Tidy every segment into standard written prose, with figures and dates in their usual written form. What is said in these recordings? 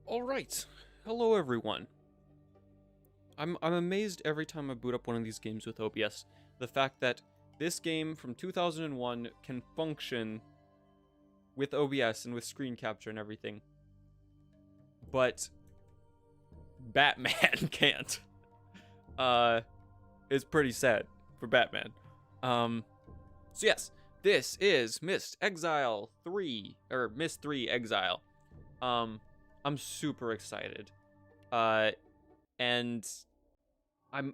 All right. Hello, everyone. I'm amazed every time I boot up one of these games with OBS. The fact that this game from 2001 can function with OBS and with screen capture and everything, but Batman can't. It's pretty sad for Batman. So yes, this is Myst Exile 3 or Myst 3 Exile. I'm super excited. And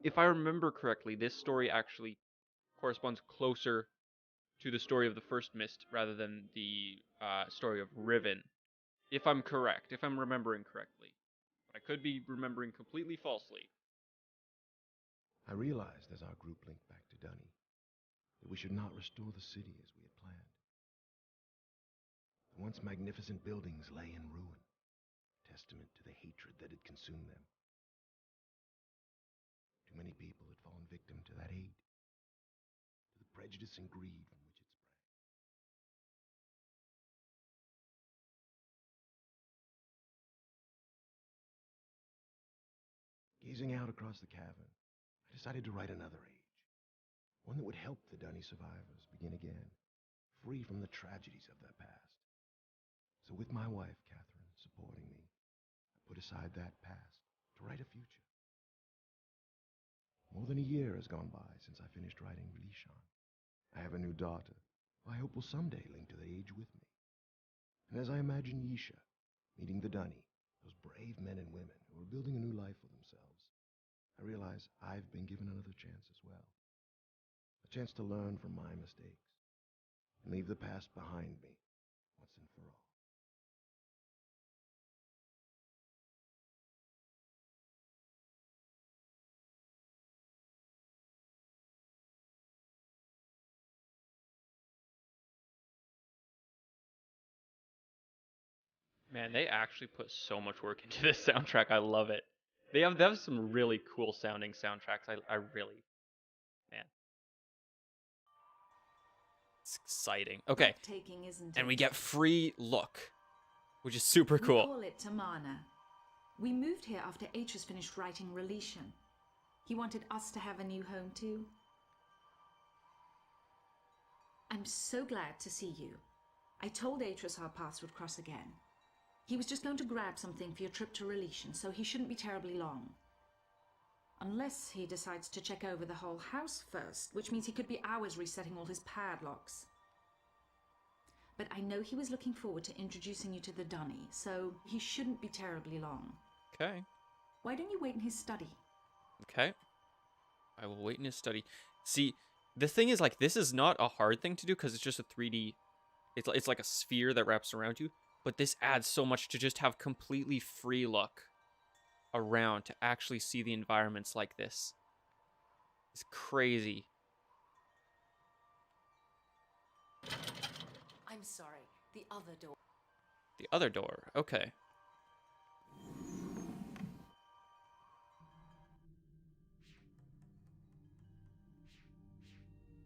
if I remember correctly, this story actually corresponds closer to the story of the first Myst rather than the story of Riven. If I'm correct, if I'm remembering correctly. But I could be remembering completely falsely. I realized as our group linked back to Dunny that we should not restore the city as we had planned. The once magnificent buildings lay in ruin, testament to the hatred that had consumed them. Too many people had fallen victim to that hate, to the prejudice and greed from which it sprang. Gazing out across the cavern, I decided to write another age, one that would help the Dunny survivors begin again, free from the tragedies of their past. So with my wife, Catherine, supporting me, I put aside that past to write a future. More than a year has gone by since I finished writing Lishan. I have a new daughter, who I hope will someday link to the age with me. And as I imagine Yisha meeting the Dunny, those brave men and women who are building a new life for themselves, I realize I've been given another chance as well. A chance to learn from my mistakes and leave the past behind me once and for all. Man, they actually put so much work into this soundtrack. I love it. They have some really cool sounding soundtracks. I really, man, it's exciting. Okay, Breathtaking, isn't and we it? get free look, which is super We cool. call it Tamana. We moved here after Atreus finished writing Relation. He wanted us to have a new home too. I'm so glad to see you. I told Atreus our paths would cross again. He was just going to grab something for your trip to Relation, so he shouldn't be terribly long. Unless he decides to check over the whole house first, which means he could be hours resetting all his padlocks. But I know he was looking forward to introducing you to the Dunny, so he shouldn't be terribly long. Okay, Why don't you wait in his study? okay. I will wait in his study. See, the thing is, like, this is not a hard thing to do because it's just a 3D. It's like a sphere that wraps around you. But this adds so much to just have completely free look around to actually see the environments like this. It's crazy. I'm sorry, the other door. The other door. Okay.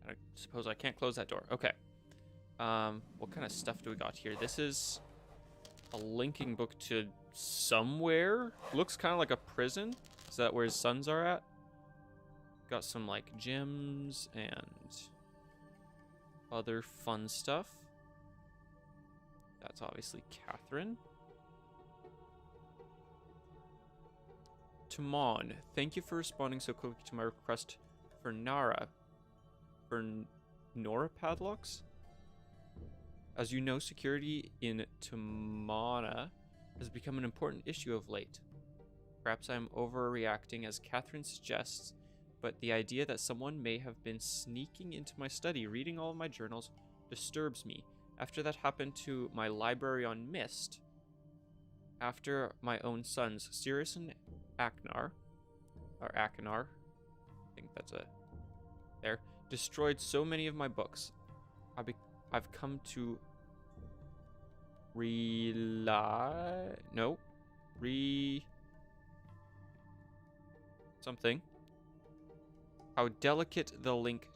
I suppose I can't close that door. Okay. What kind of stuff do we got here? This is a linking book to somewhere. Looks kind of like a prison. Is that where his sons are at? Got some like gyms and other fun stuff. That's obviously Catherine. Timon, thank you for responding so quickly to my request for Nara. For Nora padlocks? As you know, security in Timana has become an important issue of late. Perhaps I'm overreacting as Catherine suggests, but the idea that someone may have been sneaking into my study, reading all of my journals, disturbs me. After that happened to my library on Myst, after my own sons, Sirius and Aknar, I think that's there, destroyed so many of my books, I've come to something. How delicate the link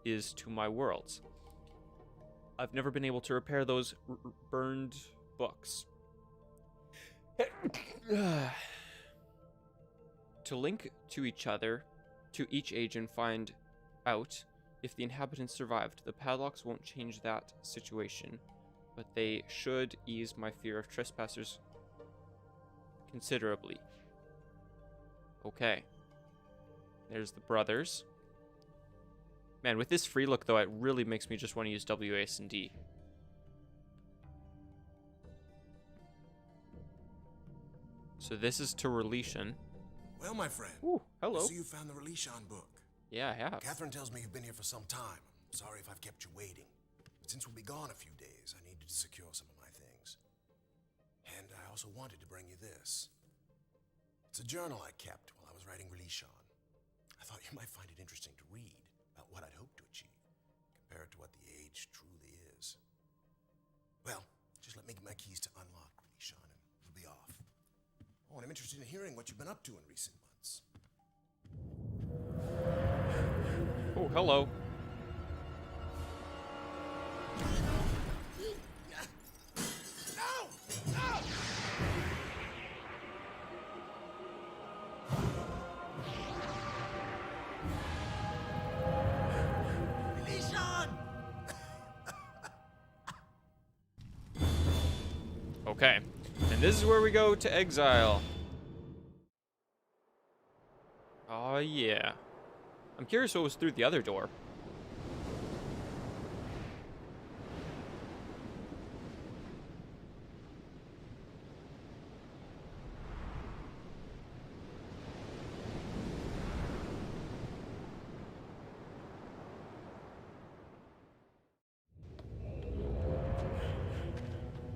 is to my worlds. I've never been able to repair those burned books. To link to each other, to each age and find out if the inhabitants survived. The padlocks won't change that situation, but they should ease my fear of trespassers considerably. Okay. There's the brothers. Man, with this free look, though, it really makes me just want to use W, A, and D. So this is to Relation. Well, my friend. Ooh, hello. I see you found the Relation book. Yeah, I have. Catherine tells me you've been here for some time. I'm sorry if I've kept you waiting. But since we'll be gone a few days, I needed to secure some of my things. And I also wanted to bring you this. It's a journal I kept while I was writing Relation. I thought you might find it interesting to read about what I'd hoped to achieve, compared to what the age truly is. Well, just let me get my keys to unlock Relation, and we'll be off. Oh, and I'm interested in hearing what you've been up to in recent months. Oh, hello. No! No! Relation! Okay. And this is where we go to Exile. Oh, yeah. I'm curious what was through the other door.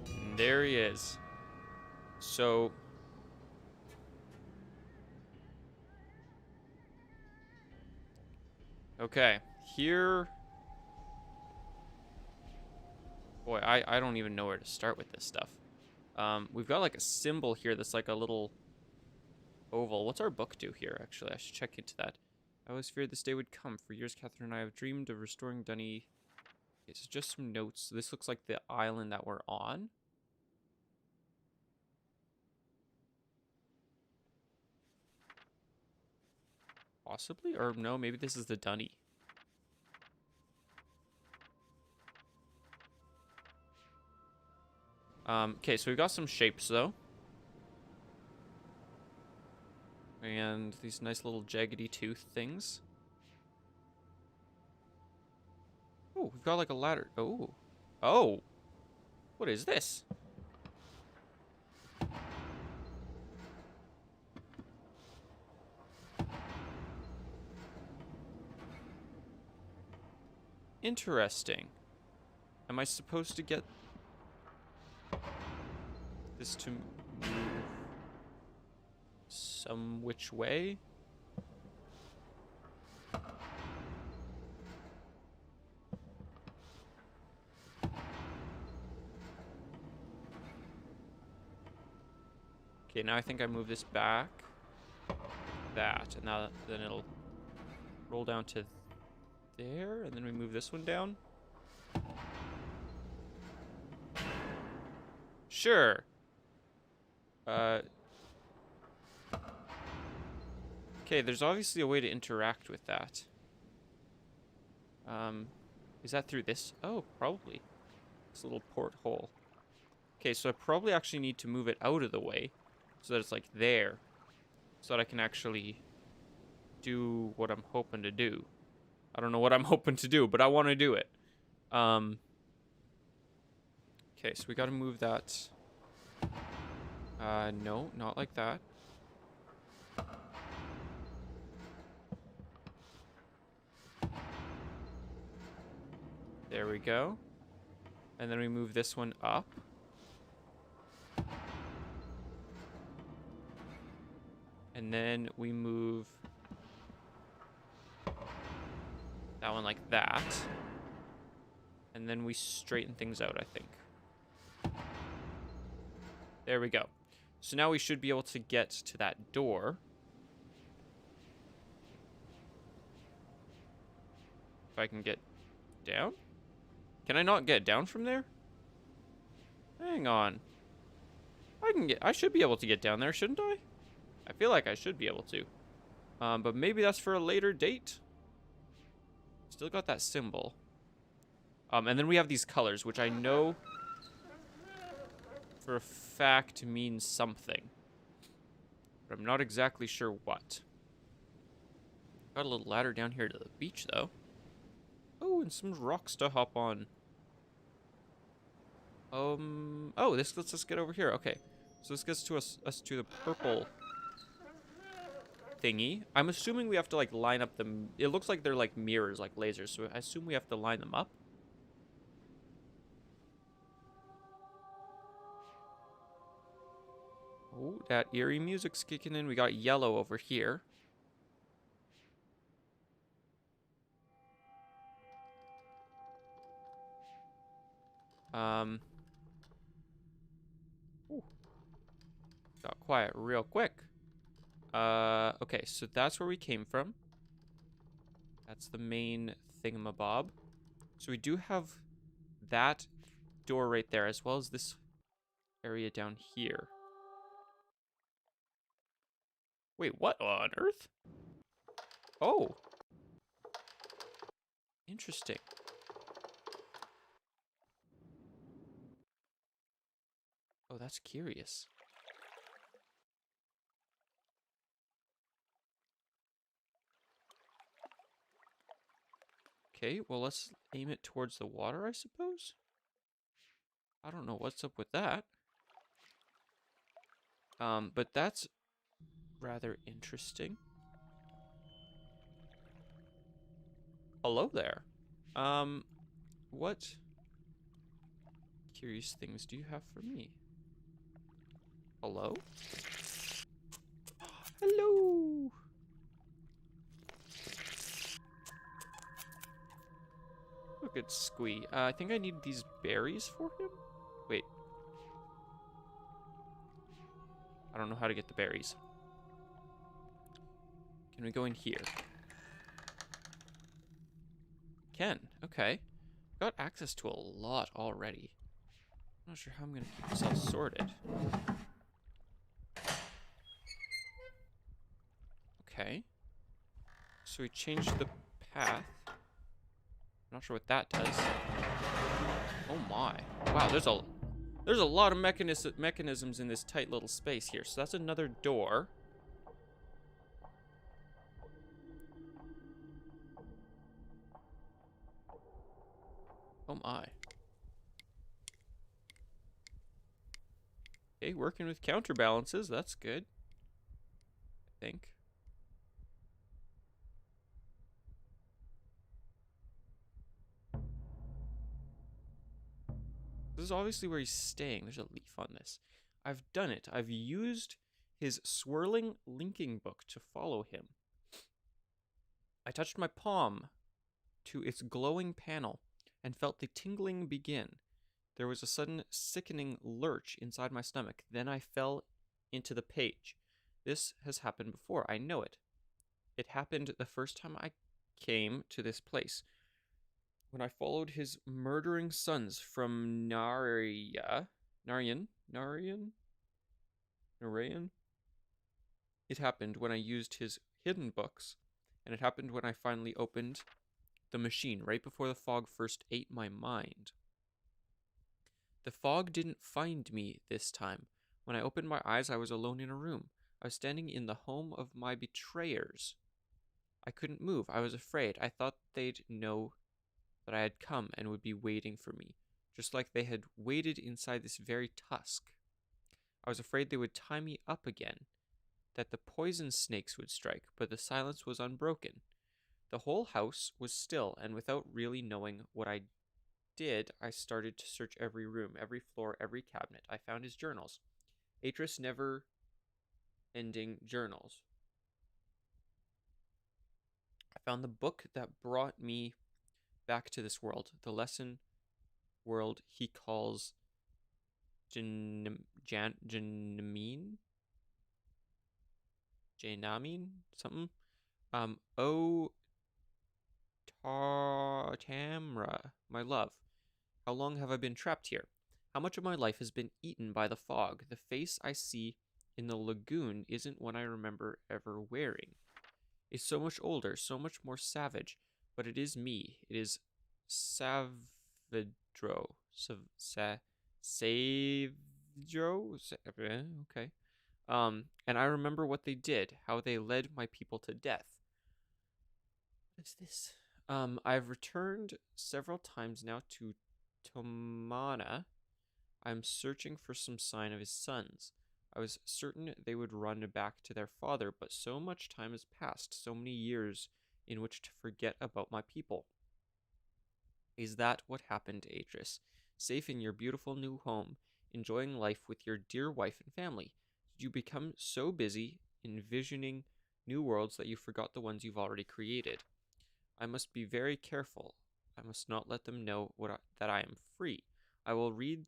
And there he is. So... okay, here... boy, I don't even know where to start with this stuff. We've got like a symbol here that's like a little oval. What's our book do here, actually? I should check into that. I always feared this day would come. For years, Catherine and I have dreamed of restoring Dunny. Okay, so just some notes. This looks like the island that we're on. Possibly? Or no, maybe this is the Dunny. Okay, so we've got some shapes, though. And these nice little jaggedy tooth things. Oh, we've got like a ladder. Oh. Oh. What is this? Interesting. Am I supposed to get this to move some which way? Okay, now I think I move this back. That, and now then it'll roll down to there, and then we move this one down. Sure. Okay, there's obviously a way to interact with that. Is that through this? Oh, probably. This little porthole. Okay, so I probably actually need to move it out of the way so that it's like there. So that I can actually do what I'm hoping to do. I don't know what I'm hoping to do, but I want to do it. Okay, so we got to move that. No, not like that. There we go. And then we move this one up. And then we move that one like that. And then we straighten things out, I think. There we go. So now we should be able to get to that door. If I can get down? Can I not get down from there? Hang on. I should be able to get down there, shouldn't I? I feel like I should be able to. But maybe that's for a later date. Still got that symbol. And then we have these colors, which I know for a fact means something. But I'm not exactly sure what. Got a little ladder down here to the beach, though. Oh, and some rocks to hop on. Oh, this lets us get over here. Okay. So this gets to us to the purple thingy. I'm assuming we have to, like, line up them. It looks like they're, like, mirrors, like lasers. So I assume we have to line them up. Oh, that eerie music's kicking in. We got yellow over here. Ooh, got quiet real quick. Okay, so that's where we came from. That's the main thingamabob. So we do have that door right there, as well as this area down here. Wait, what on earth? Oh. Interesting. Oh, that's curious. Okay, well, let's aim it towards the water, I suppose? I don't know what's up with that. But that's rather interesting. Hello there. What curious things do you have for me? Hello? Hello! Look at Squee. I think I need these berries for him? Wait. I don't know how to get the berries. Can we go in here? Can. Okay. Got access to a lot already. I'm not sure how I'm going to keep this all sorted. Okay. So we changed the path. Not sure what that does. Oh my. Wow, there's a lot of mechanisms in this tight little space here. So that's another door. Oh my. Okay, working with counterbalances. That's good. I think. This is obviously where he's staying. There's a leaf on this. I've done it. I've used his swirling linking book to follow him. I touched my palm to its glowing panel and felt the tingling begin. There was a sudden sickening lurch inside my stomach. Then I fell into the page. This has happened before. I know it. It happened the first time I came to this place. When I followed his murdering sons from Narayan. It happened when I used his hidden books, and it happened when I finally opened the machine, right before the fog first ate my mind. The fog didn't find me this time. When I opened my eyes, I was alone in a room. I was standing in the home of my betrayers. I couldn't move. I was afraid. I thought they'd know that I had come and would be waiting for me, just like they had waited inside this very tusk. I was afraid they would tie me up again, that the poison snakes would strike, but the silence was unbroken. The whole house was still, and without really knowing what I did, I started to search every room, every floor, every cabinet. I found his journals. Atris' never-ending journals. I found the book that brought me back to this world, the lesson world he calls Janamine, something. Oh, Tamra, my love, how long have I been trapped here? How much of my life has been eaten by the fog? The face I see in the lagoon isn't one I remember ever wearing. It's so much older, so much more savage, but it is me. It is Savidro. Savidro? Okay. And I remember what they did, how they led my people to death. What is this? I've returned several times now to Tomana. I'm searching for some sign of his sons. I was certain they would run back to their father, but so much time has passed, so many years in which to forget about my people. Is that what happened, Atris? Safe in your beautiful new home, enjoying life with your dear wife and family. Did you become so busy envisioning new worlds that you forgot the ones you've already created? I must be very careful. I must not let them know that I am free. I will read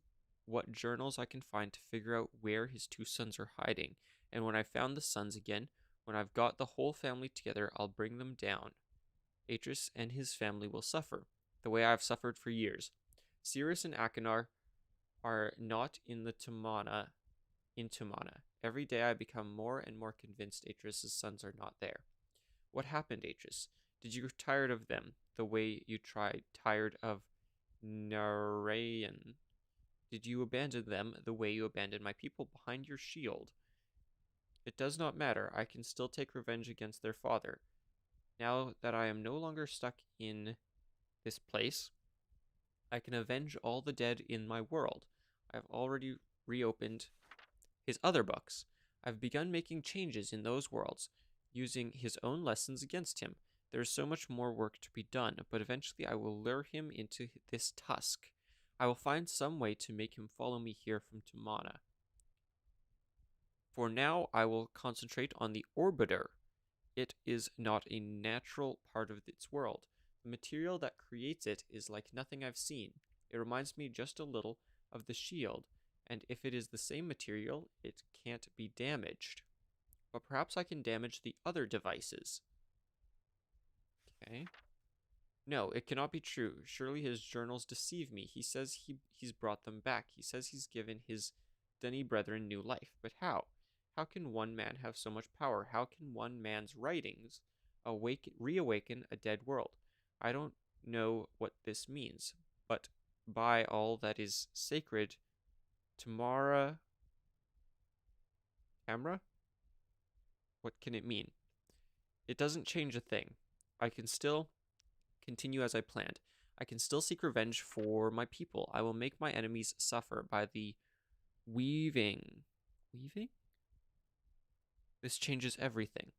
what journals I can find to figure out where his two sons are hiding, and when I've found the sons again, when I've got the whole family together, I'll bring them down. Atris and his family will suffer, the way I've suffered for years. Sirius and Akinar are not in Tomana. Every day I become more and more convinced Atris' sons are not there. What happened, Atris? Did you get tired of them, the way you tired of Narayan? Did you abandon them the way you abandoned my people behind your shield? It does not matter. I can still take revenge against their father. Now that I am no longer stuck in this place, I can avenge all the dead in my world. I've already reopened his other books. I've begun making changes in those worlds, using his own lessons against him. There is so much more work to be done, but eventually I will lure him into this tusk. I will find some way to make him follow me here from Tomana. For now, I will concentrate on the Orbiter. It is not a natural part of its world. The material that creates it is like nothing I've seen. It reminds me just a little of the shield, and if it is the same material, it can't be damaged. But perhaps I can damage the other devices. Okay. No, it cannot be true. Surely his journals deceive me. He says he's brought them back. He says he's given his Dunny brethren new life. But how? How can one man have so much power? How can one man's writings reawaken a dead world? I don't know what this means, but by all that is sacred, Tamra? What can it mean? It doesn't change a thing. I can still continue as I planned. I can still seek revenge for my people. I will make my enemies suffer by the weaving. Weaving? This changes everything.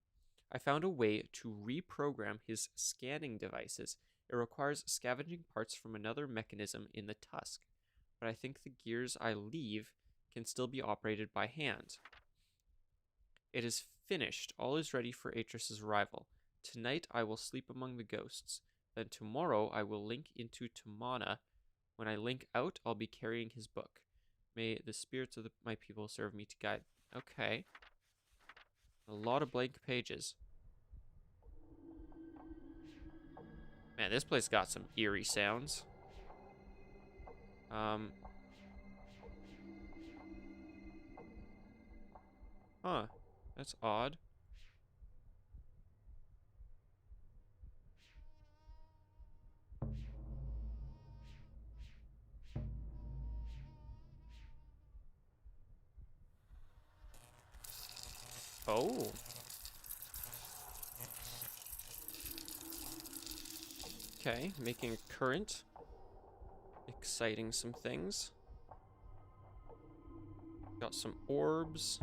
I found a way to reprogram his scanning devices. It requires scavenging parts from another mechanism in the tusk, but I think the gears I leave can still be operated by hand. It is finished. All is ready for Atris' arrival. Tonight I will sleep among the ghosts. Then tomorrow I will link into Tomana. When I link out, I'll be carrying his book. May the spirits of my people serve me to guide. Okay. A lot of blank pages. Man, this place got some eerie sounds. Huh. That's odd. Oh. Okay, making a current. Exciting some things. Got some orbs.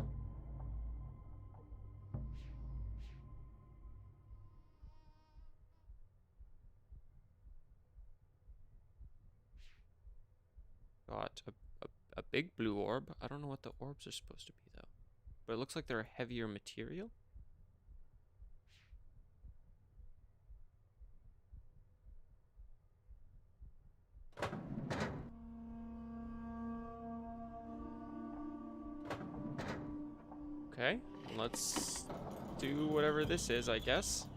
Got a big blue orb. I don't know what the orbs are supposed to be, though. But it looks like they're a heavier material. Okay, let's do whatever this is, I guess.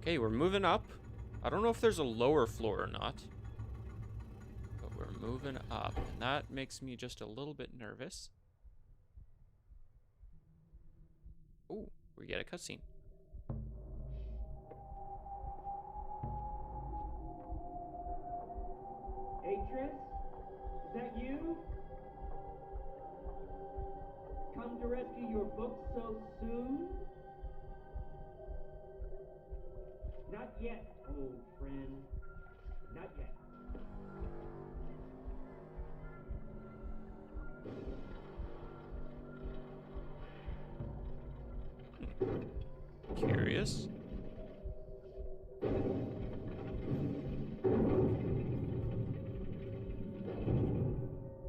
Okay, we're moving up. I don't know if there's a lower floor or not. But we're moving up. And that makes me just a little bit nervous. Oh, we get a cutscene. Atris? Is that you? Come to rescue your book so soon? Not yet, old friend. Not yet. Curious.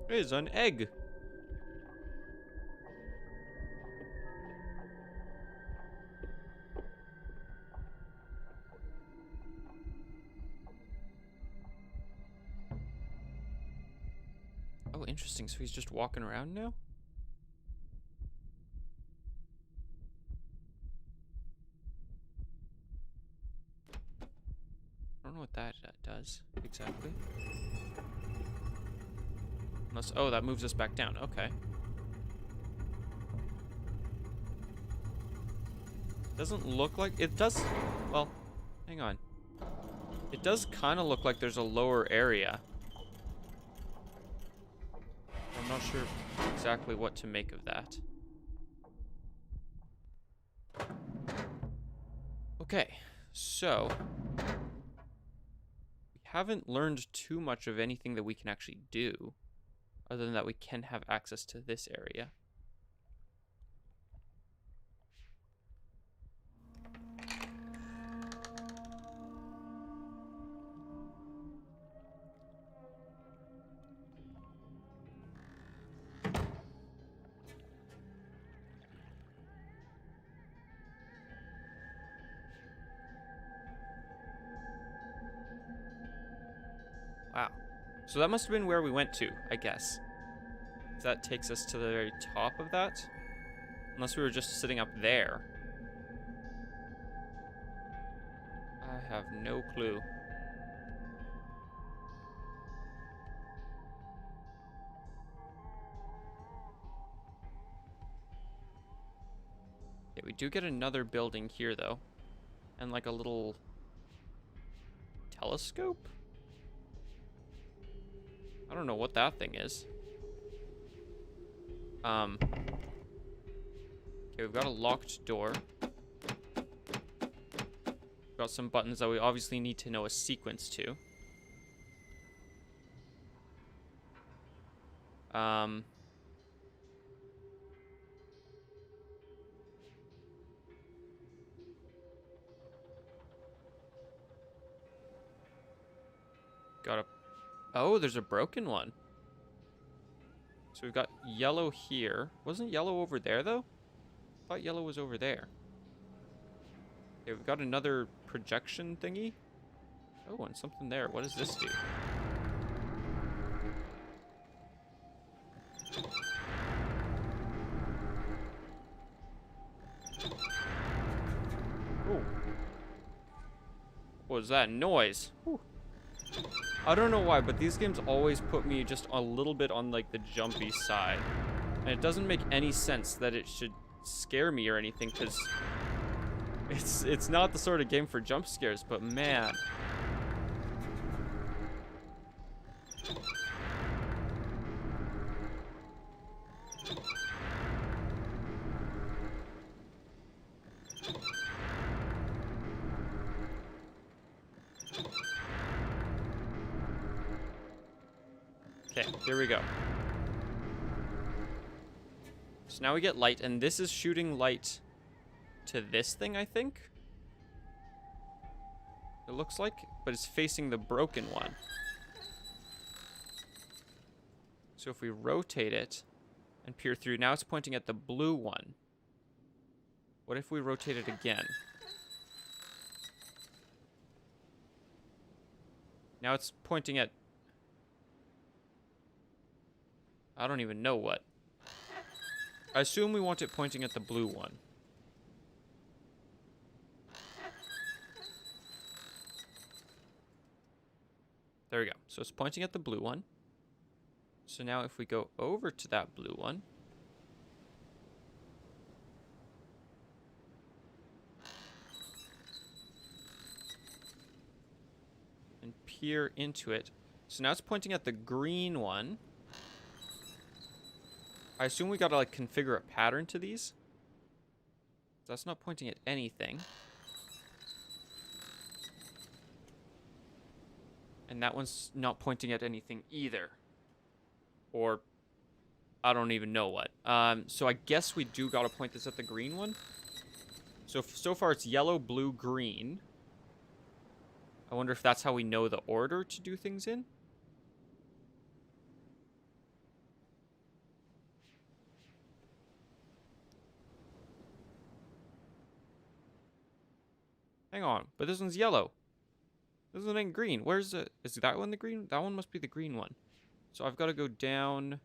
It's an egg. Oh, interesting. So he's just walking around now? I don't know what that does exactly. Unless, oh, that moves us back down. Okay. Doesn't look like it does. Well, hang on. It does kind of look like there's a lower area. I'm not sure exactly what to make of that. Okay, so we haven't learned too much of anything that we can actually do, other than that we can have access to this area. Wow. So that must have been where we went to, I guess. That takes us to the very top of that. Unless we were just sitting up there. I have no clue. Okay, we do get another building here, though. And like a little telescope? I don't know what that thing is. Okay, we've got a locked door. We've got some buttons that we obviously need to know a sequence to. Got a... Oh, there's a broken one. So we've got yellow here. Wasn't yellow over there, though? I thought yellow was over there. Okay, we've got another projection thingy. Oh, and something there. What does this do? Oh. What was that noise? Whew. I don't know why, but these games always put me just a little bit on, like, the jumpy side. And it doesn't make any sense that it should scare me or anything, because it's not the sort of game for jump scares, but man. Okay, here we go. So now we get light, and this is shooting light to this thing, I think? It looks like, but it's facing the broken one. So if we rotate it and peer through, now it's pointing at the blue one. What if we rotate it again? Now it's pointing at... I don't even know what. I assume we want it pointing at the blue one. we go. So it's pointing at the blue one. So now if we go over to that blue one. And peer into it. So now it's pointing at the green one. I assume we gotta like configure a pattern to these. That's not pointing at anything. And that one's not pointing at anything either. Or I don't even know what. So I guess we do gotta point this at the green one. So far it's yellow, blue, green. I wonder if that's how we know the order to do things in. Hang on, but this one's yellow. This one ain't green. Where's the... Is that one the green? That one must be the green one. So I've got to go down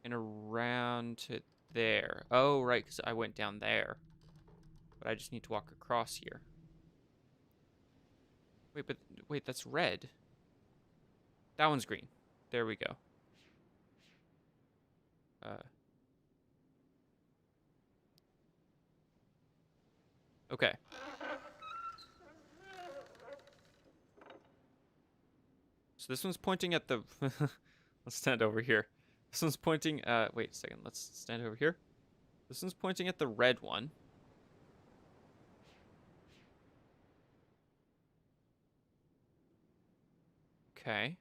and around to there. Oh, right, because I went down there. But I just need to walk across here. Wait, that's red. That one's green. There we go. Okay. So this one's pointing at the... Let's stand over here. This one's pointing... wait a second. Let's stand over here. This one's pointing at the red one. Okay.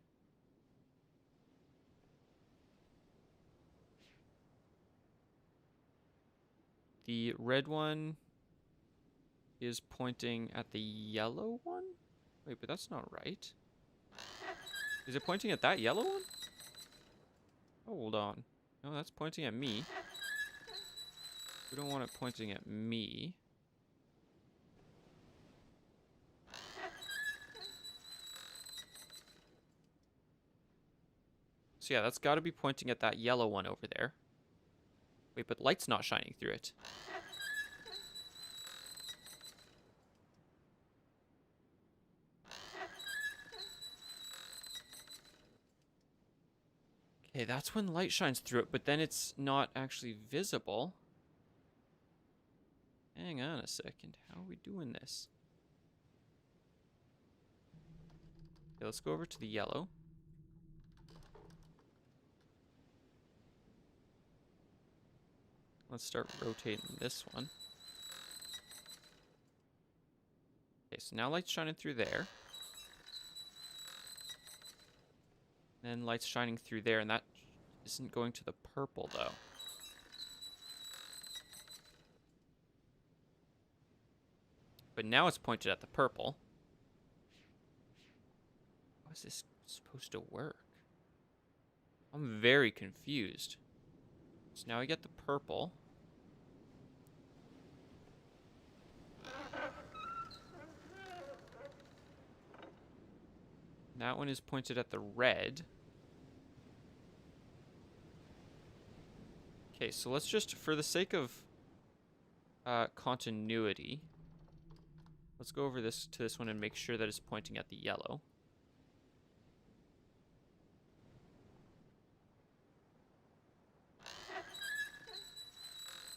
The red one is pointing at the yellow one? Wait, but that's not right. Is it pointing at that yellow one? Hold on. No, that's pointing at me. We don't want it pointing at me. So yeah, that's got to be pointing at that yellow one over there. Wait, but light's not shining through it. Okay, that's when light shines through it, but then it's not actually visible. Hang on a second. How are we doing this? Okay, let's go over to the yellow. Let's start rotating this one. Okay, so now light's shining through there. And light's shining through there, and that isn't going to the purple, though. But now it's pointed at the purple. How is this supposed to work? I'm very confused. So now we get the purple. That one is pointed at the red. Okay, so let's just, for the sake of continuity, let's go over this to this one and make sure that it's pointing at the yellow.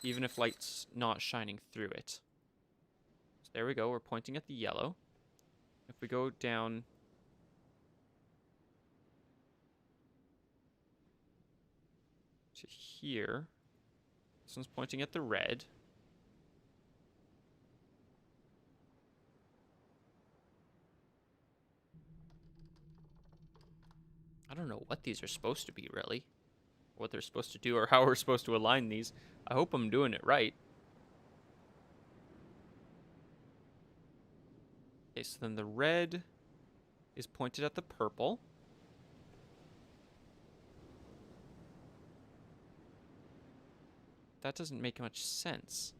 Even if light's not shining through it. So there we go, we're pointing at the yellow. If we go down to here, this one's pointing at the red. I don't know what these are supposed to be, really. What they're supposed to do or how we're supposed to align these. I hope I'm doing it right. Okay, so then the red is pointed at the purple. That doesn't make much sense.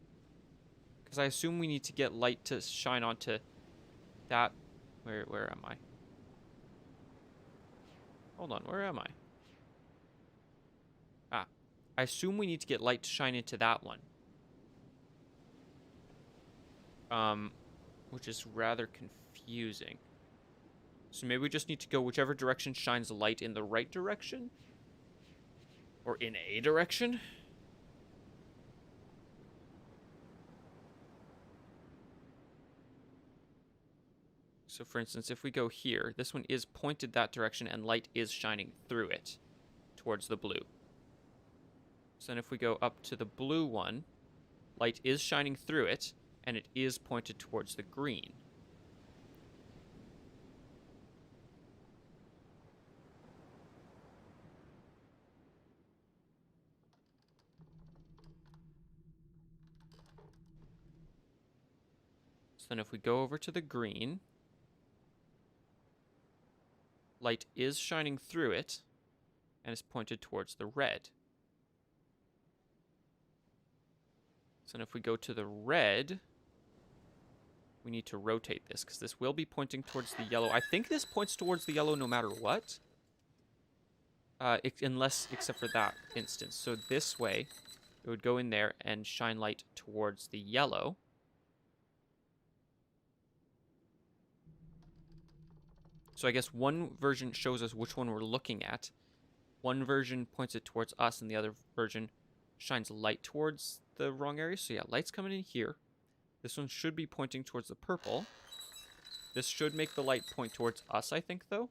Because I assume we need to get light to shine onto that. Where am I? Hold on, where am I? Ah, I assume we need to get light to shine into that one. Which is rather confusing. So maybe we just need to go whichever direction shines light in the right direction. Or in a direction. So for instance, if we go here, this one is pointed that direction and light is shining through it towards the blue. So then if we go up to the blue one, light is shining through it and it is pointed towards the green. So then if we go over to the green, light is shining through it and is pointed towards the red. So then if we go to the red, we need to rotate this because this will be pointing towards the yellow. I think this points towards the yellow no matter what. Unless, except for that instance. So this way, it would go in there and shine light towards the yellow. So I guess one version shows us which one we're looking at. One version points it towards us, and the other version shines light towards the wrong area. So yeah, light's coming in here. This one should be pointing towards the purple. This should make the light point towards us, I think, though.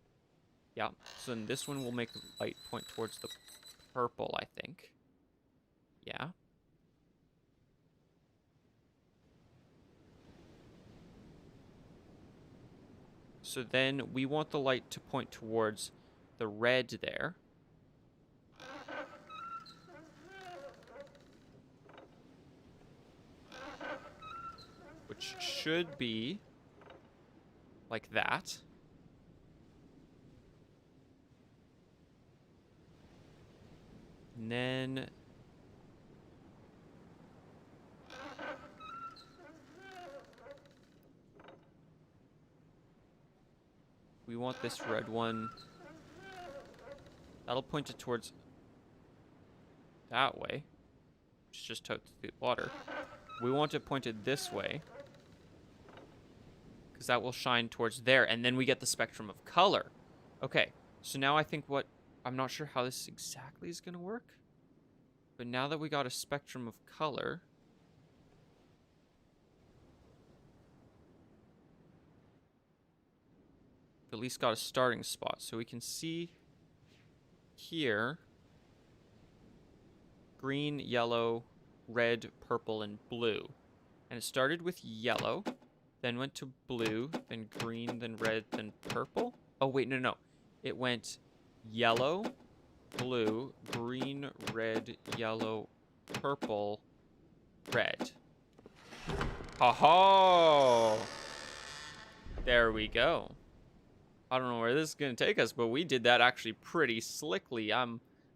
Yeah, so then this one will make the light point towards the purple, I think. Yeah. So then we want the light to point towards the red there. Which should be like that. And then we want this red one. That'll point it towards that way, which is just towards the water. We want it pointed this way, because that will shine towards there, and then we get the spectrum of color. Okay, so now I think I'm not sure how this exactly is going to work, but now that we got a spectrum of color, at least got a starting spot. So we can see here green, yellow, red, purple, and blue. And it started with yellow, then went to blue, then green, then red, then purple. Oh, wait, no. It went yellow, blue, green, red, yellow, purple, red. Ha-ha! There we go. I don't know where this is going to take us, but we did that actually pretty slickly.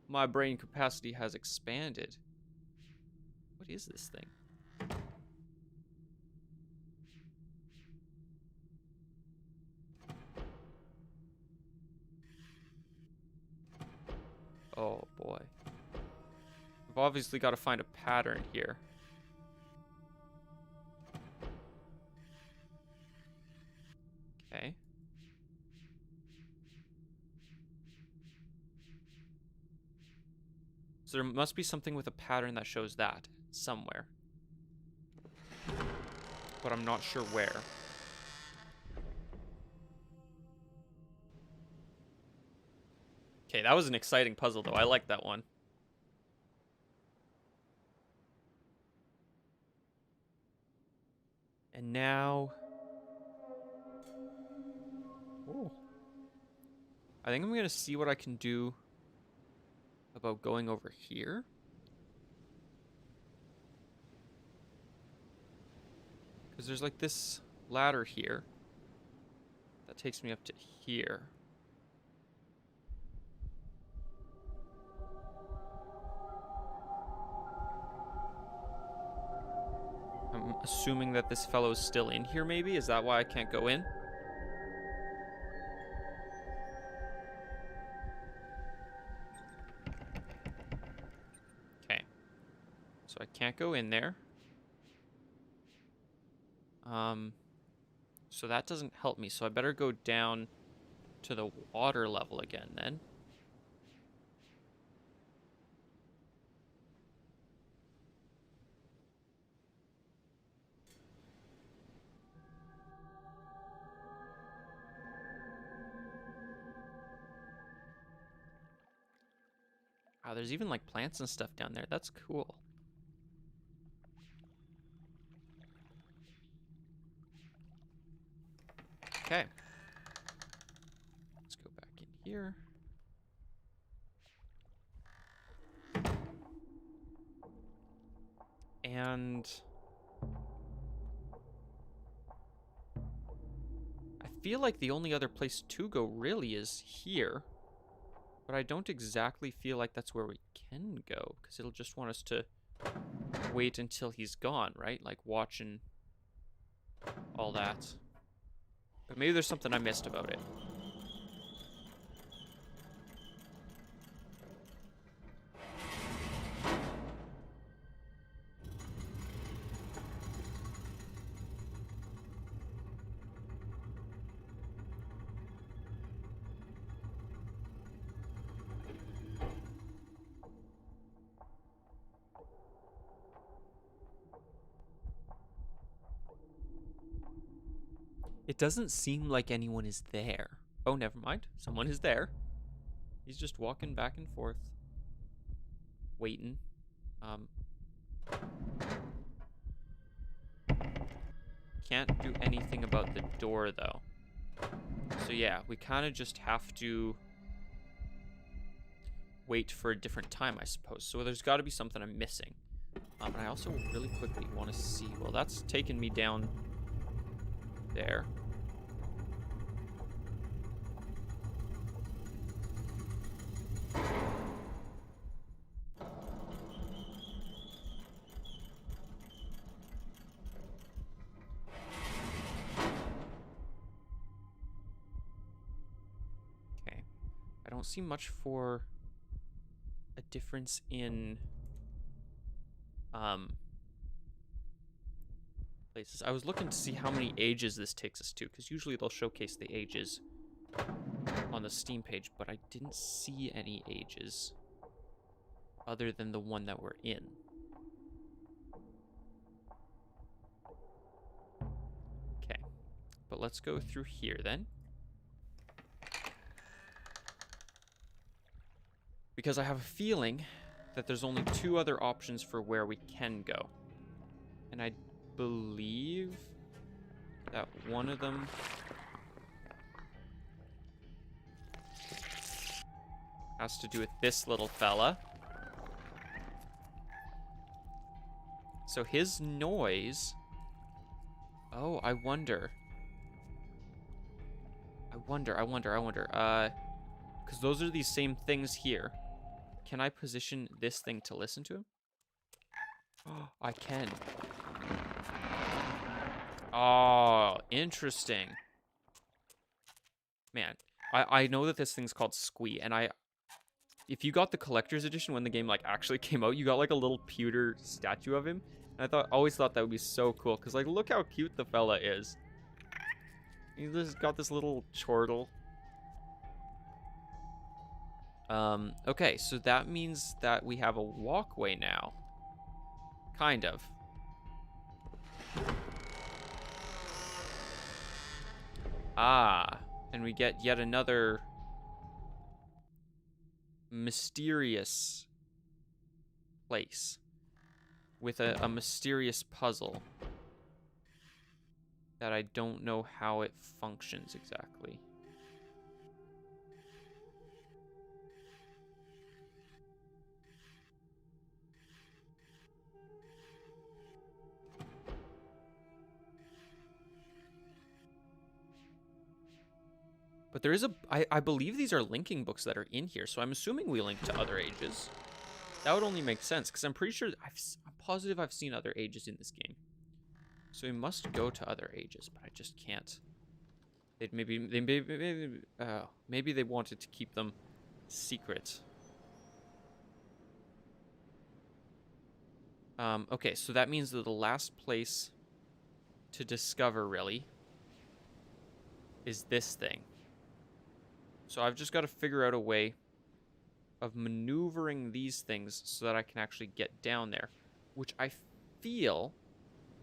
My brain capacity has expanded. What is this thing? Oh boy. We've obviously got to find a pattern here. Okay. So there must be something with a pattern that shows that somewhere. But I'm not sure where. Okay, that was an exciting puzzle though. I like that one. And now... Oh. I think I'm going to see what I can do about going over here. Because there's like this ladder here that takes me up to here. I'm assuming that this fellow's still in here, maybe? Is that why I can't go in? Okay. So I can't go in there. So that doesn't help me, so I better go down to the water level again, then. Wow, there's even like plants and stuff down there. That's cool. Okay. Let's go back in here. And I feel like the only other place to go really is here. But I don't exactly feel like that's where we can go, because it'll just want us to wait until he's gone, right? Like watch and all that. But maybe there's something I missed about it. It doesn't seem like anyone is there. Oh, never mind. Someone is there. He's just walking back and forth. Waiting. Can't do anything about the door, though. So yeah, we kind of just have to wait for a different time, I suppose. So there's got to be something I'm missing. And I also really quickly want to see... Well, that's taken me down there. Okay. I don't see much for a difference in places. I was looking to see how many ages this takes us to, because usually they'll showcase the ages on the Steam page, but I didn't see any ages other than the one that we're in. Okay, but let's go through here then. Because I have a feeling that there's only 2 other options for where we can go. And I believe that one of them has to do with this little fella. So his noise... Oh, I wonder. Because those are these same things here. Can I position this thing to listen to him? Oh, I can. Oh, interesting. Man, I know that this thing's called Squee, and if you got the collector's edition when the game like actually came out, you got like a little pewter statue of him. And I always thought that would be so cool, because like look how cute the fella is. He's just got this little chortle. Okay, so that means that we have a walkway now. Kind of. Ah, and we get yet another mysterious place with a mysterious puzzle that I don't know how it functions exactly. But there is I believe these are linking books that are in here, so I'm assuming we link to other ages. That would only make sense, because I'm pretty sure, I'm positive I've seen other ages in this game. So we must go to other ages, but I just can't. Maybe they wanted to keep them secret. Okay, so that means that the last place to discover, really, is this thing. So I've just got to figure out a way of maneuvering these things so that I can actually get down there, which I feel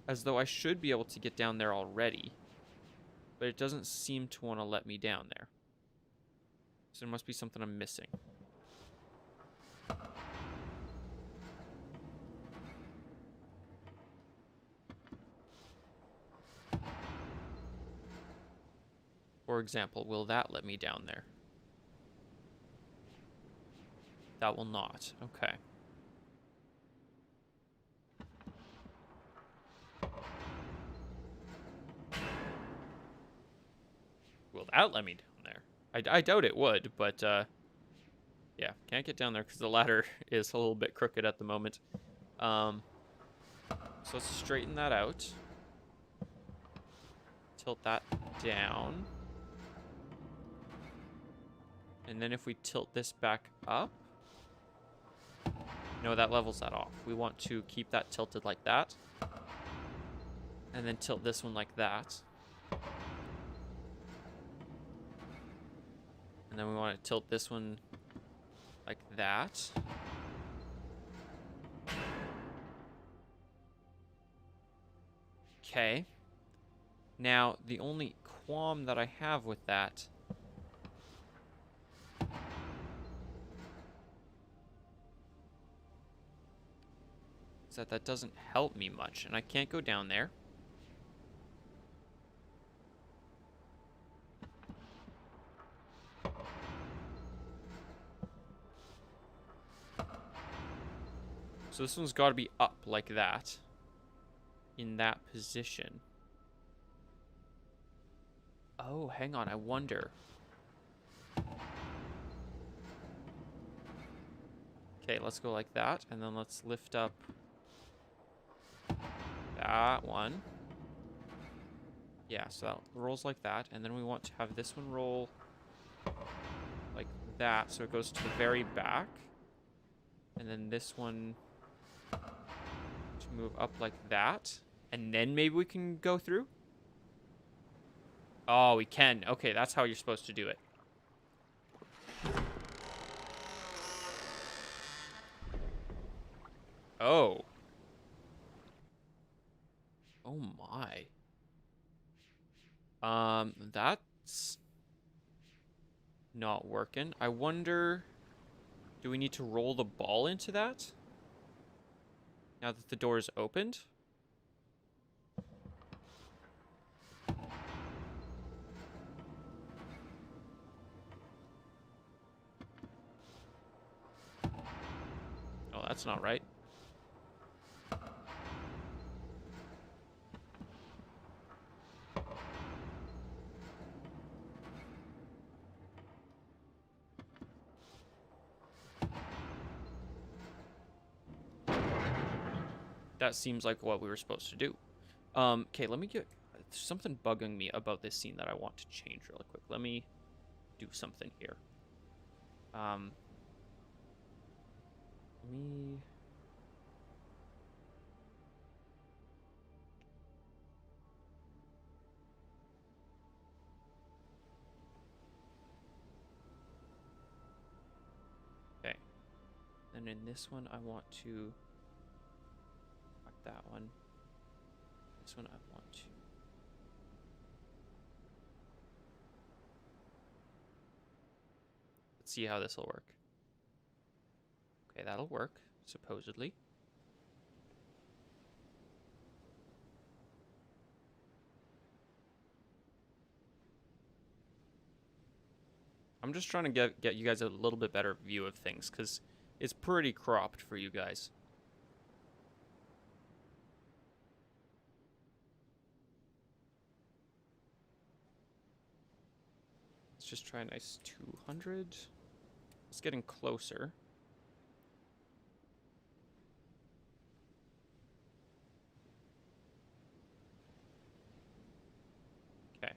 as though I should be able to get down there already, but it doesn't seem to want to let me down there. So there must be something I'm missing. For example, will that let me down there? That will not. Okay. Will that let me down there? I doubt it would, but yeah, can't get down there because the ladder is a little bit crooked at the moment. So let's straighten that out. Tilt that down. And then if we tilt this back up, no, that levels that off. We want to keep that tilted like that. And then tilt this one like that. And then we want to tilt this one like that. Okay. Now, the only qualm that I have with that is that that doesn't help me much, and I can't go down there. So this one's got to be up like that, in that position. Oh, hang on, I wonder. Okay, let's go like that, and then let's lift up that one. Yeah, so that rolls like that, and then we want to have this one roll like that, so it goes to the very back. And then this one to move up like that, and then maybe we can go through. Oh, we can. Okay, that's how you're supposed to do it. Oh. Oh my. That's not working. I wonder, do we need to roll the ball into that? Now that the door is opened? Oh, that's not right. That seems like what we were supposed to do. Okay, let me get... There's something bugging me about this scene that I want to change really quick. Let me do something here. Let me... Okay. And in this one, I want to... Fuck that one. This one, I want to... Let's see how this will work. Okay, that'll work, supposedly. I'm just trying to get you guys a little bit better view of things, because it's pretty cropped for you guys. Let's just try a nice 200. It's getting closer. Okay.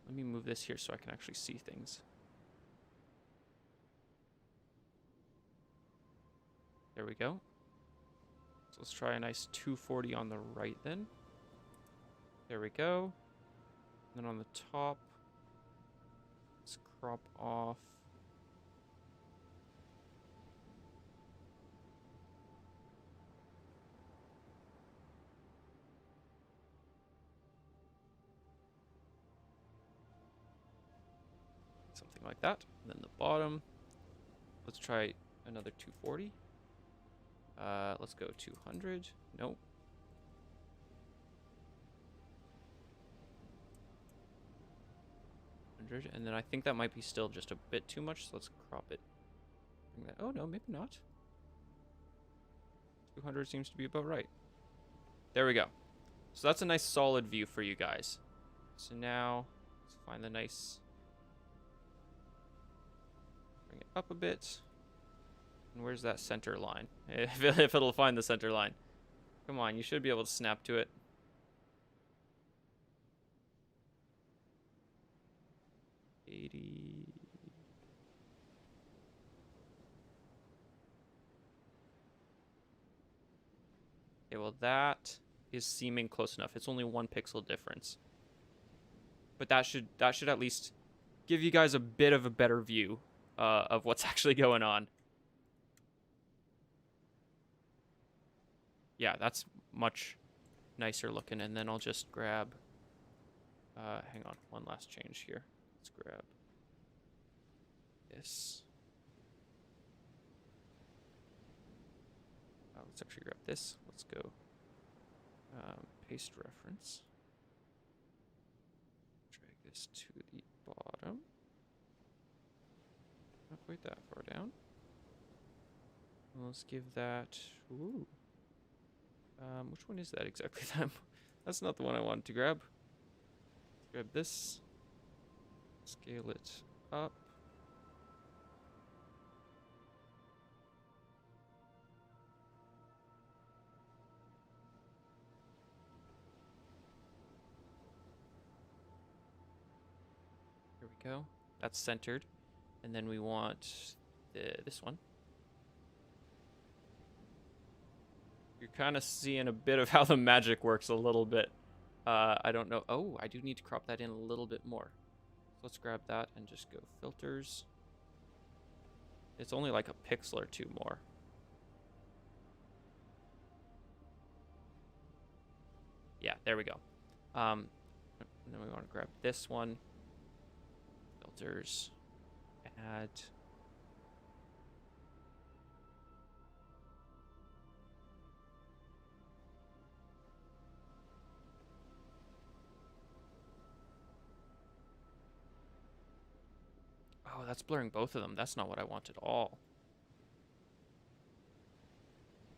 Let me move this here so I can actually see things. There we go. So let's try a nice 240 on the right then. There we go. And then on the top, let's crop off. Something like that. And then the bottom. Let's try another 240. Let's go 200. Nope. And then I think that might be still just a bit too much, so let's crop it. Bring that. Oh no, maybe not. 200 seems to be about right. There we go. So that's a nice solid view for you guys. So now let's find the nice. Bring it up a bit. And where's that center line? If it'll find the center line. Come on, you should be able to snap to it. Okay, well that is seeming close enough. It's only 1 pixel difference. But that should at least give you guys a bit of a better view of what's actually going on. Yeah, that's much nicer looking. And then I'll just grab, hang on, one last change here. Let's grab this. Let's actually grab this. Let's go paste reference. Drag this to the bottom. Not quite that far down. Let's give that. Ooh. Which one is that exactly? That's not the one I wanted to grab. Grab this. Scale it up. Here we go. That's centered. And then we want this one. You're kind of seeing a bit of how the magic works a little bit. I don't know. Oh, I do need to crop that in a little bit more. So let's grab that and just go filters. It's only like a pixel or 2 more. Yeah, there we go. And then we want to grab this one. Filters. Add. Oh, that's blurring both of them. That's not what I want at all.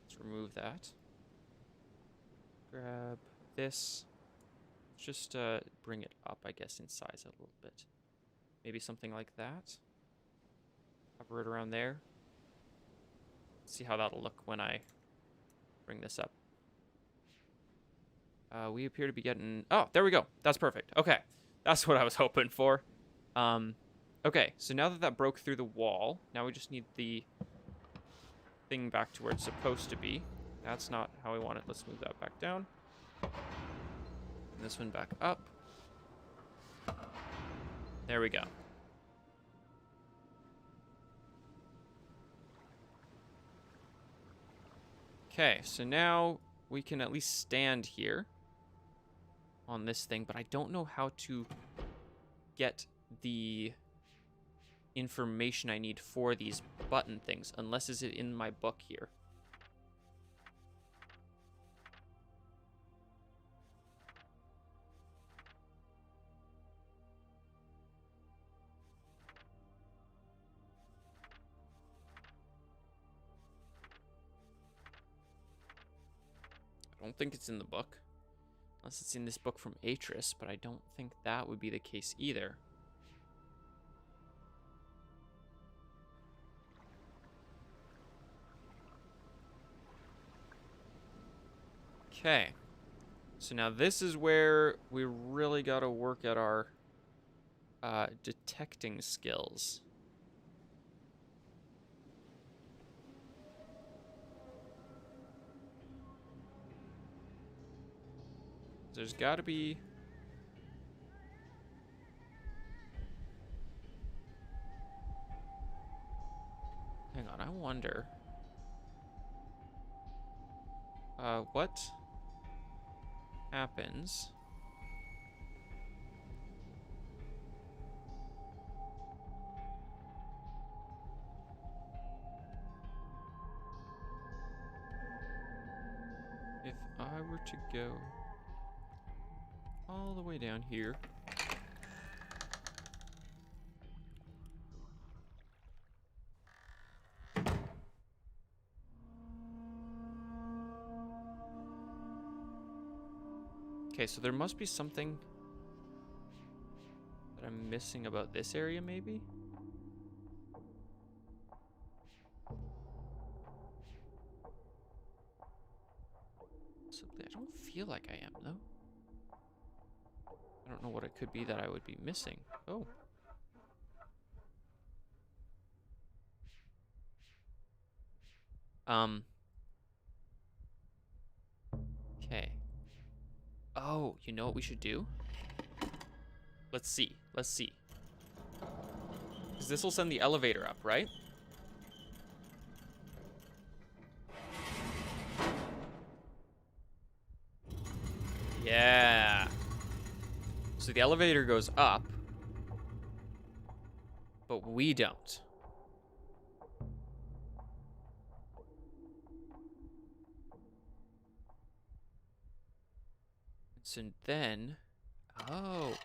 Let's remove that. Grab this. Just bring it up, I guess, in size a little bit. Maybe something like that. Hover it around there. See how that'll look when I bring this up. We appear to be getting... Oh, there we go. That's perfect. Okay. That's what I was hoping for. Okay, so now that broke through the wall, now we just need the thing back to where it's supposed to be. That's not how we want it. Let's move that back down. And this one back up. There we go. Okay, so now we can at least stand here on this thing, but I don't know how to get the information I need for these button things, unless is it in my book here. I don't think it's in the book. Unless it's in this book from Atris, but I don't think that would be the case either. Okay. So now this is where we really got to work at our detecting skills. There's got to be... wonder. What happens if I were to go all the way down here? Okay, so there must be something that I'm missing about this area, maybe? Possibly. I don't feel like I am, though. I don't know what it could be that I would be missing. Oh. Okay. Oh, you know what we should do? Let's see. Let's see. Because this will send the elevator up, right? Yeah. So the elevator goes up, but we don't. So then, oh,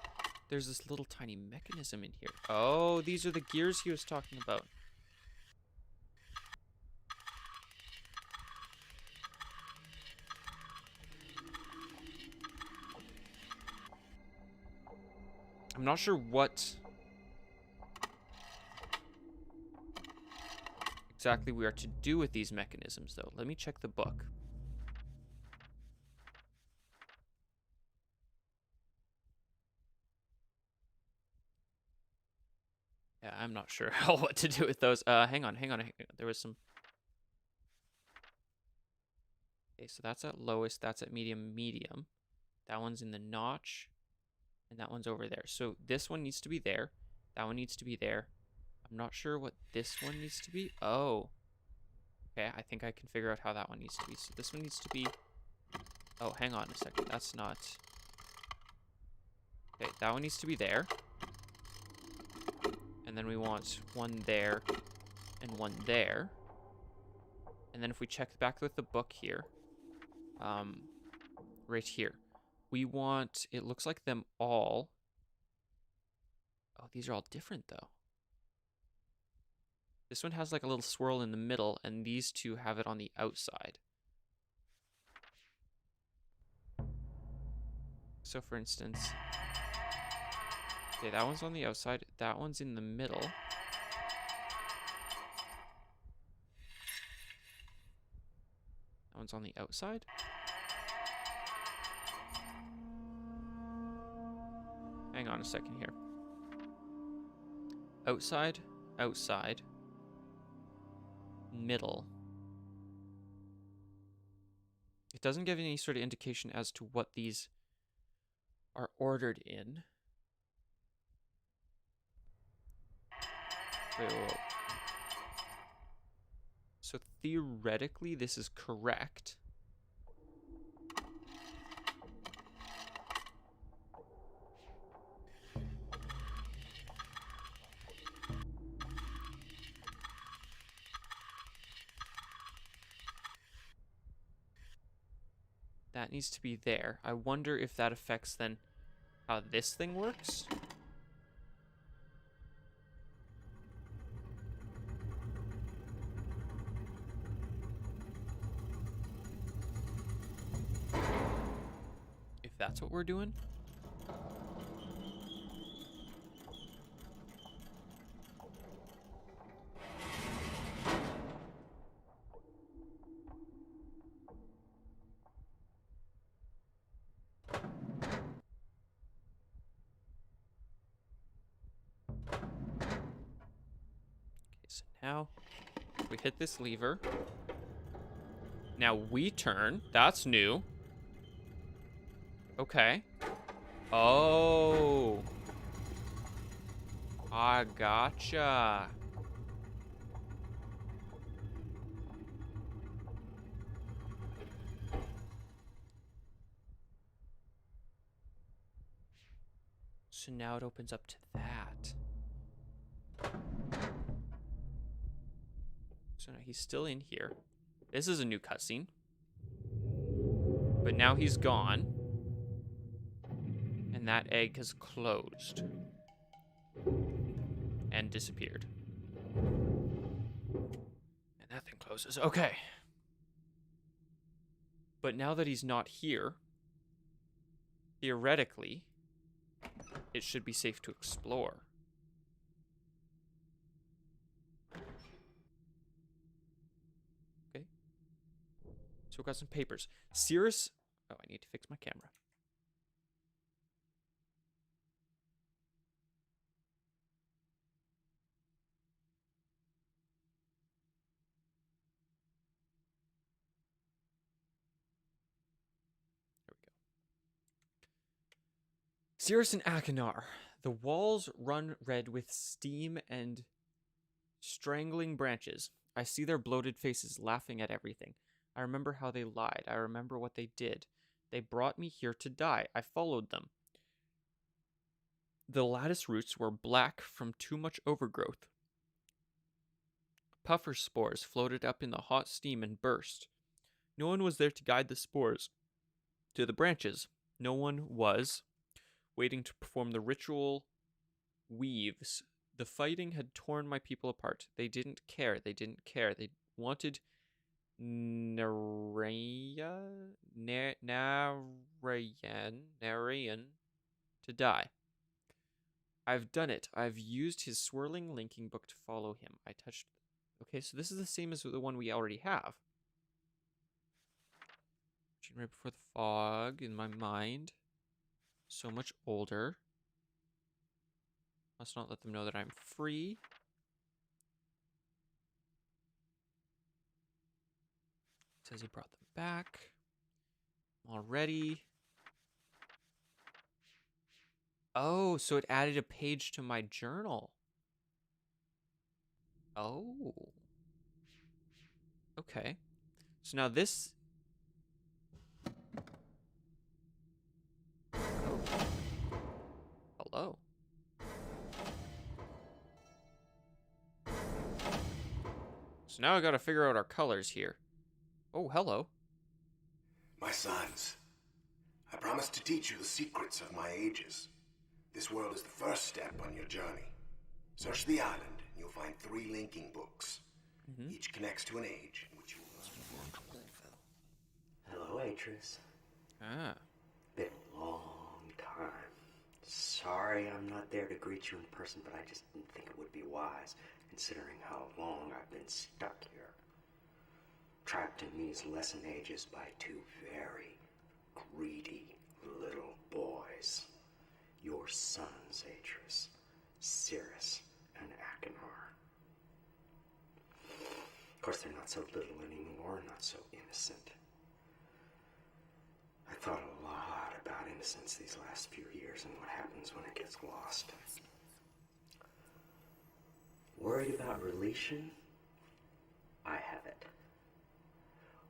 there's this little tiny mechanism in here. Oh, these are the gears he was talking about. I'm not sure what exactly we are to do with these mechanisms, though. Let me check the book. Yeah, I'm not sure what to do with those. Hang on. There was some... Okay, so that's at lowest. That's at medium. That one's in the notch. And that one's over there. So this one needs to be there. That one needs to be there. I'm not sure what this one needs to be. Oh. Okay, I think I can figure out how that one needs to be. So this one needs to be... Oh, hang on a second. That's not... Okay, that one needs to be there. And then we want one there and one there. And then if we check back with the book here, right here, we want, it looks like them all. Oh, these are all different though. This one has like a little swirl in the middle, and these two have it on the outside. So for instance, okay, that one's on the outside, that one's in the middle. That one's on the outside. Hang on a second here. Outside, outside, middle. It doesn't give any sort of indication as to what these are ordered in. Wait. So theoretically, this is correct. That needs to be there. I wonder if that affects then how this thing works. If that's what we're doing. So now we hit this lever. Now we turn. That's new. Okay. Oh. I gotcha. So now it opens up to that. So now he's still in here. This is a new cutscene. But now he's gone. And that egg has closed. And disappeared. And that thing closes. Okay. But now that he's not here, theoretically, it should be safe to explore. Okay. So we've got some papers. Cirrus... Oh, I need to fix my camera. There we go. Cirrus and Akinar. The walls run red with steam and strangling branches. I see their bloated faces laughing at everything. I remember how they lied. I remember what they did. They brought me here to die. I followed them. The lattice roots were black from too much overgrowth. Puffer spores floated up in the hot steam and burst. No one was there to guide the spores to the branches. No one was waiting to perform the ritual weaves. The fighting had torn my people apart. They didn't care. They didn't care. They wanted Narayan to die. I've done it. I've used his swirling linking book to follow him. I touched... Okay, so this is the same as the one we already have. Right before the fog in my mind. So much older. Must not let them know that I'm free. Says he brought them back. Already. Oh, so it added a page to my journal. Oh. Okay. So now this... Oh. Hello. So now I gotta figure out our colors here. Oh, hello. My sons, I promised to teach you the secrets of my ages. This world is the first step on your journey. Search the island, and you'll find 3 linking books. Each connects to an age in which you will Hello, Atris. Ah. Been a long time. Sorry I'm not there to greet you in person, but I just didn't think it would be wise, considering how long I've been stuck here. Trapped in these lesson ages by 2 very greedy little boys. Your sons, Atris, Cirrus, and Akinar. Of course, they're not so little anymore, not so innocent. I thought a lot about innocence these last few years and what happens when it gets lost. Worried about relation? I have it.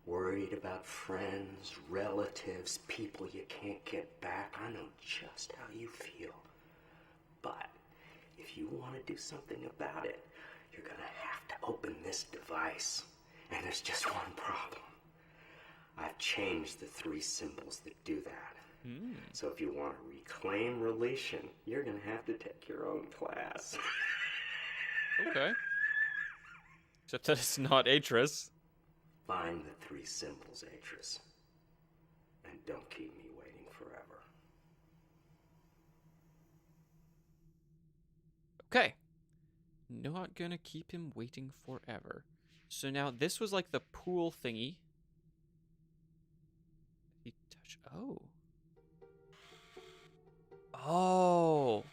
Worried about friends, relatives, people you can't get back. I know just how you feel. But if you want to do something about it, you're going to have to open this device. And there's just one problem. I've changed the 3 symbols that do that. So if you want to reclaim relation, you're going to have to take your own class. Okay. Except that it's not Atris. Find the 3 symbols, Atris. And don't keep me waiting forever. Okay. Not gonna keep him waiting forever. So now this was like the pool thingy. He touched... Oh. Oh.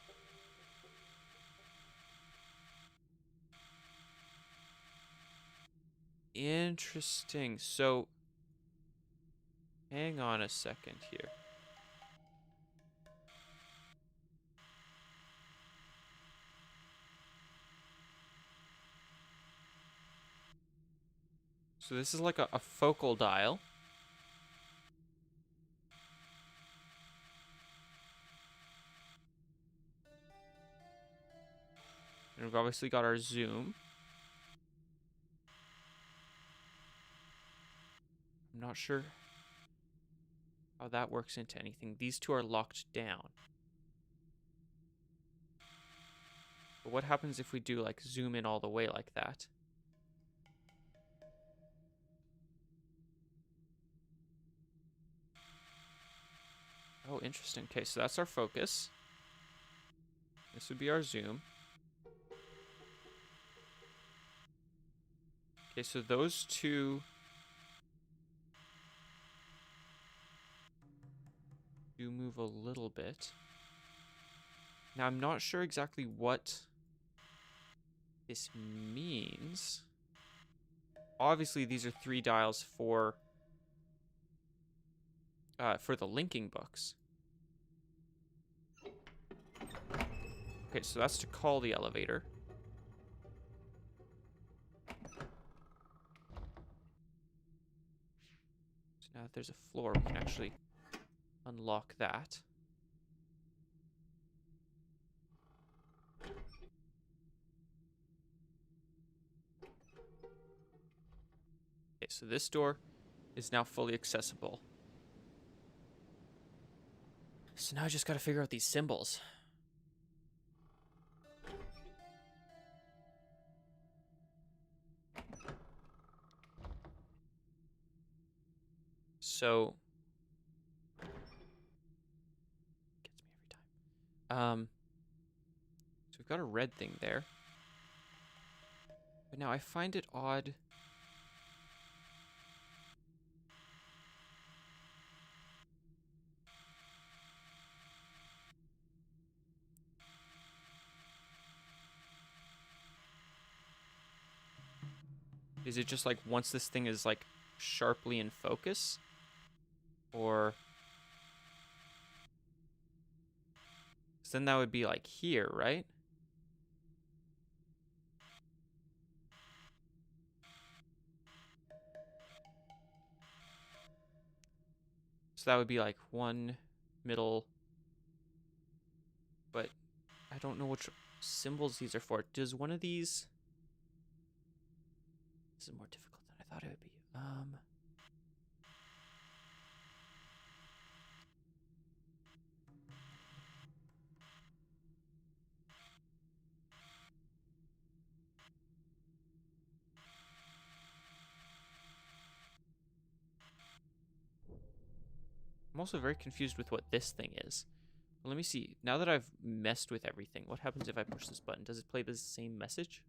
Interesting. So, hang on a second here. So this is like a focal dial. And we've obviously got our zoom. I'm not sure how that works into anything. These two are locked down. But what happens if we do like zoom in all the way like that? Oh, interesting. Okay, so that's our focus. This would be our zoom. Okay, so those two do move a little bit. Now, I'm not sure exactly what this means. Obviously, these are 3 dials for the linking books. Okay, so that's to call the elevator. So now that there's a floor, we can actually unlock that. Okay, so this door is now fully accessible. So now I just gotta figure out these symbols. So gets me every time. So we've got a red thing there. But now I find it odd. Is it just like once this thing is like sharply in focus? Or... 'cause then that would be like here, right? So that would be like one middle. But I don't know which symbols these are for. Does one of these... This is more difficult than I thought it would be. I'm also very confused with what this thing is. Well, let me see. Now that I've messed with everything, what happens if I push this button? Does it play the same message?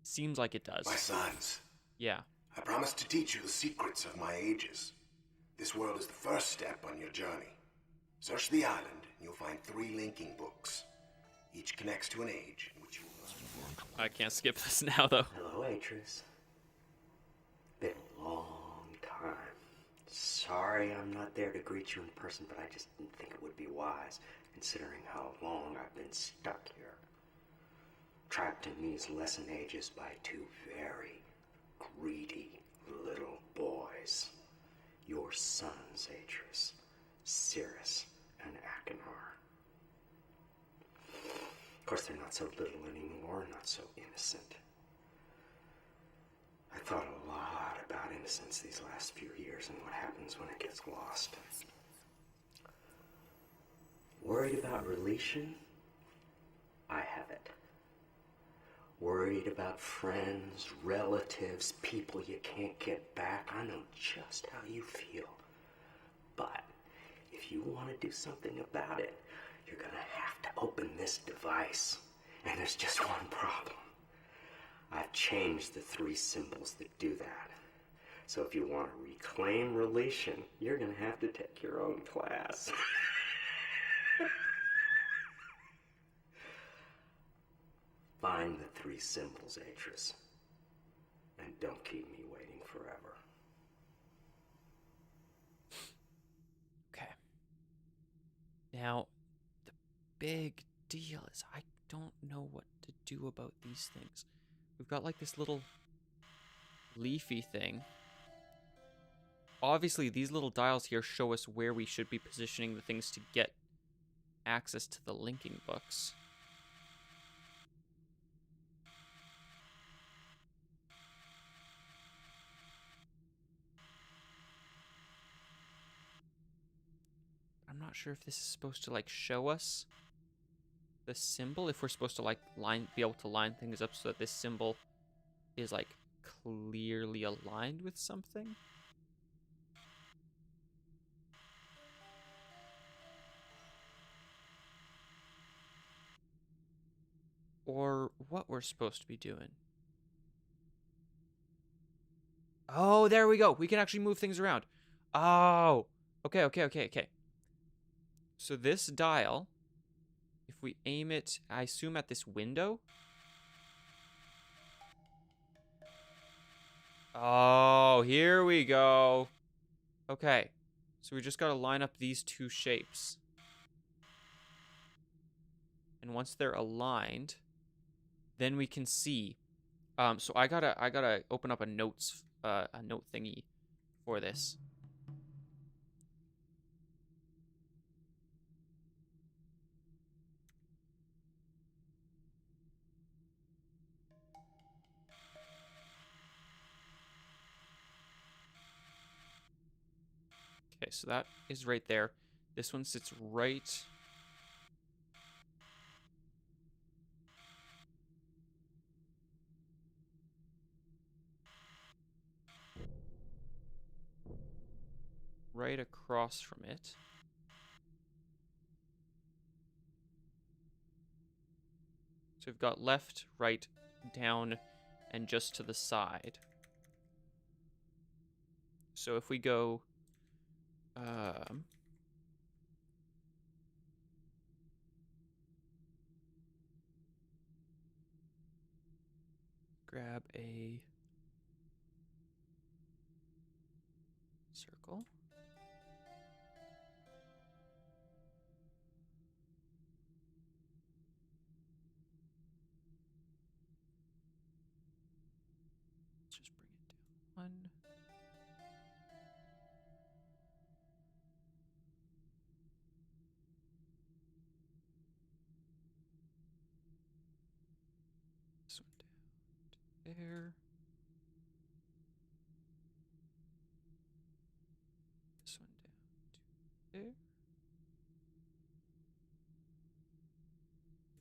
Seems like it does. My sons, Yeah. I promise to teach you the secrets of my ages. This world is the first step on your journey. Search the island, and you'll find 3 linking books. Each connects to an age in which you must work. I can't skip this now, though. Hello, Atreus. Been a long time. Sorry I'm not there to greet you in person, but I just didn't think it would be wise, considering how long I've been stuck here. Trapped in these lesson ages by 2 very greedy little boys. Your sons, Atreus, Cirrus, and Achenar. Of course, they're not so little anymore, not so innocent. I thought a lot about innocence these last few years and what happens when it gets lost. Worried about relation? I have it. Worried about friends, relatives, people you can't get back. I know just how you feel. But if you want to do something about it, you're gonna have to open this device. And there's just one problem. I've changed the 3 symbols that do that. So if you want to reclaim relation, you're gonna have to take your own class. Find the 3 symbols, Atreus. And don't keep me waiting forever. Okay. Now, the big deal is I don't know what to do about these things. We've got like this little leafy thing. Obviously, these little dials here show us where we should be positioning the things to get access to the linking books. not sure if this is supposed to like show us the symbol, if we're supposed to like be able to line things up so that this symbol is like clearly aligned with something. Or what we're supposed to be doing. Oh, there we go. We can actually move things around. Oh, okay. So this dial, if we aim it, I assume at this window. Oh, here we go. Okay, so we just got to line up these two shapes. And once they're aligned, then we can see. So I gotta open up a note thingy for this. Okay, so that is right there. This one sits right. Right across from it. So we've got left, right, down, and just to the side. So if we go, grab a circle. Let's just bring it down one. This one down to there. This one down to there.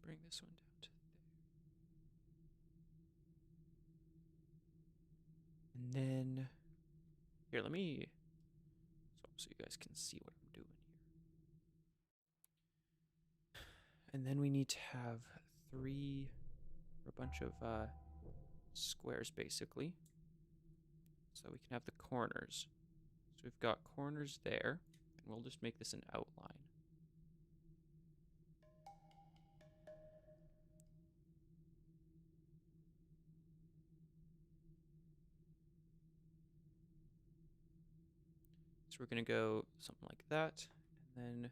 Bring this one down to there. And then, here, let me, so you guys can see what I'm doing here. And then we need to have three, or a bunch of squares, basically. So we can have the corners. So we've got corners there, and we'll just make this an outline. So we're going to go something like that, and then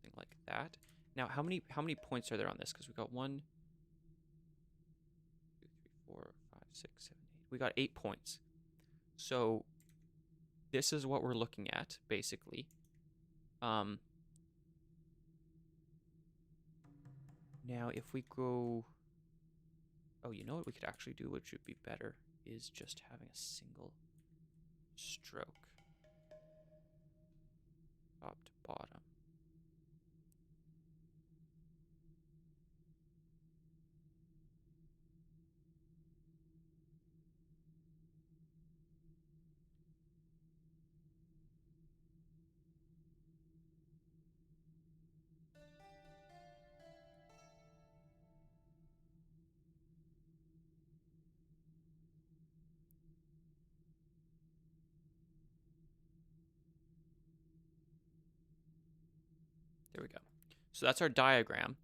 something like that. Now, how many points are there on this? Because we've got 1, 2, 3, 4, 5, 6, 7, 8. We got 8 points. So this is what we're looking at, basically. Now, if we go... Oh, you know what we could actually do, which would be better, is just having a single stroke. Top to bottom. There we go. So that's our diagram.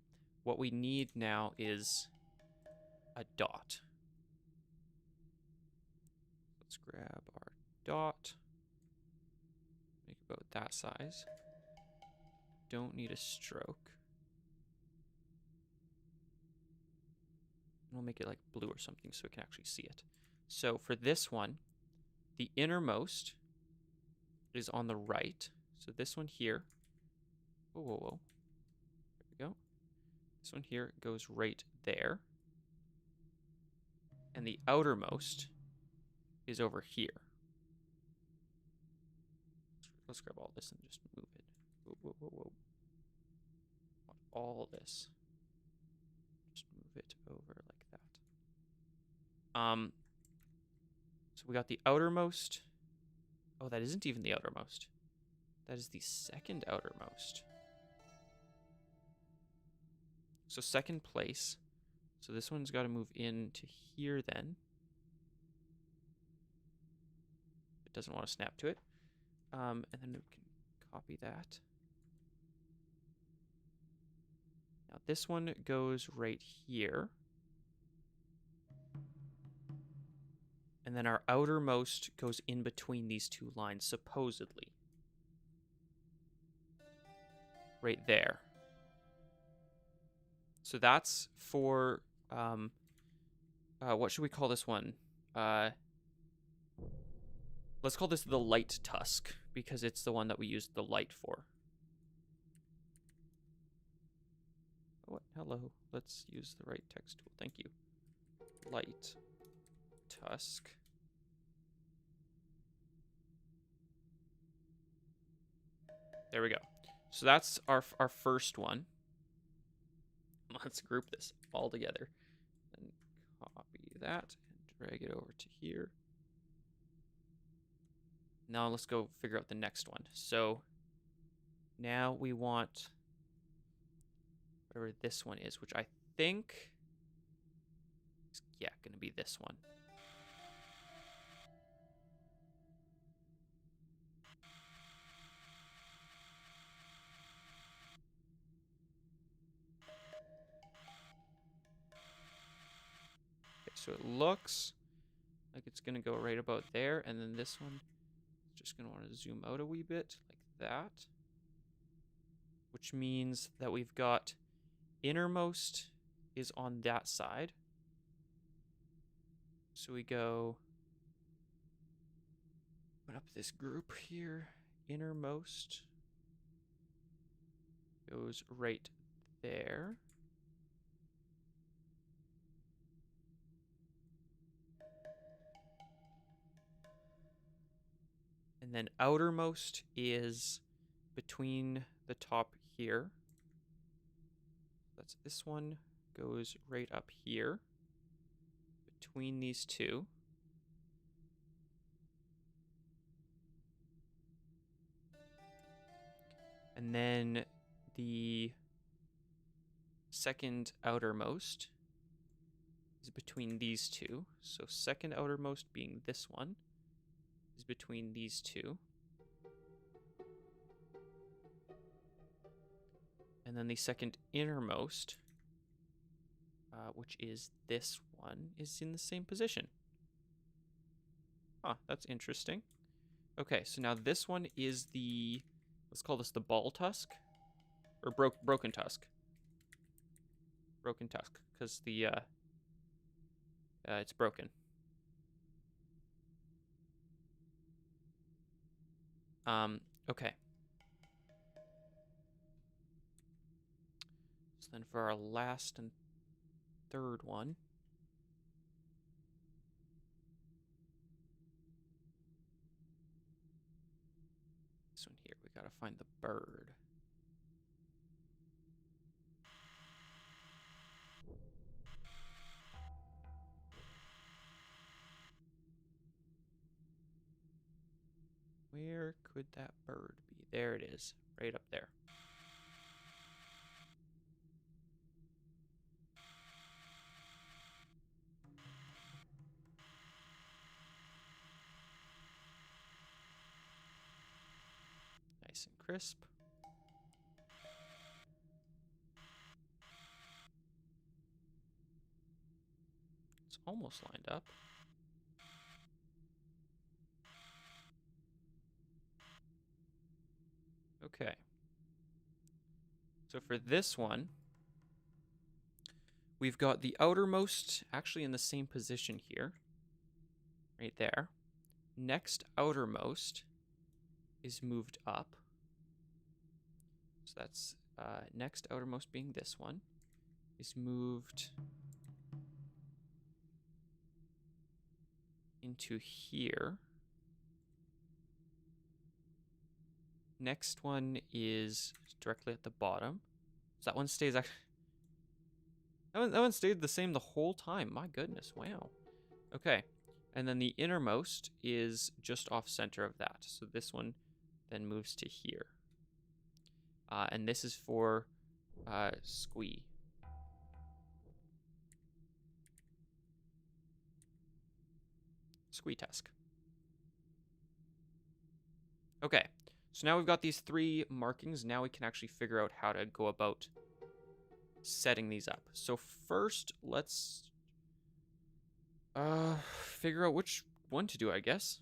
What we need now is a dot. Let's grab our dot. Make it about that size. Don't need a stroke. We'll make it like blue or something so we can actually see it. So for this one, the innermost is on the right. So this one here. Whoa. There we go. This one here goes right there. And the outermost is over here. Let's grab all this and just move it. Whoa, whoa, whoa, whoa. Want all this. Just move it over like that. So we got the outermost. Oh, that isn't even the outermost. That is the second outermost. So second place. So this one's got to move into here then. It doesn't want to snap to it. And then we can copy that. Now this one goes right here. And then our outermost goes in between these two lines, supposedly. Right there. So that's for, what should we call this one? Let's call this the light tusk, because it's the one that we used the light for. What? Hello. Let's use the right text tool. Thank you. Light tusk. There we go. So that's our first one. Let's group this all together. And copy that and drag it over to here. Now let's go figure out the next one. So now we want whatever this one is, which I think is, yeah, going to be this one. Okay, so it looks like it's going to go right about there, and then this one is just going to want to zoom out a wee bit like that, which means that we've got innermost is on that side. So we go open up this group here. Innermost goes right there. And then outermost is between the top here. That's this one goes right up here between these two. And then the second outermost is between these two. So second outermost being this one is between these two. And then the second innermost, which is this one, is in the same position. Huh, that's interesting. Okay, so now this one is the, let's call this the ball tusk, or broken tusk. Broken tusk, because the, it's broken. Okay. So then for our last and third one, this one here, we gotta find the bird. Where could that bird be? There it is, right up there. Nice and crisp. It's almost lined up. Okay. So for this one, we've got the outermost actually in the same position here. Right there. Next outermost is moved up. So that's next outermost being this one is moved into here. next one is directly at the bottom. So that one stays actually. That one stayed the same the whole time. My goodness, wow. Okay, and then the innermost is just off center of that. So this one then moves to here. And this is for squee. Squee tusk. Okay, so now we've got these 3 markings. Now we can actually figure out how to go about setting these up. So first, let's figure out which one to do, I guess.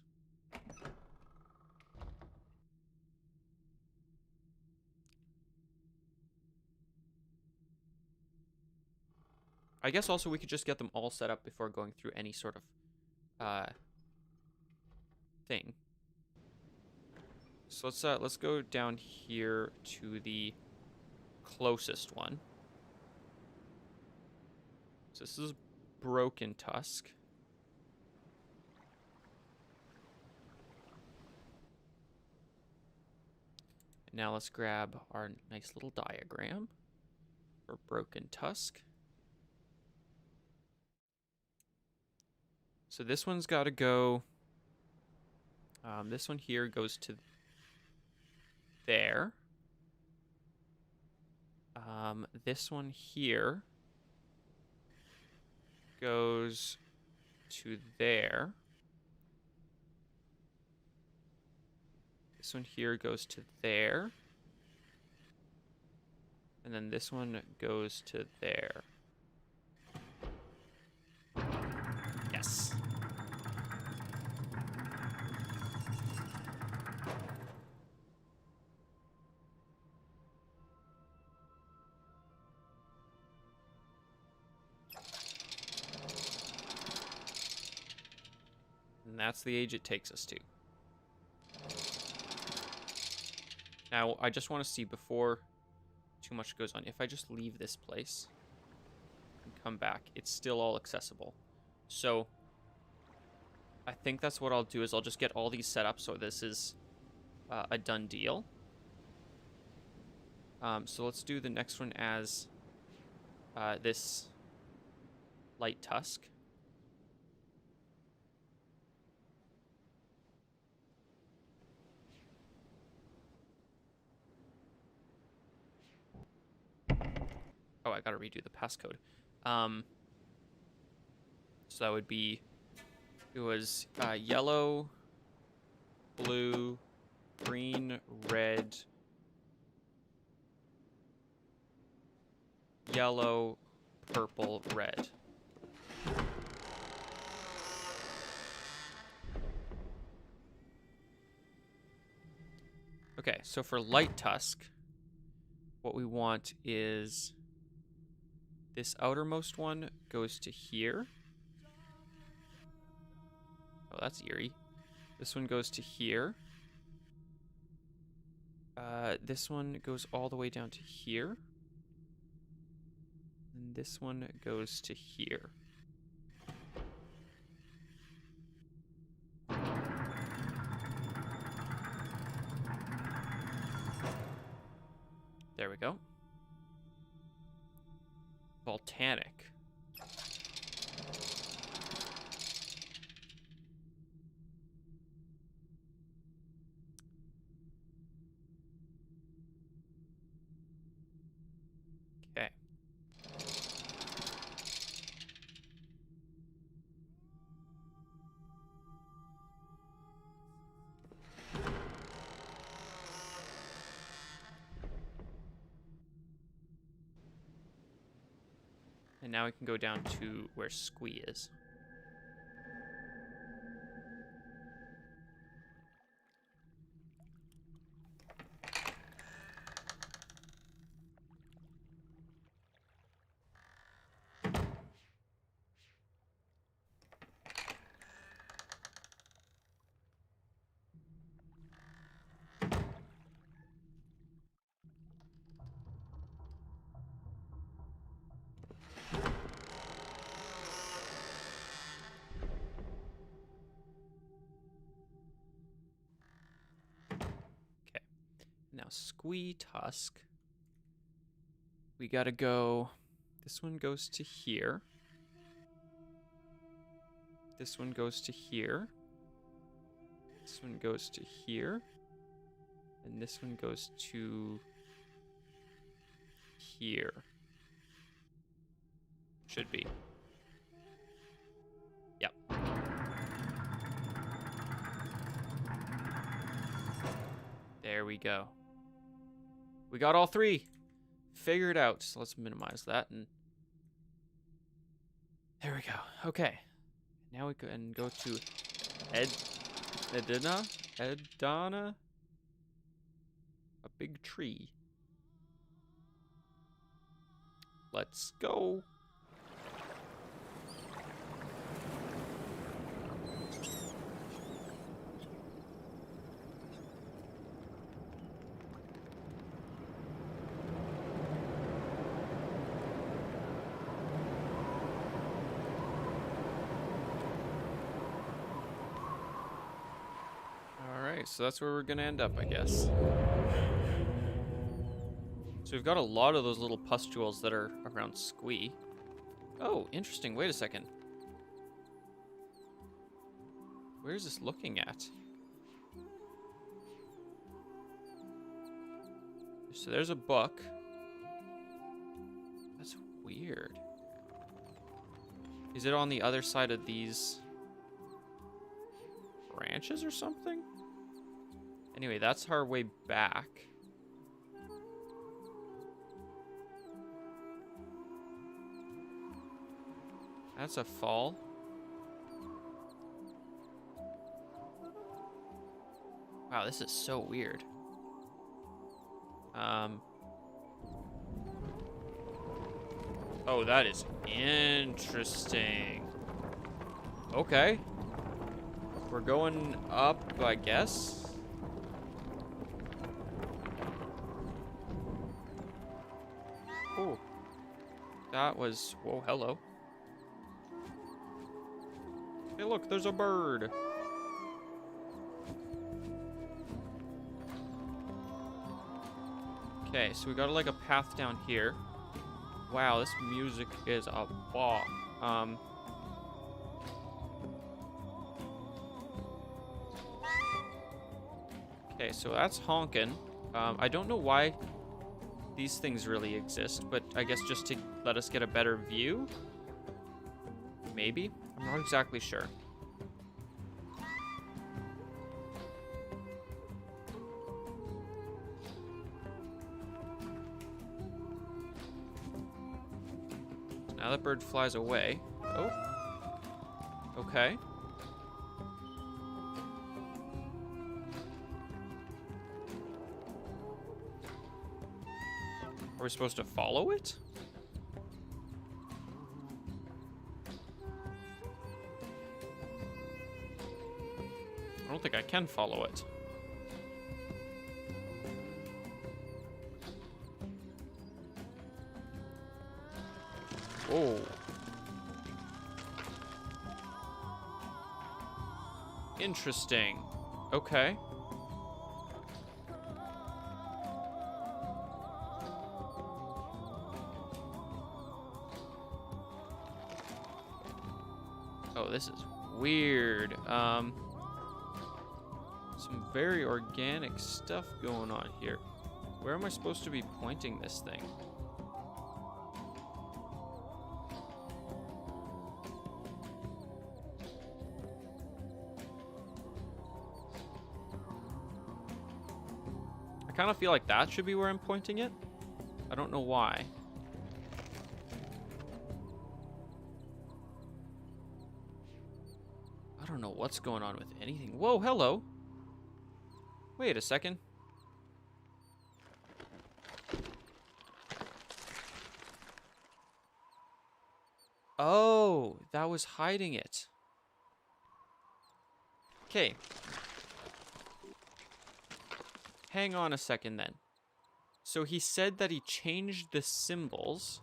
I guess also we could just get them all set up before going through any sort of thing. So let's go down here to the closest one. So this is broken tusk. And now let's grab our nice little diagram for broken tusk. So this one's got to go. This one here goes to there. This one here goes to there. This one here goes to there. And then this one goes to there. Yes. And that's the age it takes us to. Now, I just want to see before too much goes on. If I just leave this place and come back, it's still all accessible. So, I think that's what I'll do is I'll just get all these set up so this is a done deal. So let's do the next one as this light tusk. Oh, I gotta redo the passcode. So that would be, it was yellow, blue, green, red, yellow, purple, red. Okay, so for light tusk, what we want is this outermost one goes to here. Oh, that's eerie. This one goes to here. This one goes all the way down to here. And this one goes to here. There we go. Volcanic. Okay. And now we can go down to where squee is. Now, Squee Tusk. We gotta go... This one goes to here. This one goes to here. This one goes to here. And this one goes to... here. Should be. Yep. There we go. We got all three figured out. So let's minimize that and there we go. Okay. Now we can go to Edana? A big tree. Let's go. So that's where we're gonna end up, I guess. So we've got a lot of those little pustules that are around Squee. Oh, interesting. Wait a second. Where is this looking at? So there's a book. That's weird. Is it on the other side of these branches or something? Anyway, that's our way back. That's a fall. Wow, this is so weird. Oh, that is interesting. Okay. We're going up, I guess. Oh. That was... Whoa, hello. Hey, look, there's a bird. Okay, so we got like a path down here. Wow, this music is a bop. Okay, so that's honking. I don't know why these things really exist, but I guess just to let us get a better view? Maybe? I'm not exactly sure. Now that bird flies away. Oh. Okay. Are we supposed to follow it? I don't think I can follow it. Whoa. Interesting. Okay. Oh, this is weird. Some very organic stuff going on here. Where am I supposed to be pointing this thing? I kind of feel like that should be where I'm pointing it. I don't know why. I don't know what's going on with anything. Whoa, hello. Wait a second. Oh, that was hiding it. Okay. Hang on a second then. So he said that he changed the symbols.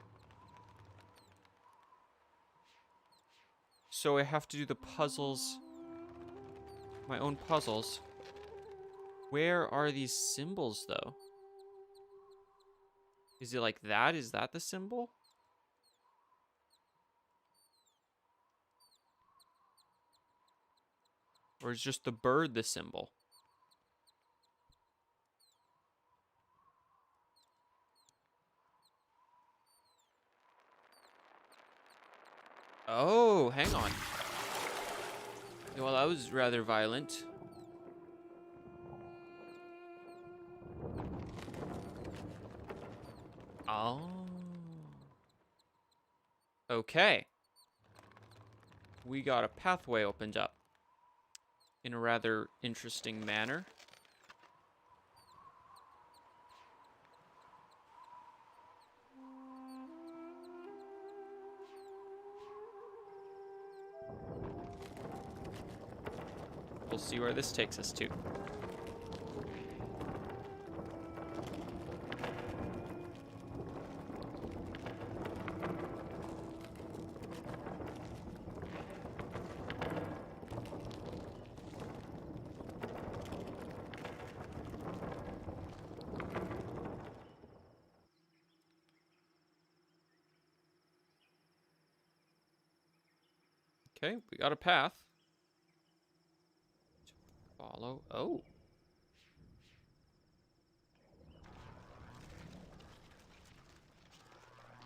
So I have to do the puzzles. My own puzzles. Where are these symbols, though? Is it like that? Is that the symbol? Or is just the bird the symbol? Oh, hang on. Well, that was rather violent. Oh. Okay. We got a pathway opened up in a rather interesting manner. We'll see where this takes us to. Okay, we got a path. Follow. Oh.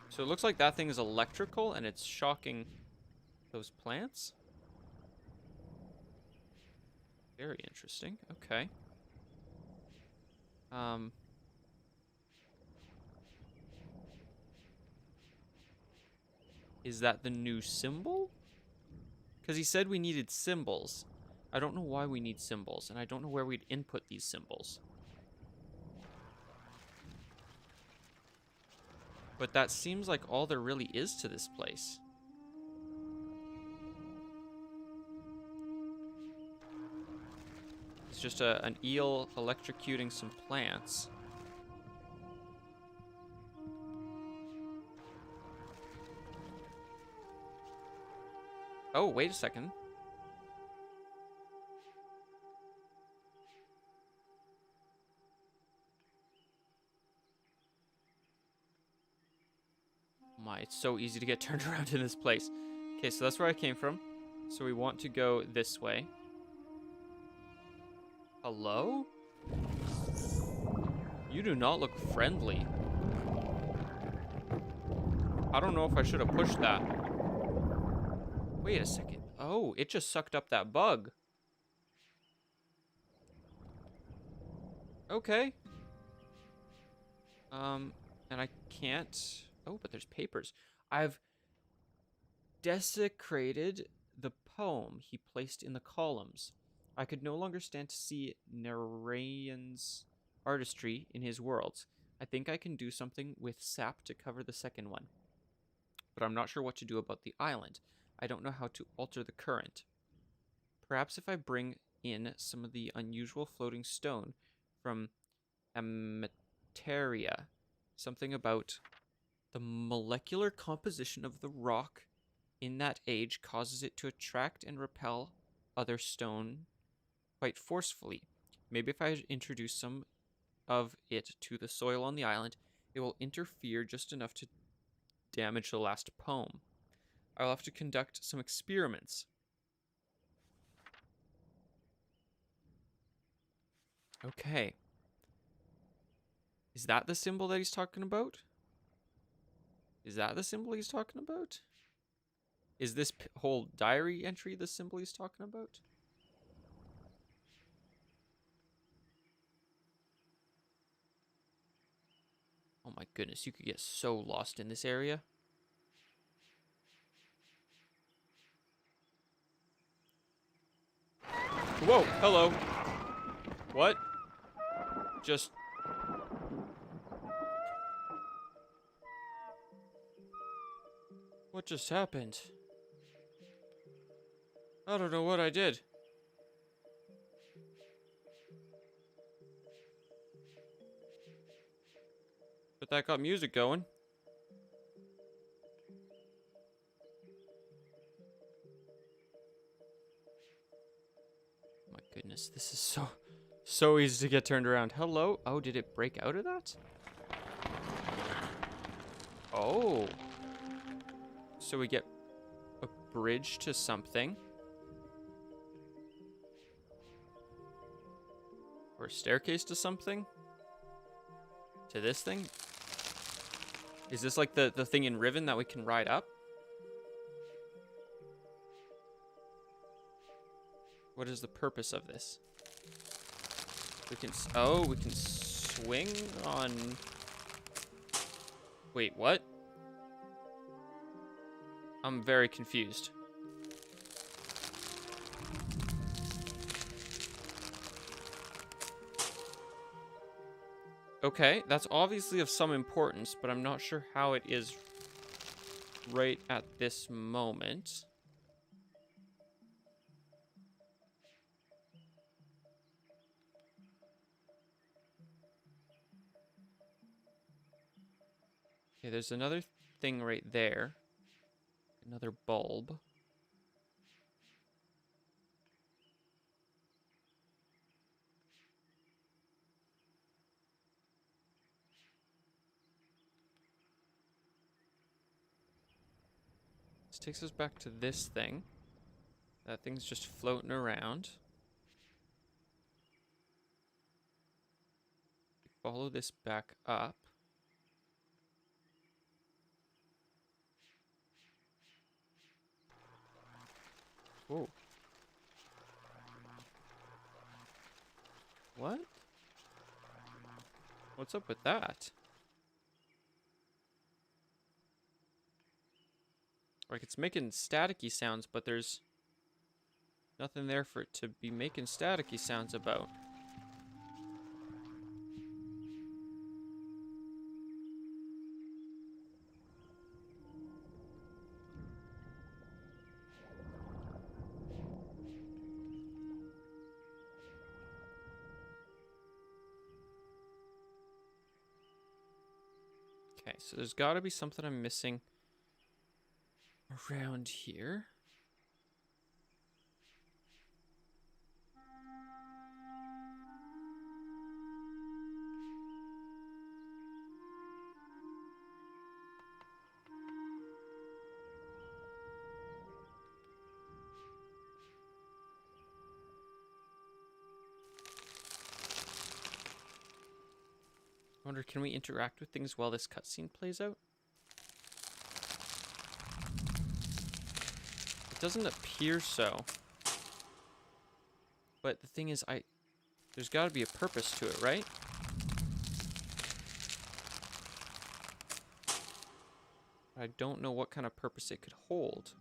So it looks like that thing is electrical and it's shocking those plants. Very interesting. Okay. Is that the new symbol? Because he said we needed symbols. I don't know why we need symbols, and I don't know where we'd input these symbols. But that seems like all there really is to this place. It's just an eel electrocuting some plants. Oh, wait a second. My, it's so easy to get turned around in this place. Okay, so that's where I came from. So we want to go this way. Hello? You do not look friendly. I don't know if I should have pushed that. Wait a second. Oh, it just sucked up that bug. Okay. And I can't... Oh, but there's papers. I've desecrated the poem he placed in the columns. I could no longer stand to see Narayan's artistry in his worlds. I think I can do something with sap to cover the second one. But I'm not sure what to do about the island. I don't know how to alter the current. Perhaps if I bring in some of the unusual floating stone from Amateria. Something about the molecular composition of the rock in that age causes it to attract and repel other stone quite forcefully. Maybe if I introduce some of it to the soil on the island, it will interfere just enough to damage the last poem. I'll have to conduct some experiments. Okay. Is that the symbol that he's talking about? Is that the symbol he's talking about? Is this whole diary entry the symbol he's talking about? Oh my goodness, you could get so lost in this area. Whoa, hello. What? Just... What just happened? I don't know what I did. But that got music going. My goodness, this is so easy to get turned around. Hello? Oh, did it break out of that? Oh. So we get a bridge to something. Or a staircase to something? To this thing? Is this like the thing in Riven that we can ride up? What is the purpose of this? We can... Oh, we can swing on... Wait, what? I'm very confused. Okay, that's obviously of some importance, but I'm not sure how it is right at this moment. Okay, there's another thing right there. Another bulb. This takes us back to this thing. That thing's just floating around. Follow this back up. Whoa. What? What's up with that? Like, it's making staticky sounds, but there's nothing there for it to be making staticky sounds about. Okay, so there's got to be something I'm missing around here. I wonder, can we interact with things while this cutscene plays out? It doesn't appear so. But the thing is, there's got to be a purpose to it, right? I don't know what kind of purpose it could hold.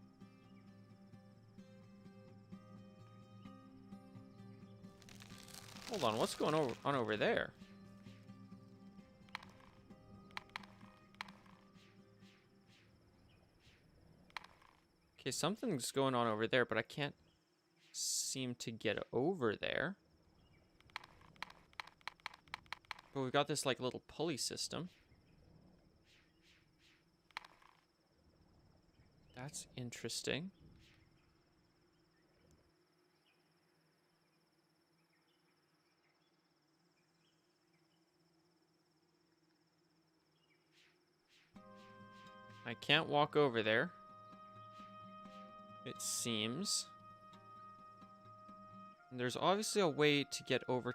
Hold on, what's going on over there? Okay, something's going on over there, but I can't seem to get over there. But we've got this like little pulley system. That's interesting. I can't walk over there, it seems. And there's obviously a way to get over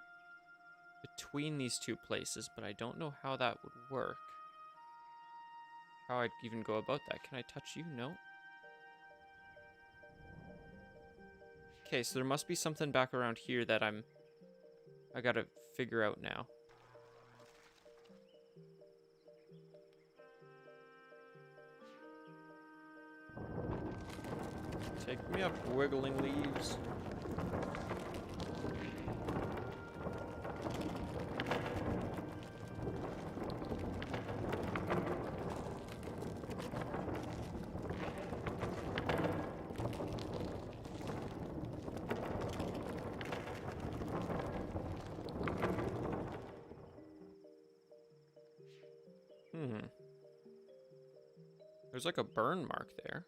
between these two places, but I don't know how that would work. How I'd even go about that. Can I touch you? No. Okay, so there must be something back around here that I gotta figure out now. Take me up, wiggling leaves. There's like a burn mark there.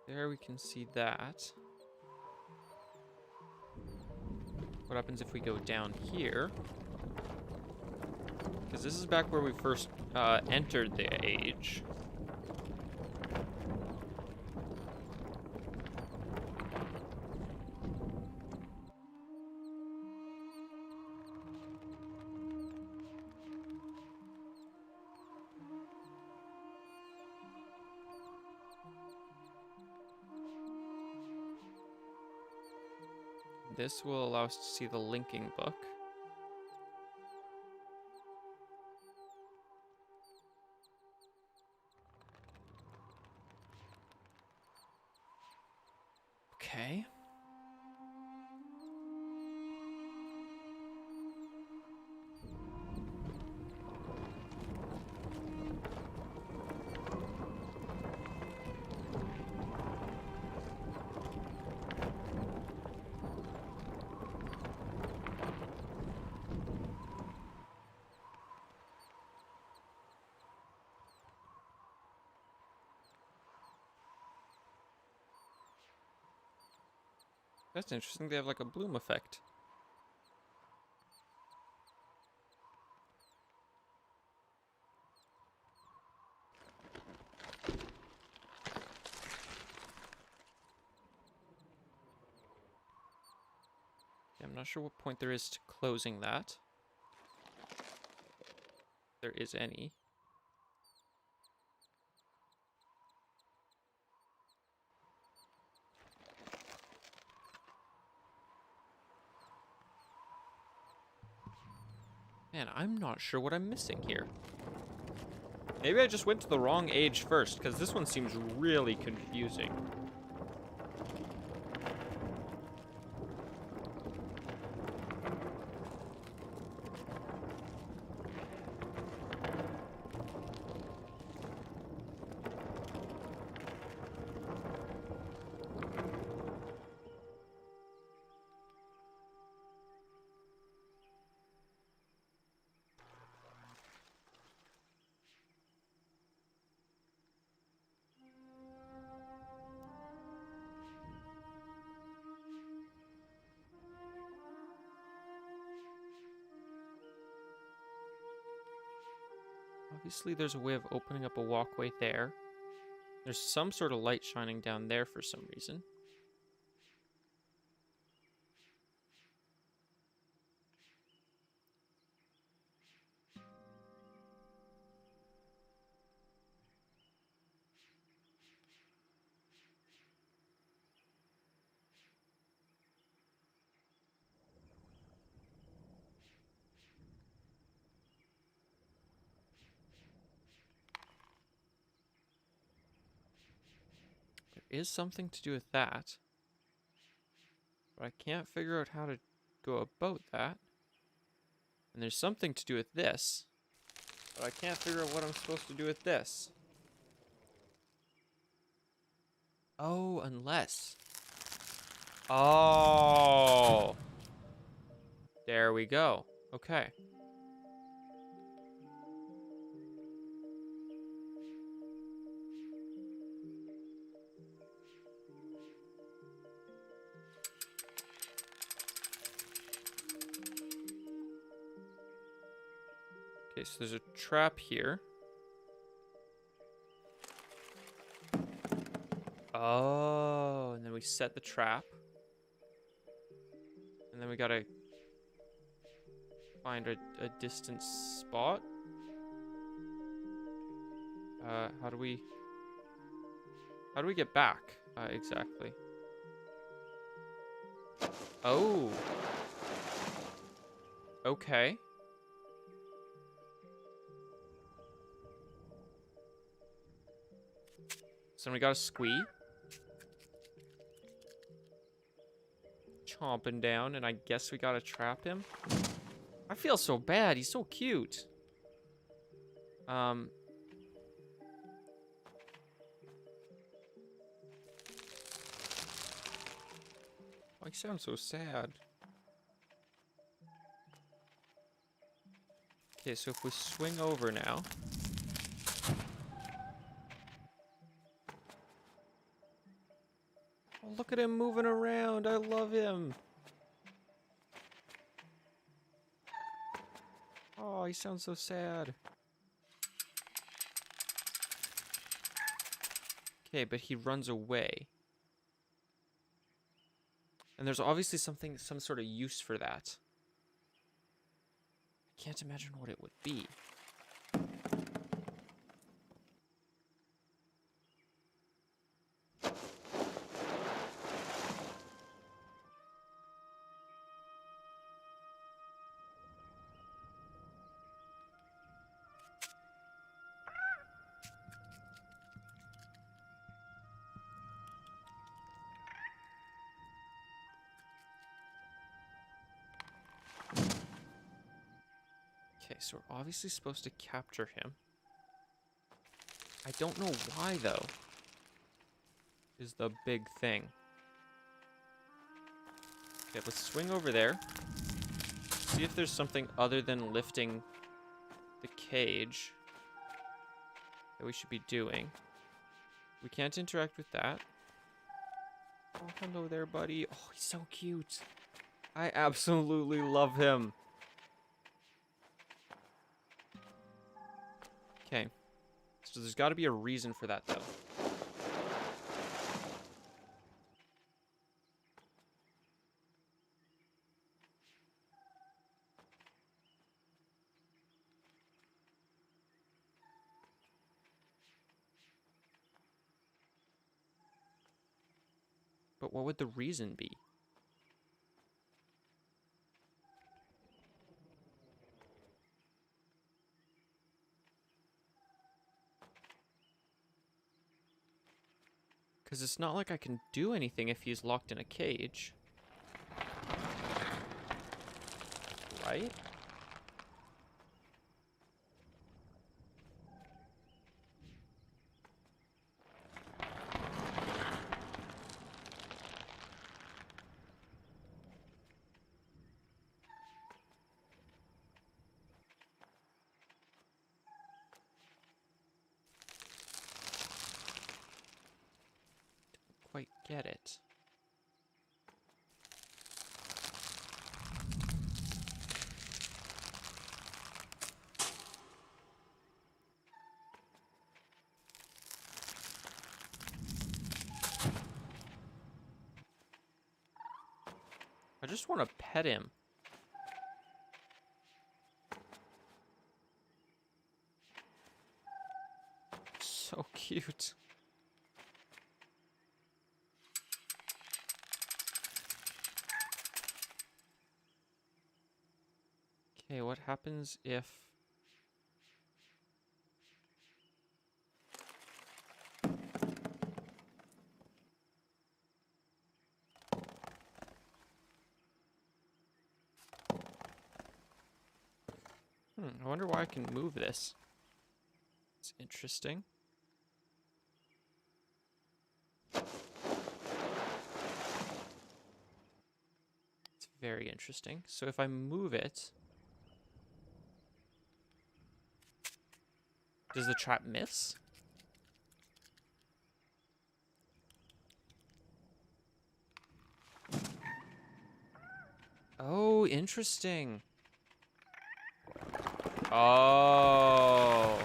There we can see that. What happens if we go down here? Because this is back where we first entered the age. This will allow us to see the linking book. Okay. That's interesting. They have like a bloom effect. I'm not sure what point there is to closing that. If there is any. Man, I'm not sure what I'm missing here. Maybe I just went to the wrong age first, because this one seems really confusing. Obviously, there's a way of opening up a walkway there. There's some sort of light shining down there for some reason. There is something to do with that. But I can't figure out how to go about that. And there's something to do with this. But I can't figure out what I'm supposed to do with this. Oh, unless. Oh. There we go. Okay. Okay, so there's a trap here. Oh, and then we set the trap. And then we gotta find a distant spot. How do we get back, exactly? Oh. Okay. So we got a squee. Chomping down, and I guess we gotta trap him. I feel so bad. He's so cute. I sound so sad. Okay, so if we swing over now. look at him moving around. I love him. Oh, he sounds so sad. Okay, but he runs away. And there's obviously some sort of use for that. I can't imagine what it would be. Okay, so we're obviously supposed to capture him. I don't know why, though, is the big thing. Okay, let's swing over there. See if there's something other than lifting the cage that we should be doing. We can't interact with that. Oh, hello there, buddy. Oh, he's so cute. I absolutely love him. Okay. So there's got to be a reason for that, though. But what would the reason be? Because it's not like I can do anything if he's locked in a cage. Right? Quite get it. I just want to pet him. So cute. Okay, what happens if... I wonder why I can move this. It's interesting. It's very interesting. So if I move it... Does the trap miss? Oh, interesting. Oh.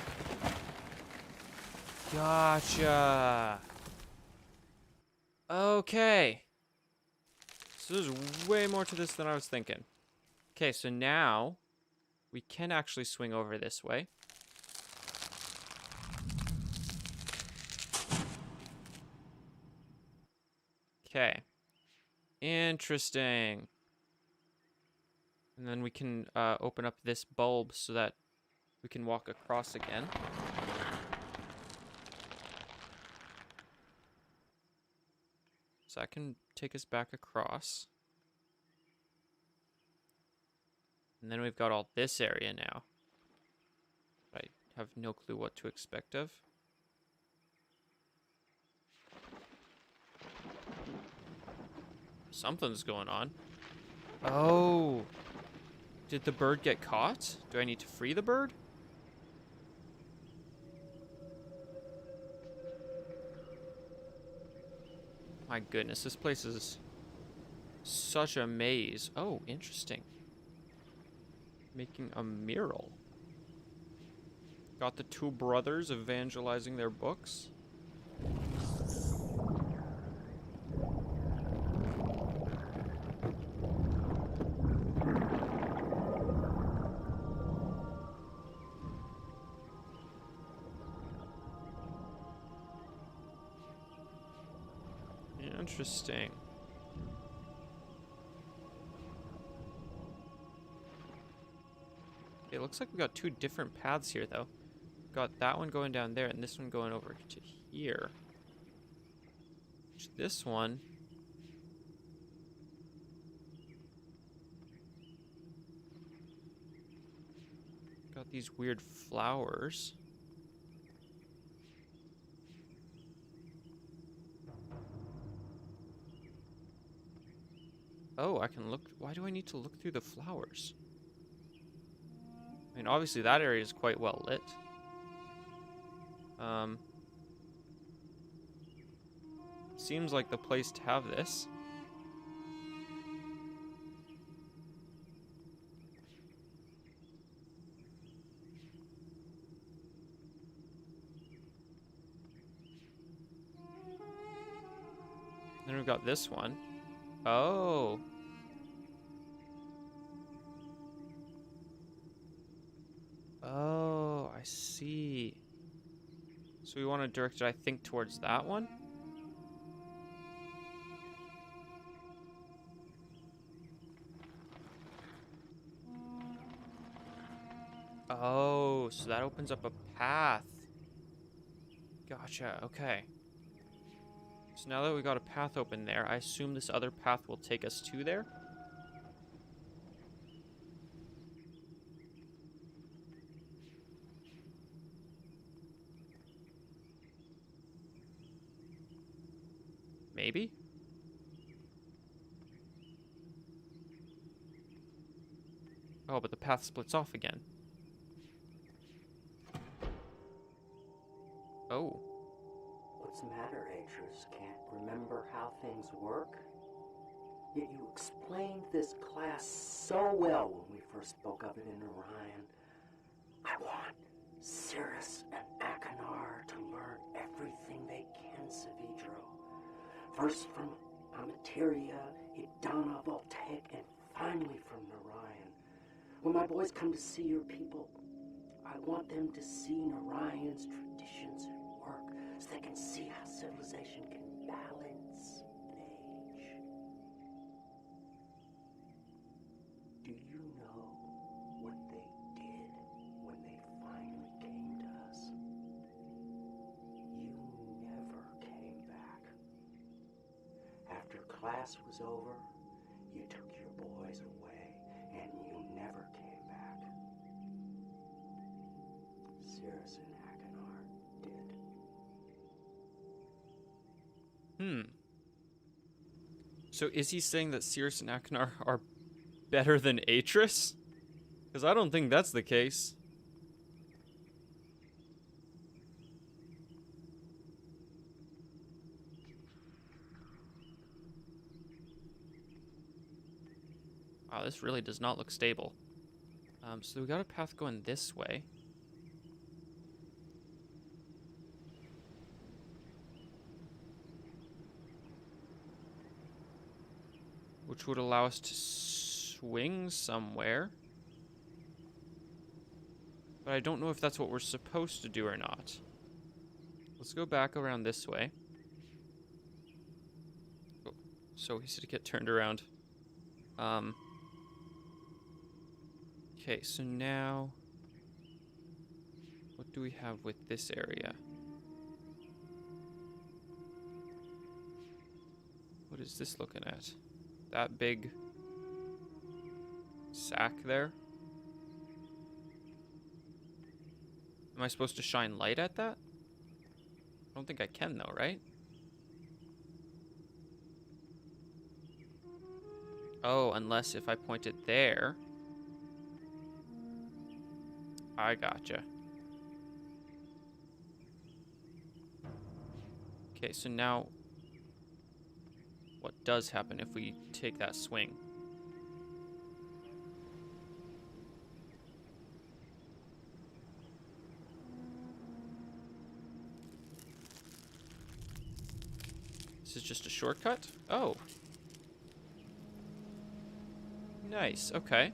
Gotcha. Okay. So there's way more to this than I was thinking. Okay, so now we can actually swing over this way. Okay. Interesting. And then we can open up this bulb so that we can walk across again. So that can take us back across. And then we've got all this area now. I have no clue what to expect of. Something's going on. Oh. Did the bird get caught? Do I need to free the bird? My goodness, this place is such a maze. Oh, interesting. Making a mural. Got the two brothers evangelizing their books. Interesting. It looks like we got two different paths here, though. Got that one going down there, and this one going over to here. This one. Got these weird flowers. Oh, I can look. Why do I need to look through the flowers? I mean, obviously that area is quite well lit. Seems like the place to have this. Then we've got this one. Oh. Oh, I see. So we want to direct it, I think, towards that one? Oh, so that opens up a path. Gotcha, okay. So now that we got a path open there, I assume this other path will take us to there? Maybe? Oh, but the path splits off again. Oh. What's the matter, Atris? Can't remember how things work? Yet you explained this class so well when we first spoke of it in Orion. I want Cirrus and Achenar to learn everything they can, Savidro. First from Amateria, Idana, Voltaic, and finally from Narayan. When my boys come to see your people, I want them to see Narayan's traditions at work so they can see how civilization can balance an age. Do you know what they did when they finally came to us? You never came back. After class was over, you took your boys away and you never came back. Cirrus and Achenar did. So is he saying that Cirrus and Achenar are better than Atris? Because I don't think that's the case. Wow, this really does not look stable. So we got a path going this way. Which would allow us to swing somewhere. But I don't know if that's what we're supposed to do or not. Let's go back around this way. Oh, so easy to get turned around. Okay, so now what do we have with this area? What is this looking at? That big sack there? Am I supposed to shine light at that? I don't think I can though, right? Oh, unless if I point it there. I gotcha. Okay, so now does happen if we take that swing. This is just a shortcut? Oh. Nice, okay.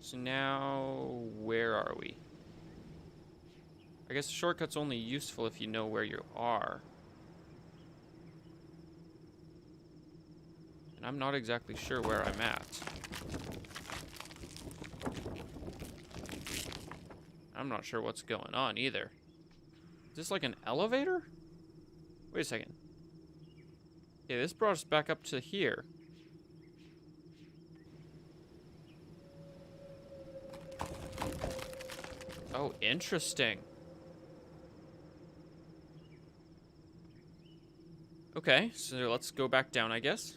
So now, where are we? I guess the shortcut's only useful if you know where you are. And I'm not exactly sure where I'm at. I'm not sure what's going on either. Is this like an elevator? Wait a second. Okay, this brought us back up to here. Oh, interesting. Okay, so let's go back down, I guess.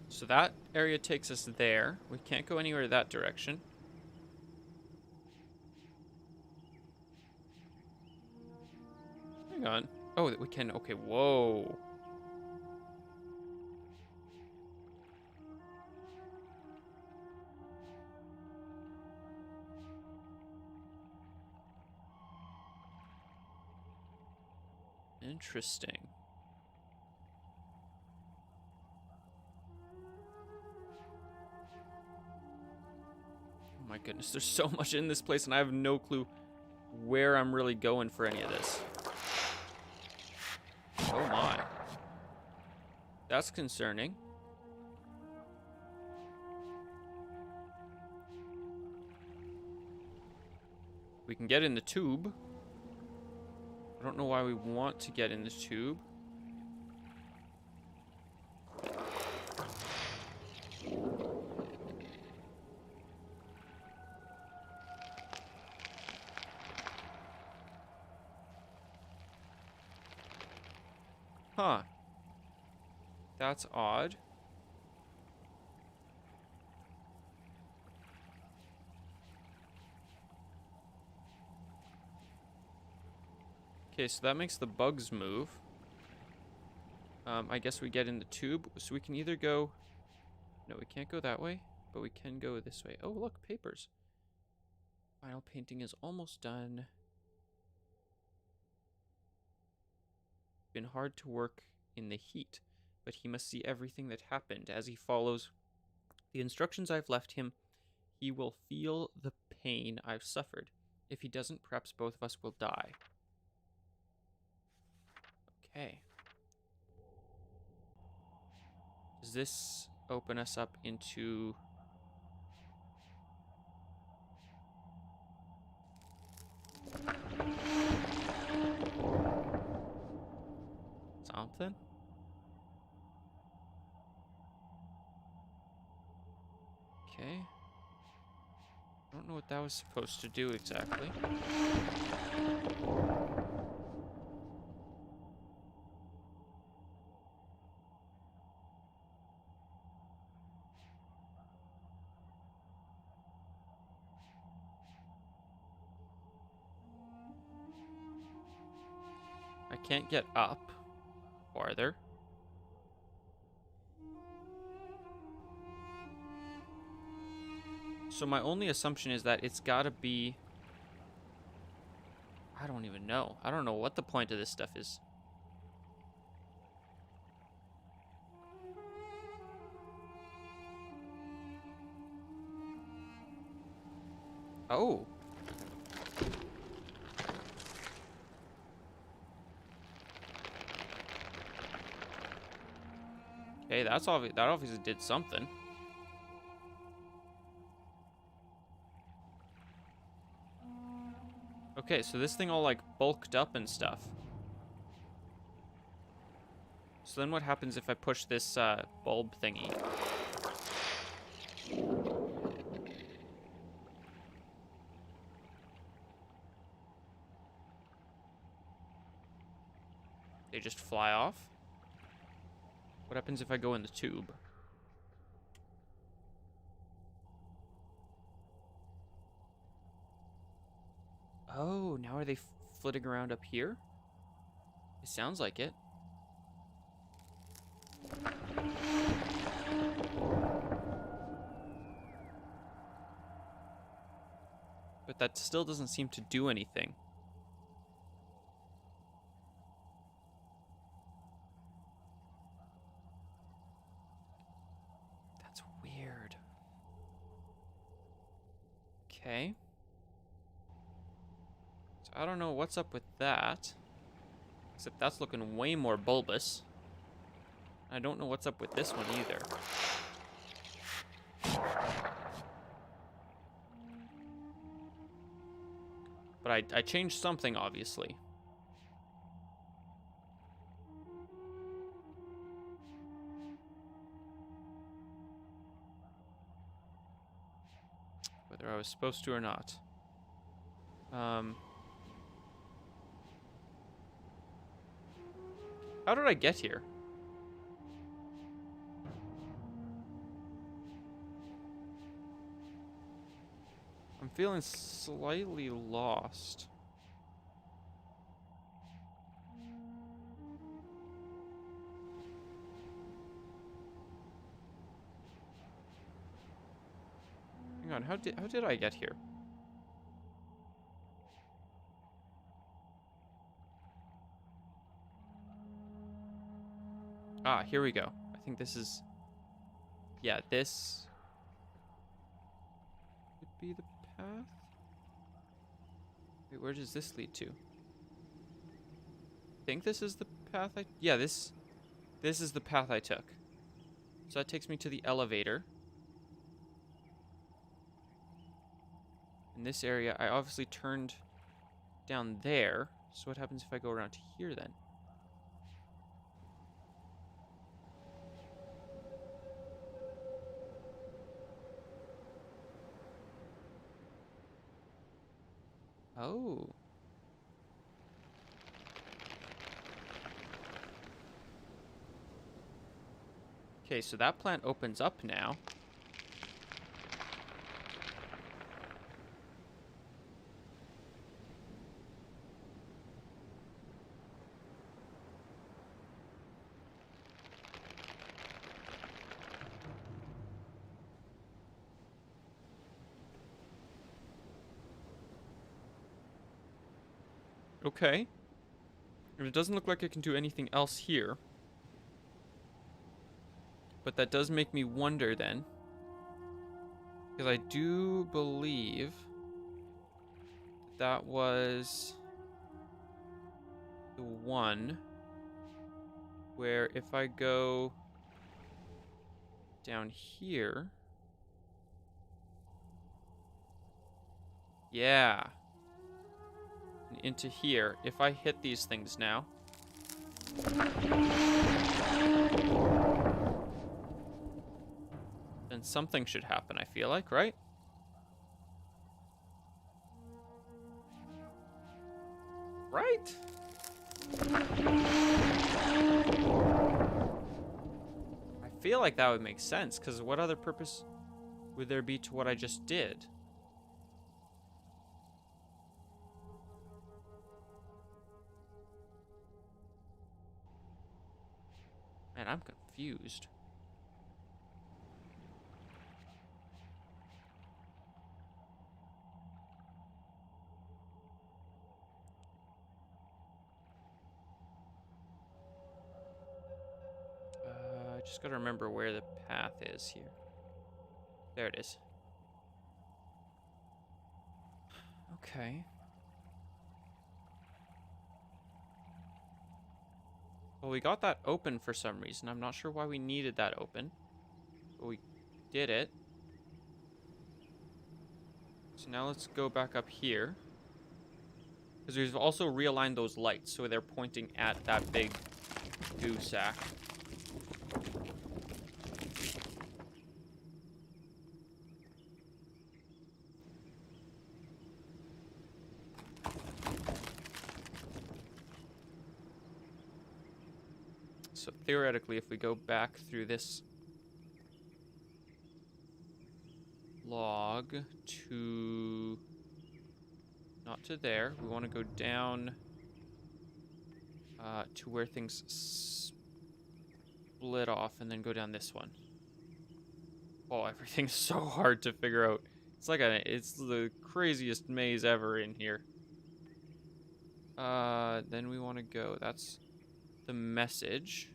So that area takes us there. We can't go anywhere that direction. Hang on. Oh, we can. Okay, whoa. Interesting. Oh my goodness, there's so much in this place and I have no clue where I'm really going for any of this. Oh my. That's concerning. We can get in the tube. I don't know why we want to get in the tube. Huh. That's odd. Okay, so that makes the bugs move. I guess we get in the tube, so we can either go... No, we can't go that way, but we can go this way. Oh, look, papers. Final painting is almost done. Been hard to work in the heat, but he must see everything that happened. As he follows the instructions I've left him, he will feel the pain I've suffered. If he doesn't, perhaps both of us will die. Okay. Does this open us up into... something? Okay. I don't know what that was supposed to do exactly. I can't get up farther. So my only assumption is that it's gotta be... I don't even know. I don't know what the point of this stuff is. Oh. Okay, that's obvious. That obviously did something. Okay, so this thing all like bulked up and stuff. So then what happens if I push this bulb thingy? They just fly off? What happens if I go in the tube? Oh, now are they flitting around up here? It sounds like it. But that still doesn't seem to do anything. That's weird. Okay. So I don't know what's up with that. Except that's looking way more bulbous. I don't know what's up with this one either. But I changed something, obviously. Whether I was supposed to or not. How did I get here? I'm feeling slightly lost. Hang on, how did I get here? Ah, here we go. I think this is... Yeah, this... could be the path? Wait, where does this lead to? I think this is the path I... Yeah, this is the path I took. So that takes me to the elevator. In this area, I obviously turned down there. So what happens if I go around to here then? Oh. Okay, so that plant opens up now. Okay. And it doesn't look like I can do anything else here. But that does make me wonder then. Because I do believe that was the one where if I go down here. Yeah. And into here. If I hit these things now. Then something should happen, I feel like, right? Right? I feel like that would make sense, because what other purpose would there be to what I just did? Man, I'm confused. I just gotta remember where the path is here. There it is. Okay. Well, we got that open for some reason. I'm not sure why we needed that open. But we did it. So now let's go back up here. Because we've also realigned those lights, so they're pointing at that big goo sack. So theoretically, if we go back through this log to... not to there. We want to go down to where things split off and then go down this one. Oh, everything's so hard to figure out. It's the craziest maze ever in here. Then we want to go. That's the message.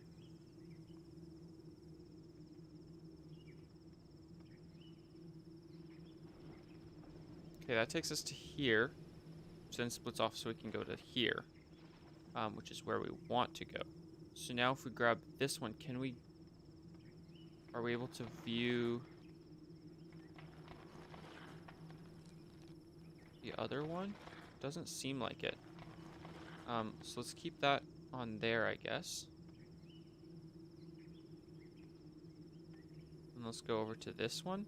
Okay, that takes us to here. Which then splits off so we can go to here. Which is where we want to go. So now if we grab this one, are we able to view the other one? Doesn't seem like it. So let's keep that on there, I guess. And let's go over to this one.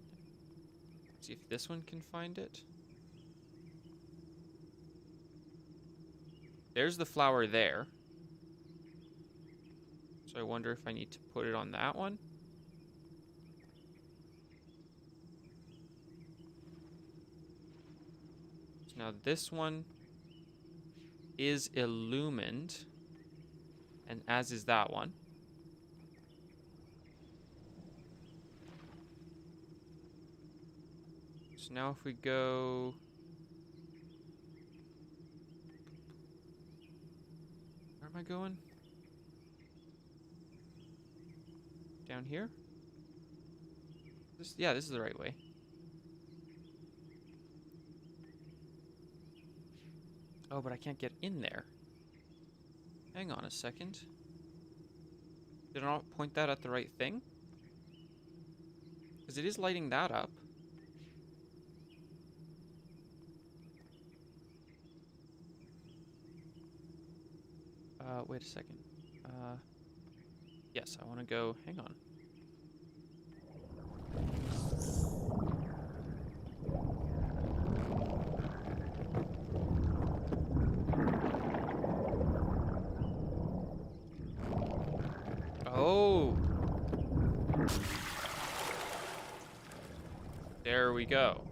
See if this one can find it. There's the flower there. So I wonder if I need to put it on that one. So now this one is illumined, and as is that one. So now if we go... where am I going? Down here? Yeah, this is the right way. Oh, but I can't get in there. Hang on a second. Did I not point that at the right thing? Because it is lighting that up. Wait a second. Yes, I want to go... hang on. Oh! There we go.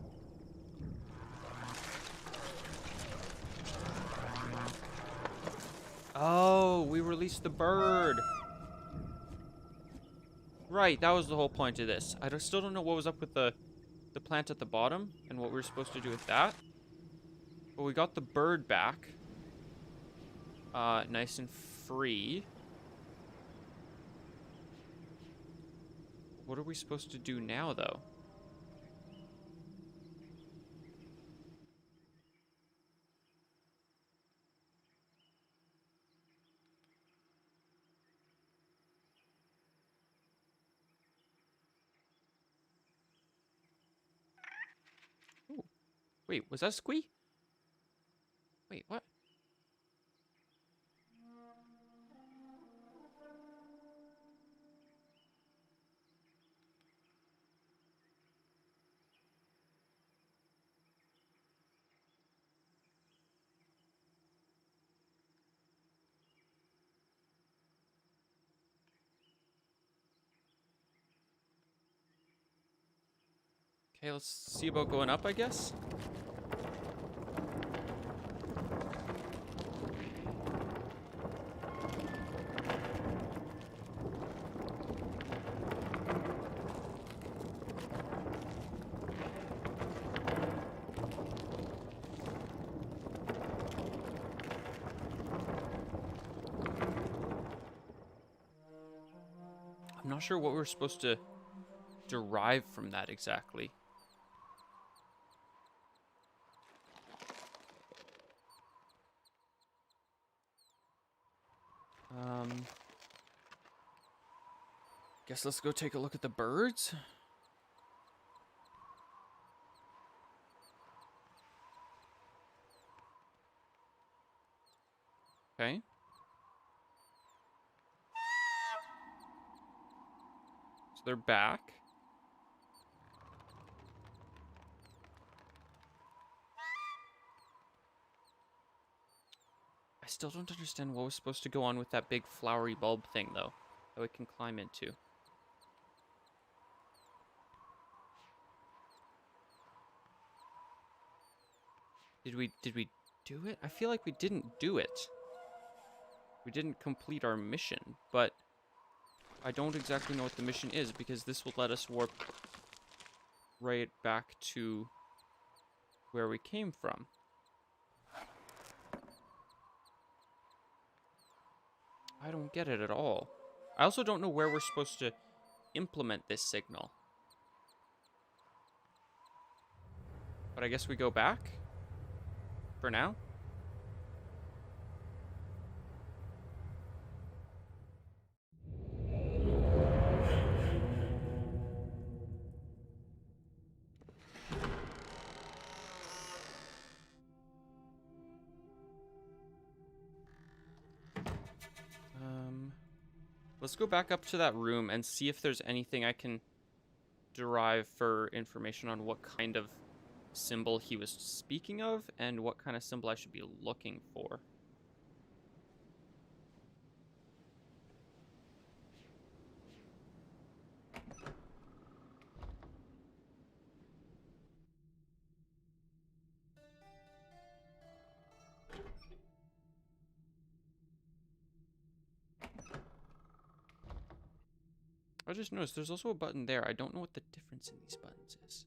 Oh, we released the bird. Right, that was the whole point of this. Still don't know what was up with the plant at the bottom and what we were supposed to do with that. But we got the bird back. Nice and free. What are we supposed to do now, though? Ooh. Wait, was that Squee? Wait, what? Okay, let's see about going up, I guess. I'm not sure what we're supposed to derive from that exactly. Guess let's go take a look at the birds. Okay. So they're back. I still don't understand what was supposed to go on with that big flowery bulb thing, though. that we can climb into. Did we do it? I feel like we didn't do it. We didn't complete our mission, but I don't exactly know what the mission is because this will let us warp right back to where we came from. I don't get it at all. I also don't know where we're supposed to implement this signal. But I guess we go back for now. Let's go back up to that room and see if there's anything I can derive for information on what kind of symbol he was speaking of and what kind of symbol I should be looking for. I just noticed there's also a button there. I don't know what the difference in these buttons is.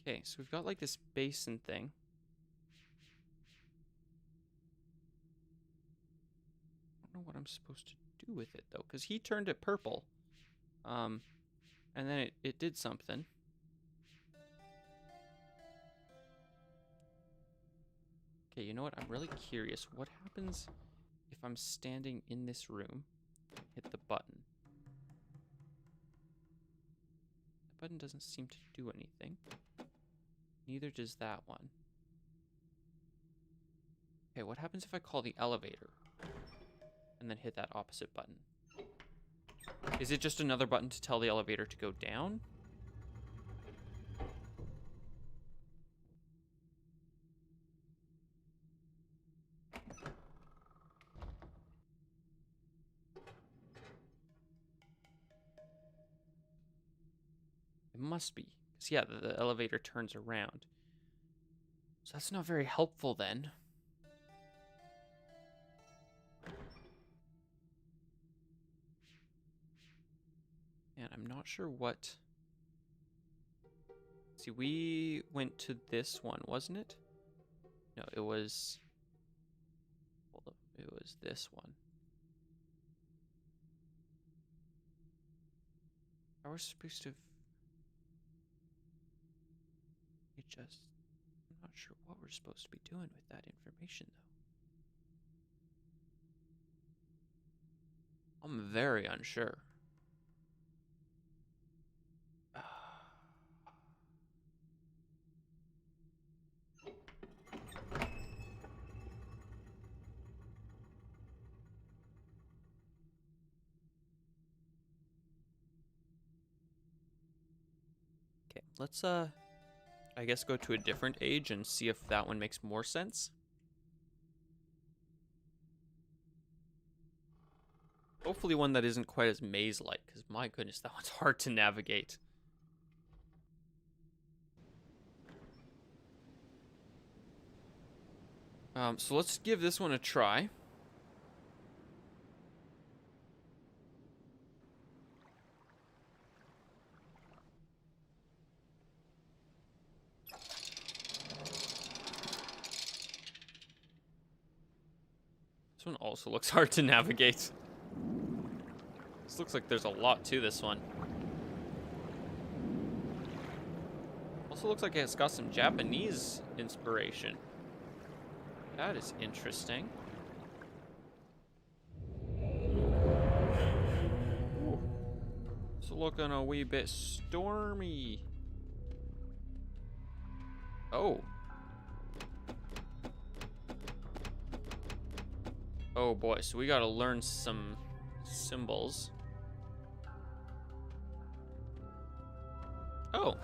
Okay, so we've got like this basin thing. I don't know what I'm supposed to do with it though, because he turned it purple. And then it did something. Okay, you know what? I'm really curious. What happens if I'm standing in this room, hit the button? The button doesn't seem to do anything. Neither does that one. Okay, what happens if I call the elevator and then hit that opposite button? Is it just another button to tell the elevator to go down? It must be. Because, yeah, the elevator turns around. So that's not very helpful then. And I'm not sure what... See, we went to this one, wasn't it? No, it was... Hold up. It was this one. How are we supposed to... I'm not sure what we're supposed to be doing with that information, though. I'm very unsure. Okay, let's I guess go to a different age and see if that one makes more sense. Hopefully one that isn't quite as maze-like, because my goodness, that one's hard to navigate. So let's give this one a try. This one also looks hard to navigate. This looks like there's a lot to this one. Also looks like it's got some Japanese inspiration. That is interesting. It's looking a wee bit stormy. Oh. Oh boy, so we gotta learn some symbols. Oh.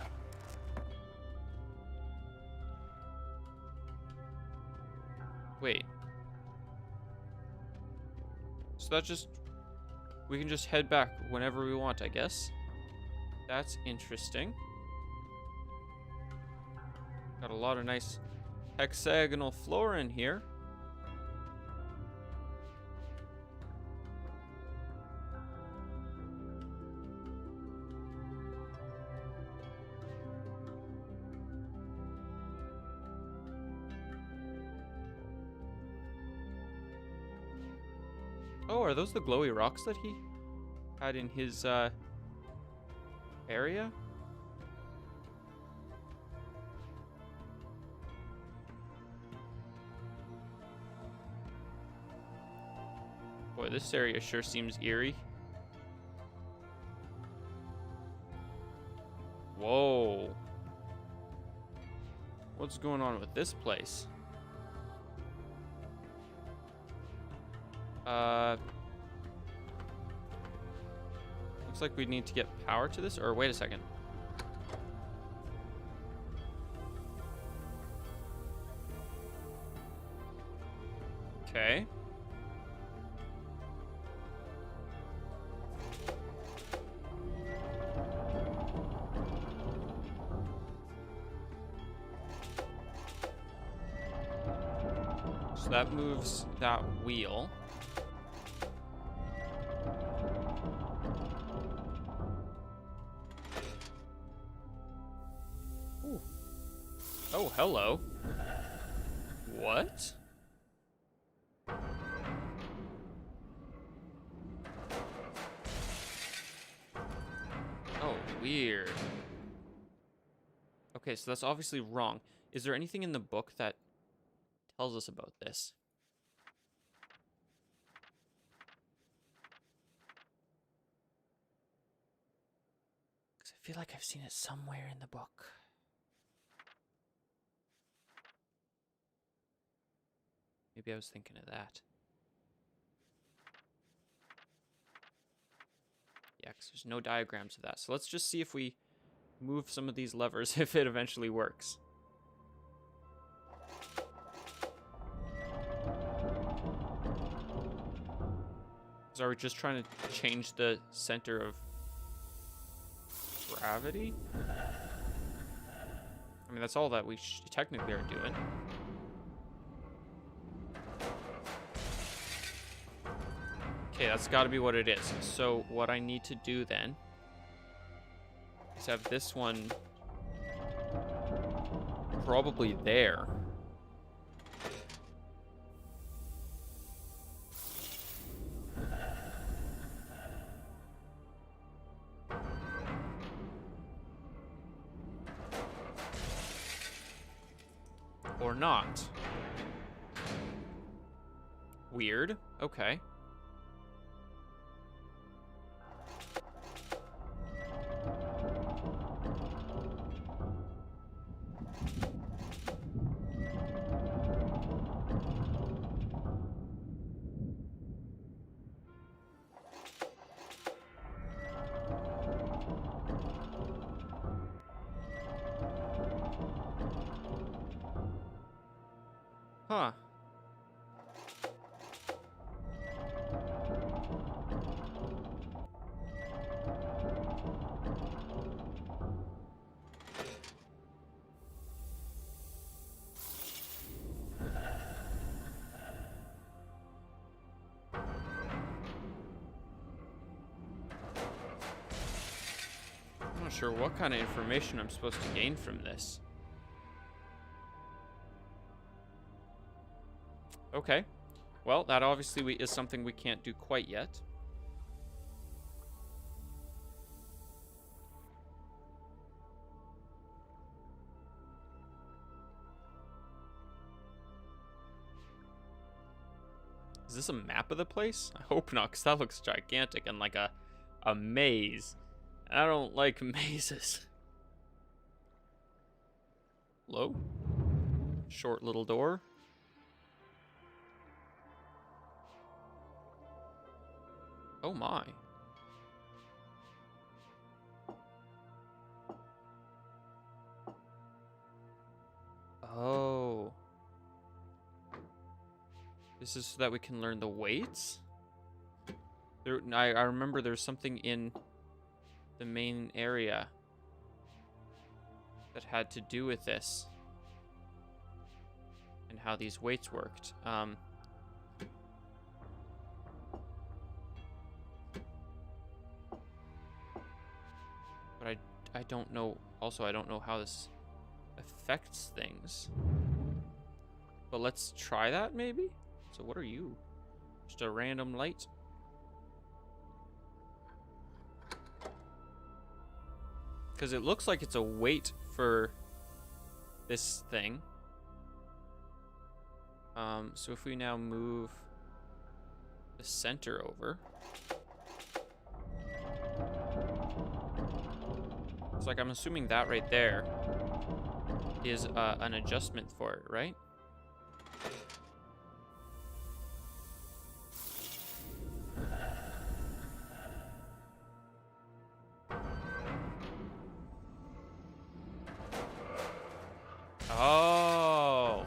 Wait. So that just... We can just head back whenever we want, I guess. That's interesting. Got a lot of nice hexagonal flora in here. Oh, are those the glowy rocks that he had in his area? Boy, this area sure seems eerie. Whoa. What's going on with this place? Looks like we need to get power to this, or wait a second. Okay. So that moves that wheel. Ooh. Oh, hello. What? Oh, weird. Okay, so that's obviously wrong. Is there anything in the book that tells us about this? Because I feel like I've seen it somewhere in the book. Maybe I was thinking of that. Yeah, because there's no diagrams of that. So let's just see if we move some of these levers, if it eventually works. So are we just trying to change the center of gravity? I mean, that's all that we technically are doing. Okay, that's got to be what it is. So what I need to do then is have this one probably there. Or not. Weird. Okay. Huh. I'm not sure what kind of information I'm supposed to gain from this. Okay. Well, that obviously is something we can't do quite yet. Is this a map of the place? I hope not, because that looks gigantic and like a maze. I don't like mazes. Hello? Short little door. Oh my. Oh. This is so that we can learn the weights? I remember there's something in the main area that had to do with this and how these weights worked. But I don't know. Also, I don't know how this affects things. But let's try that maybe. So what are you? Just a random light? Because it looks like it's a weight for this thing. So if we now move the center over. It's like, I'm assuming that right there is an adjustment for it, right? Oh.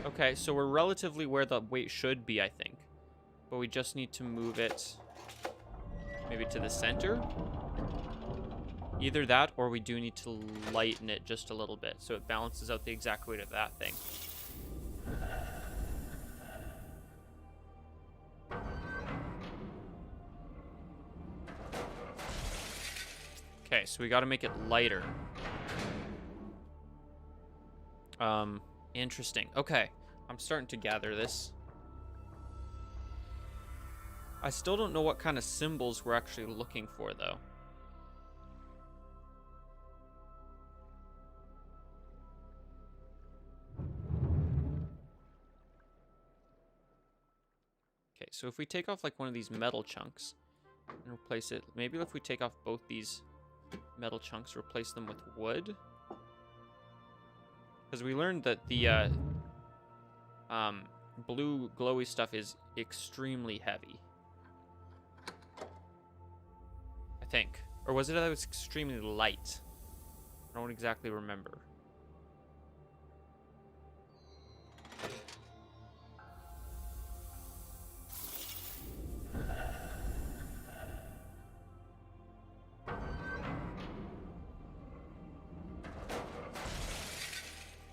Okay, so we're relatively where the weight should be, I think. But we just need to move it maybe to the center. Either that, or we do need to lighten it just a little bit so it balances out the exact weight of that thing. Okay, so we got to make it lighter. Interesting. Okay, I'm starting to gather this. I still don't know what kind of symbols we're actually looking for, though. Okay, so if we take off like one of these metal chunks and replace it, maybe if we take off both these metal chunks, replace them with wood. Because we learned that the blue glowy stuff is extremely heavy. I think. Or was it that it was extremely light? I don't exactly remember.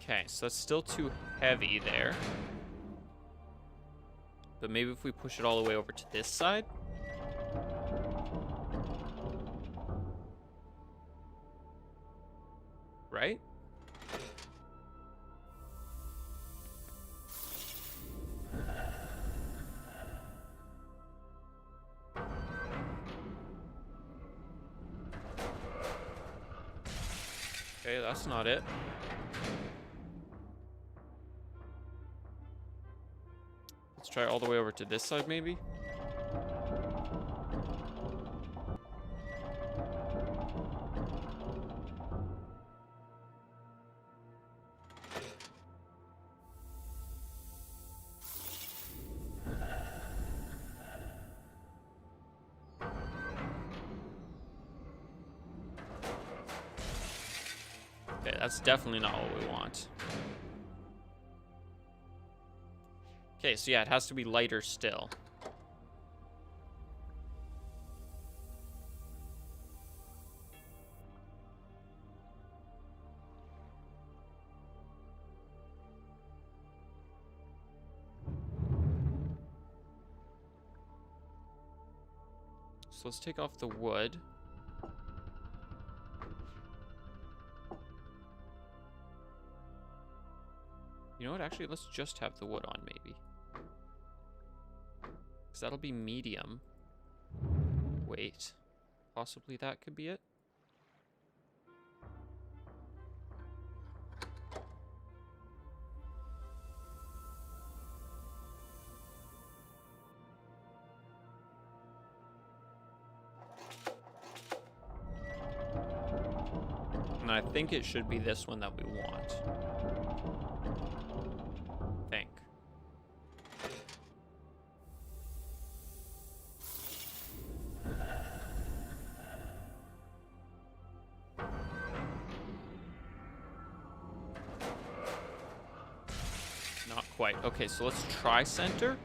Okay, so it's still too heavy there. But maybe if we push it all the way over to this side. Right? Okay, that's not it. Let's try all the way over to this side, maybe. Okay, that's definitely not what we want. Okay, so yeah, it has to be lighter still. So let's take off the wood. You know what? Actually, let's just have the wood on, maybe. Because that'll be medium. Wait. Possibly that could be it? And I think it should be this one that we want. Think. Not quite. Okay, so let's try center.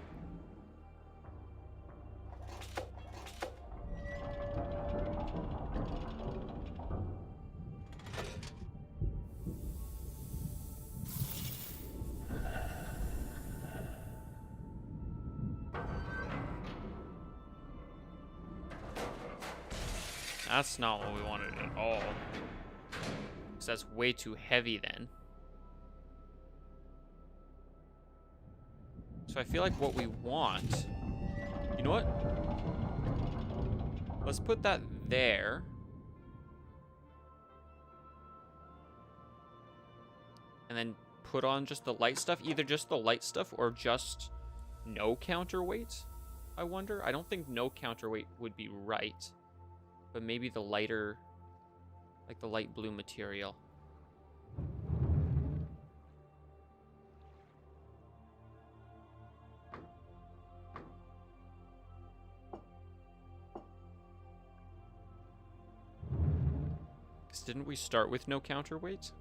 That's not what we wanted at all. Because that's way too heavy then. So I feel like what we want... You know what? Let's put that there. And then put on just the light stuff. Either just the light stuff or just no counterweight, I wonder. I don't think no counterweight would be right. But maybe the lighter, like the light blue material. Because didn't we start with no counterweight?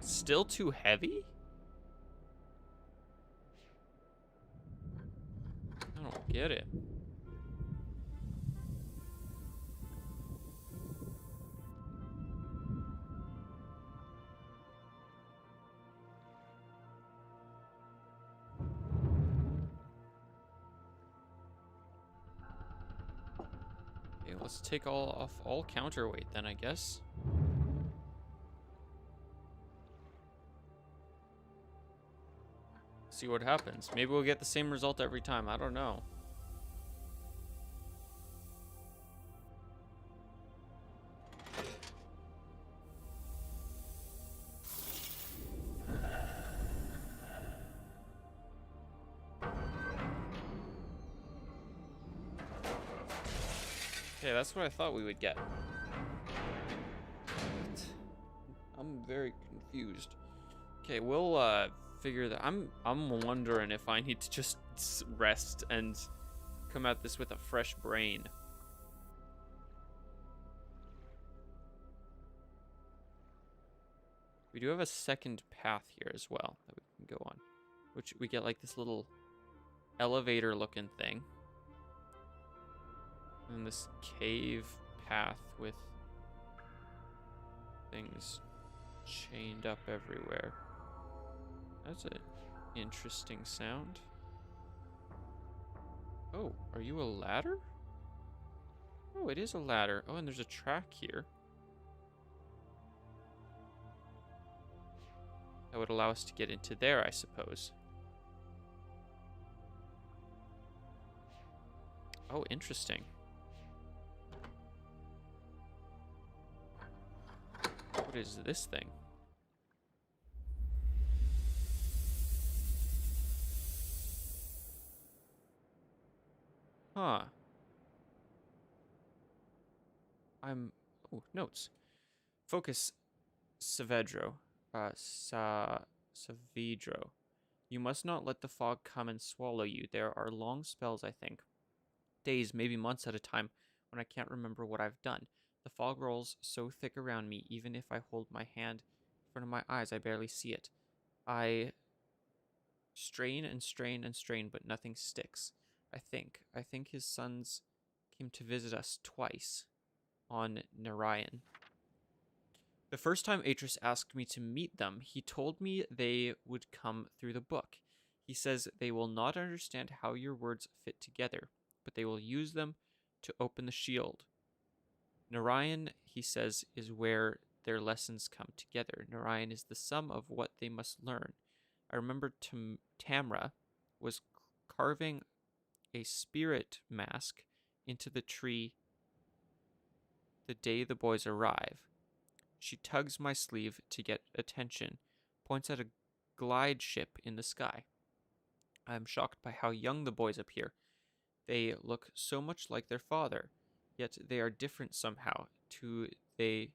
Still too heavy? I don't get it. Okay, let's take off all counterweight then, I guess. See what happens. Maybe we'll get the same result every time. I don't know. Okay, that's what I thought we would get. I'm very confused. Okay, we'll figure that. I'm wondering if I need to just rest and come at this with a fresh brain. We do have a second path here as well that we can go on, which we get like this little elevator looking thing. And this cave path with things chained up everywhere. That's an interesting sound. Oh, are you a ladder? Oh, it is a ladder. Oh, and there's a track here. That would allow us to get into there, I suppose. Oh, interesting. What is this thing? Huh. Oh, notes. Focus, Saavedro. Saavedro. You must not let the fog come and swallow you. There are long spells, I think. Days, maybe months at a time, when I can't remember what I've done. The fog rolls so thick around me, even if I hold my hand in front of my eyes, I barely see it. I strain and strain and strain, but nothing sticks. I think his sons came to visit us twice on Narayan. The first time Atris asked me to meet them, he told me they would come through the book. He says they will not understand how your words fit together, but they will use them to open the shield. Narayan, he says, is where their lessons come together. Narayan is the sum of what they must learn. I remember Tamra was carving a spirit mask into the tree the day the boys arrive. She tugs my sleeve to get attention, points at a glide ship in the sky. I am shocked by how young the boys appear. They look so much like their father, yet they are different somehow. Too. They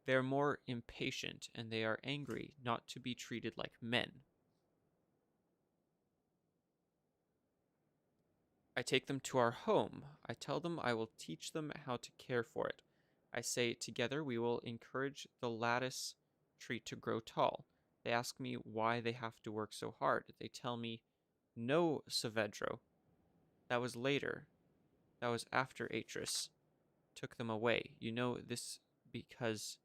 are more impatient, and they are angry not to be treated like men. I take them to our home. I tell them I will teach them how to care for it. I say, together we will encourage the lattice tree to grow tall. They ask me why they have to work so hard. They tell me, no, Saavedro. That was later. That was after Atris took them away. Because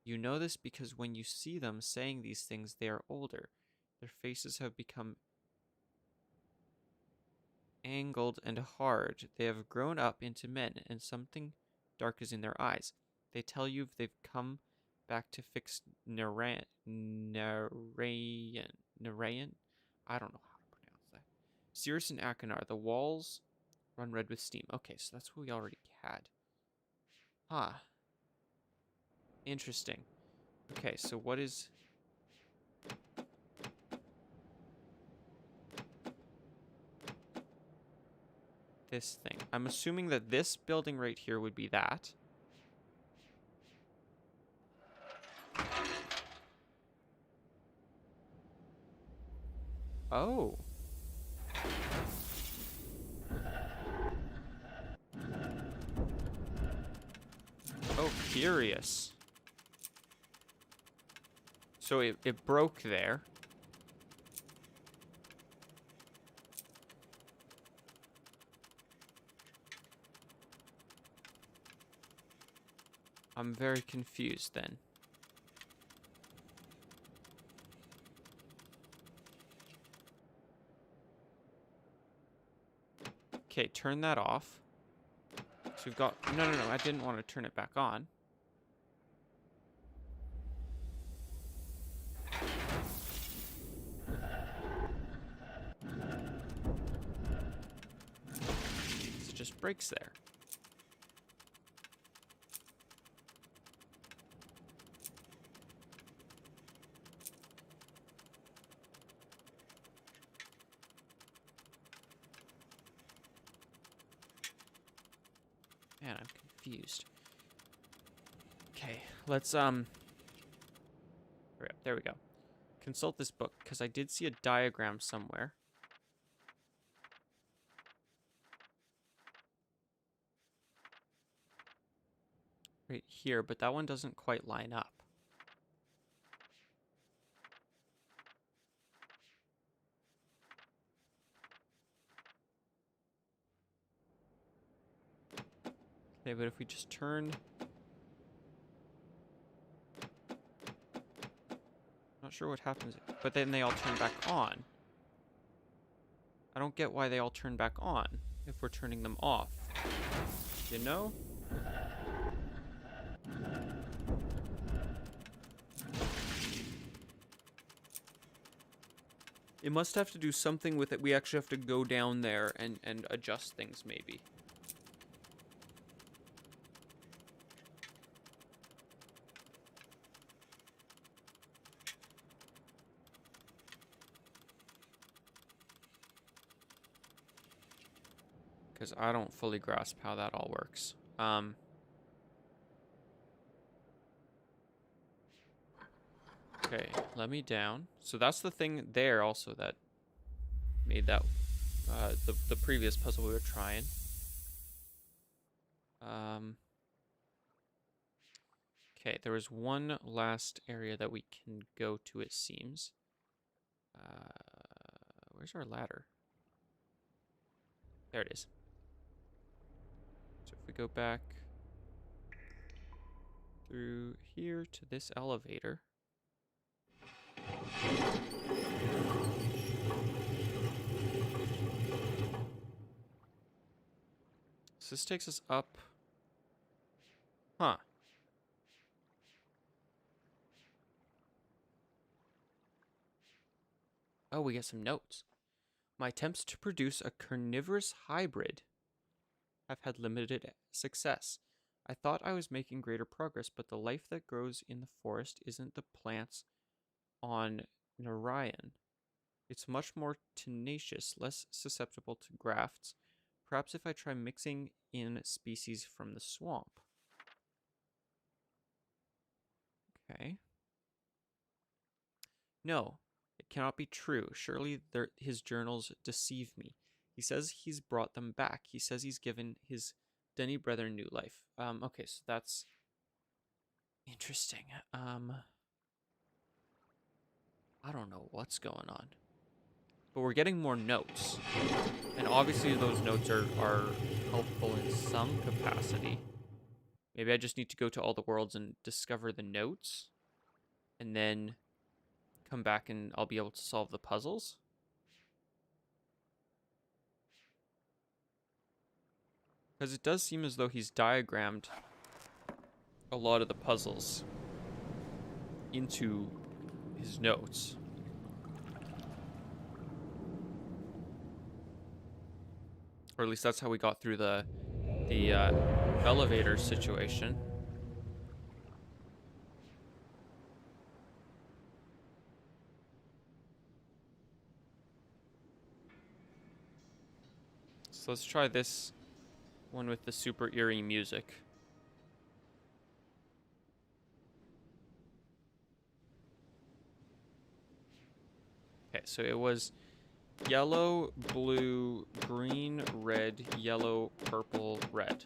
you know this because when you see them saying these things, they are older. Their faces have become angled and hard. They have grown up into men, and something dark is in their eyes. They tell you they've come back to fix Narayan. I don't know how to pronounce that. Cirrus and Achenar. The walls run red with steam. Okay, so that's what we already had. Huh. Interesting. Okay, so what is... this thing? I'm assuming that this building right here would be that. Oh. Oh, curious. So it broke there. I'm very confused then. Okay, turn that off. So we've got... No, I didn't want to turn it back on. It just breaks there. Man, I'm confused. Okay, let's hurry up. There we go. Consult this book, because I did see a diagram somewhere. Right here, but that one doesn't quite line up. Okay, but if we just turn... Not sure what happens, but then they all turn back on. I don't get why they all turn back on if we're turning them off. You know? It must have to do something with it. We actually have to go down there and adjust things, maybe. Because I don't fully grasp how that all works. Okay, let me down. So that's the thing there also that made that the previous puzzle we were trying. Okay, there was one last area that we can go to, it seems. Where's our ladder? There it is. So if we go back through here to this elevator. So this takes us up. Huh. Oh, we get some notes. My attempts to produce a carnivorous hybrid have had limited success. I thought I was making greater progress, but the life that grows in the forest isn't the plants on Narayan. It's much more tenacious, less susceptible to grafts. Perhaps if I try mixing in species from the swamp. Okay. No, it cannot be true. Surely his journals deceive me. He says he's brought them back. He says he's given his Denny brethren new life. Okay, so that's interesting. I don't know what's going on. But we're getting more notes. And obviously those notes are helpful in some capacity. Maybe I just need to go to all the worlds and discover the notes. And then come back and I'll be able to solve the puzzles. Because it does seem as though he's diagrammed a lot of the puzzles into his notes. Or at least that's how we got through the elevator situation. So let's try this one with the super eerie music. Okay, so it was yellow, blue, green, red, yellow, purple, red.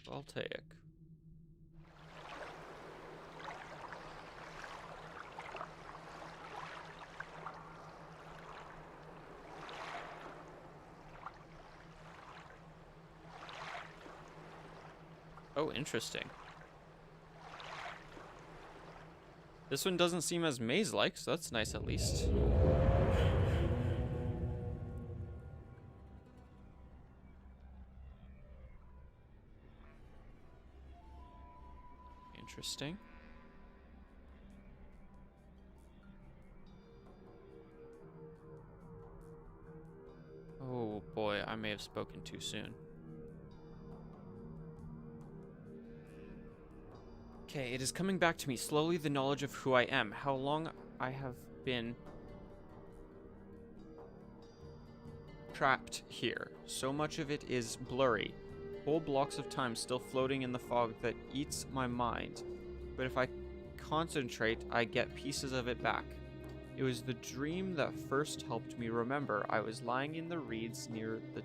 Voltaic. Oh, interesting. This one doesn't seem as maze-like, so that's nice at least. Interesting. Oh boy, I may have spoken too soon. Okay, it is coming back to me slowly, the knowledge of who I am, how long I have been trapped here. So much of it is blurry. Whole blocks of time still floating in the fog that eats my mind. But if I concentrate, I get pieces of it back. It was the dream that first helped me remember. I was lying in the reeds near the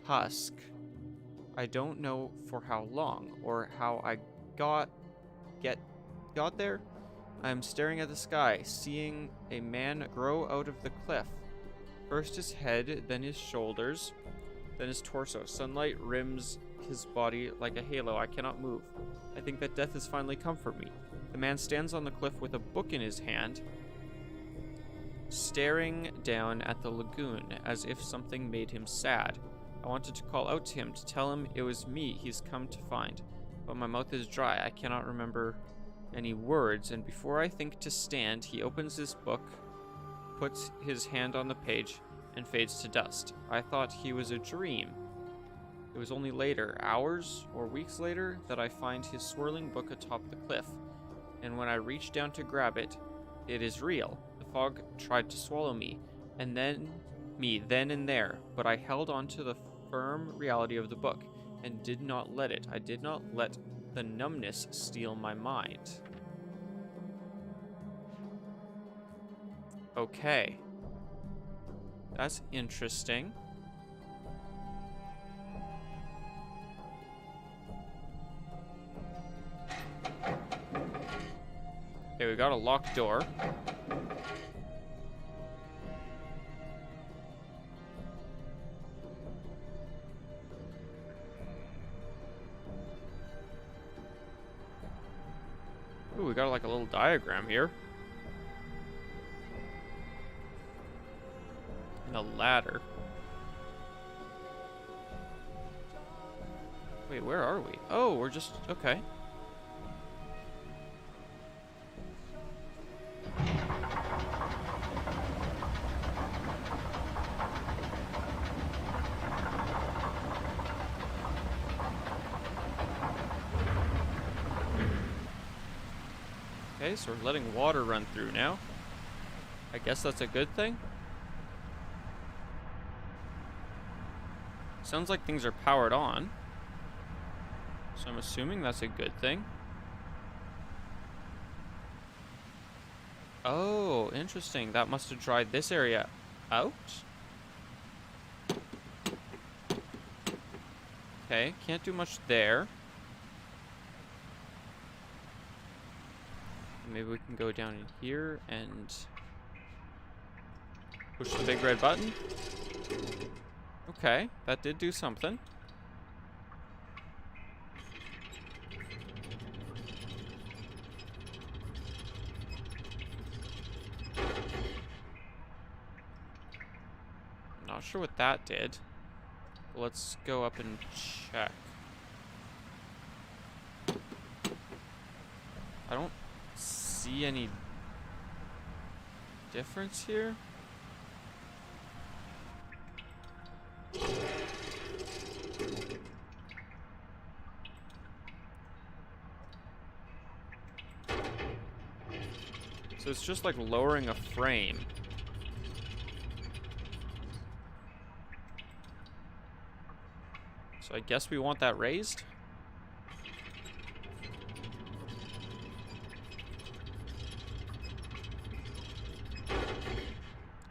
tusk. I don't know for how long, or how I got there. I am staring at the sky, seeing a man grow out of the cliff. First his head, then his shoulders, then his torso. Sunlight rims his body like a halo. I cannot move. I think that death has finally come for me. The man stands on the cliff with a book in his hand, staring down at the lagoon as if something made him sad. I wanted to call out to him to tell him it was me he's come to find, but my mouth is dry. I cannot remember any words, and before I think to stand, he opens his book, puts his hand on the page, and fades to dust. I thought he was a dream. It was only later, hours or weeks later, that I find his swirling book atop the cliff, and when I reach down to grab it, it is real. The fog tried to swallow me, and then and there, but I held on to the firm reality of the book and did not let it. I did not let the numbness steal my mind. Okay. That's interesting. Okay, we got a locked door. Ooh, we got like a little diagram here. And a ladder. Wait, where are we? Oh, we're just... okay. Okay, so we're letting water run through now. I guess that's a good thing. Sounds like things are powered on. So I'm assuming that's a good thing. Oh, interesting. That must have dried this area out. Okay, can't do much there. Maybe we can go down in here and push the big red button. Okay, that did do something. Not sure what that did. Let's go up and check. I don't see any difference here. So it's just like lowering a frame. So I guess we want that raised.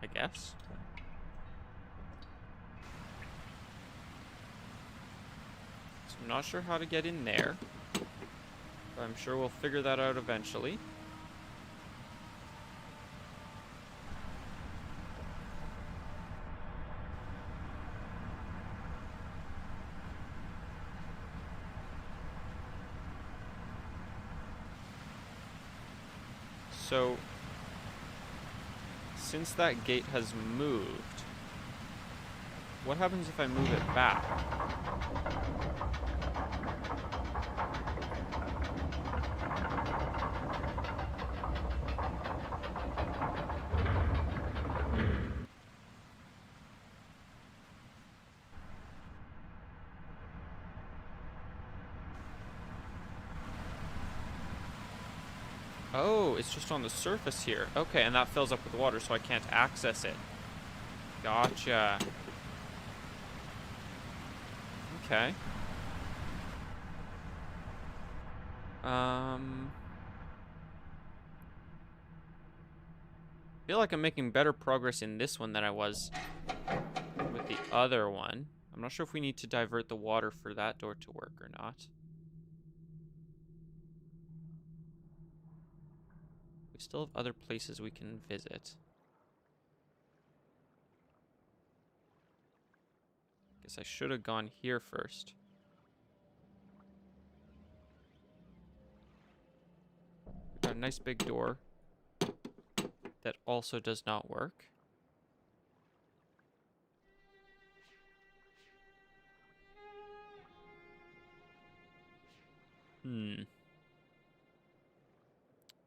I guess. So I'm not sure how to get in there, but I'm sure we'll figure that out eventually. So, since that gate has moved, what happens if I move it back? Oh, it's just on the surface here. Okay, and that fills up with water, so I can't access it. Gotcha. Okay. I feel like I'm making better progress in this one than I was with the other one. I'm not sure if we need to divert the water for that door to work or not. We still have other places we can visit. Guess I should have gone here first. We've got a nice big door that also does not work.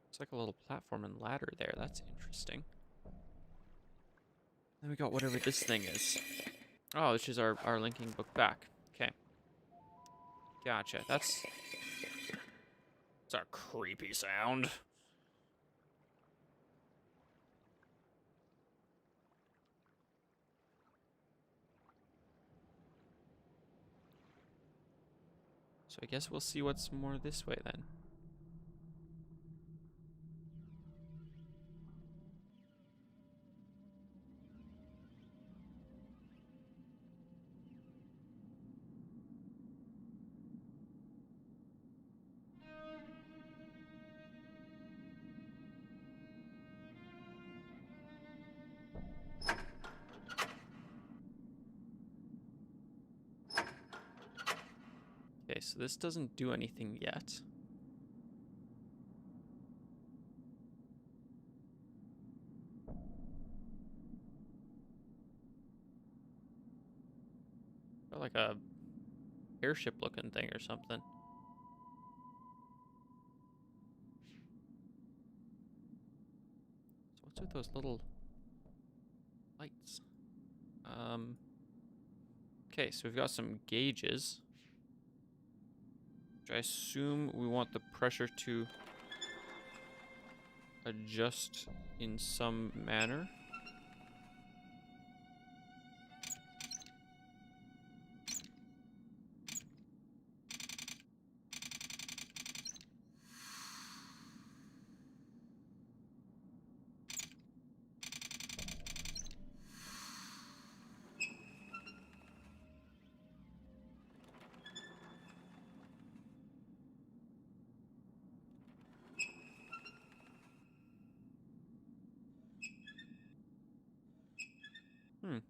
It's like a little platform and ladder there. That's interesting. Then we got whatever this thing is. Oh, this is our linking book back. Okay. Gotcha. That's a creepy sound. So I guess we'll see what's more this way then. Okay, so this doesn't do anything yet. Got like a airship looking thing or something. So what's with those little lights? Okay, so we've got some gauges, which I assume we want the pressure to adjust in some manner.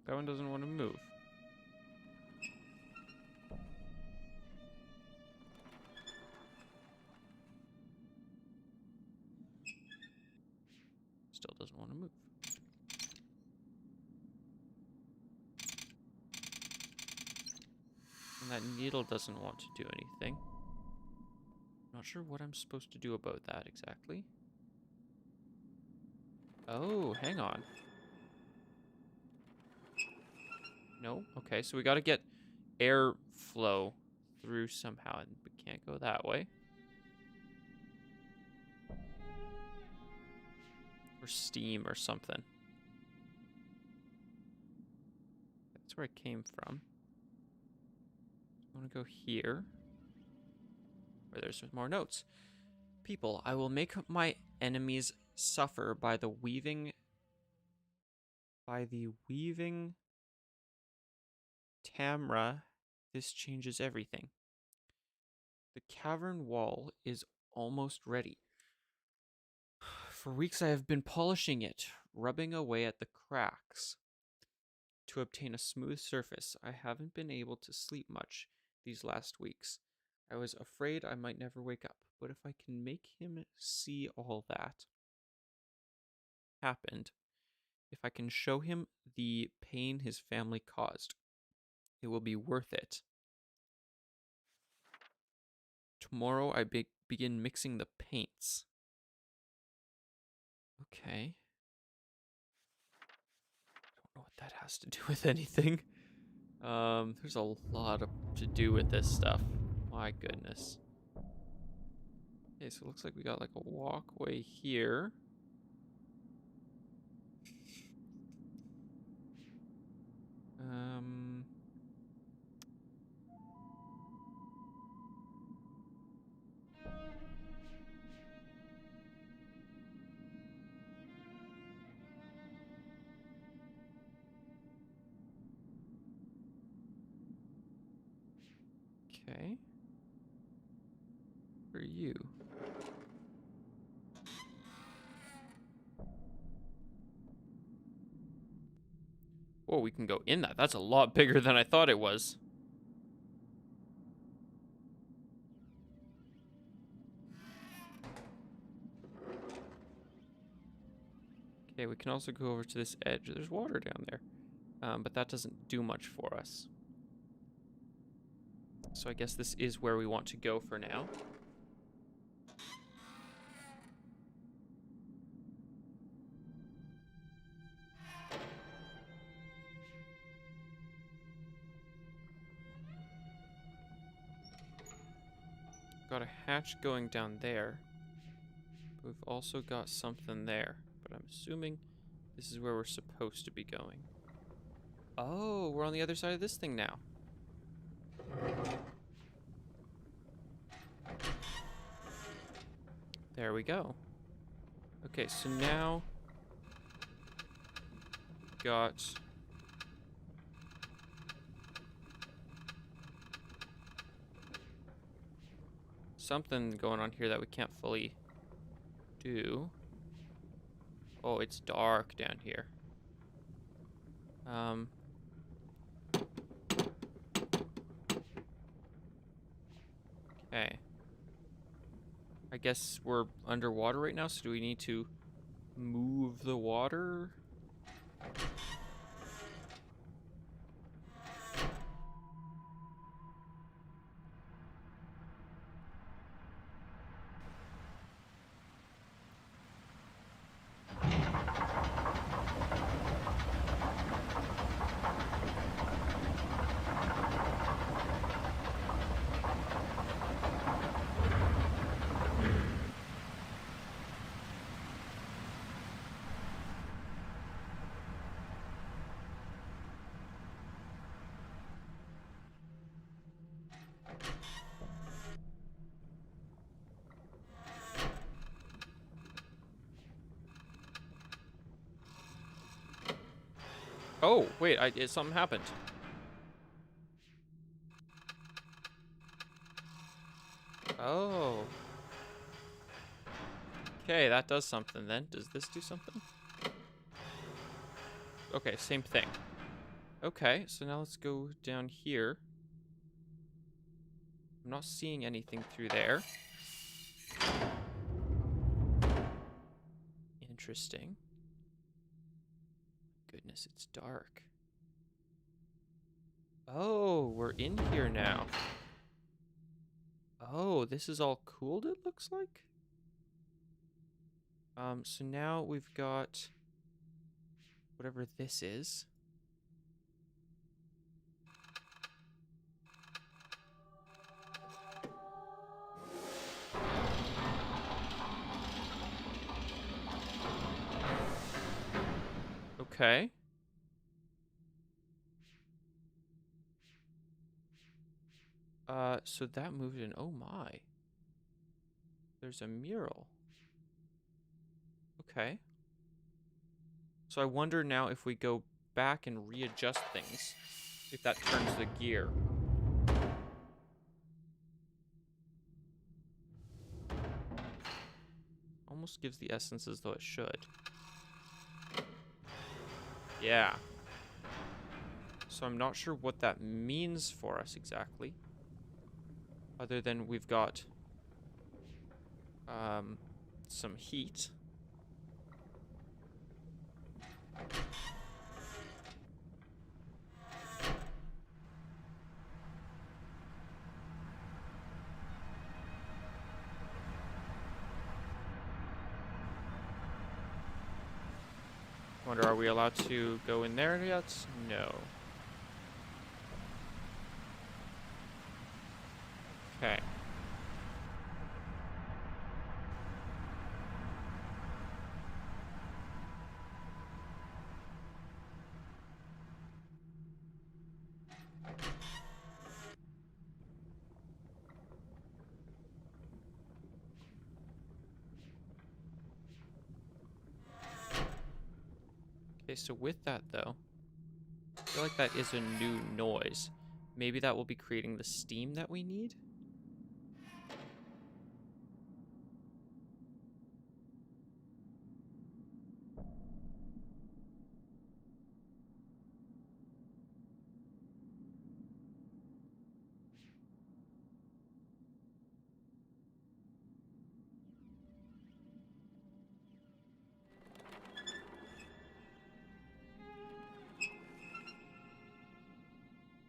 That one doesn't want to move. Still doesn't want to move. And that needle doesn't want to do anything. Not sure what I'm supposed to do about that exactly. Oh, hang on. No? Okay, so we gotta get air flow through somehow, and we can't go that way. Or steam or something. That's where I came from. I want to go here. Where there's more notes. People, I will make my enemies suffer by the weaving Tamra. This changes everything. The cavern wall is almost ready. For weeks I have been polishing it, rubbing away at the cracks to obtain a smooth surface. I haven't been able to sleep much these last weeks. I was afraid I might never wake up, but if I can make him see all that happened, if I can show him the pain his family caused, it will be worth it. Tomorrow I begin mixing the paints. Okay. Don't know what that has to do with anything. There's a lot to do with this stuff. My goodness. Okay, so it looks like we got like a walkway here. Okay. For you. Whoa, we can go in that. That's a lot bigger than I thought it was. Okay, we can also go over to this edge. There's water down there. But that doesn't do much for us. So I guess this is where we want to go for now. Got a hatch going down there. But we've also got something there. But I'm assuming this is where we're supposed to be going. Oh, we're on the other side of this thing now. There we go. Okay, so now got something going on here that we can't fully do. Oh, it's dark down here. Okay. I guess we're underwater right now, so do we need to move the water? Oh, wait, something happened. Oh. Okay, that does something then. Does this do something? Okay, same thing. Okay, so now let's go down here. I'm not seeing anything through there. Interesting. Goodness, it's dark. Oh, we're in here now. Oh, this is all cooled, it looks like? So now we've got whatever this is. Okay. So that moved in. Oh my. There's a mural. Okay. So I wonder now if we go back and readjust things, if that turns the gear. Almost gives the essence as though it should. Yeah. So I'm not sure what that means for us exactly. Other than we've got some heat. Wonder, are we allowed to go in there yet? No. Okay. Okay, so with that though, I feel like that is a new noise. Maybe that will be creating the steam that we need?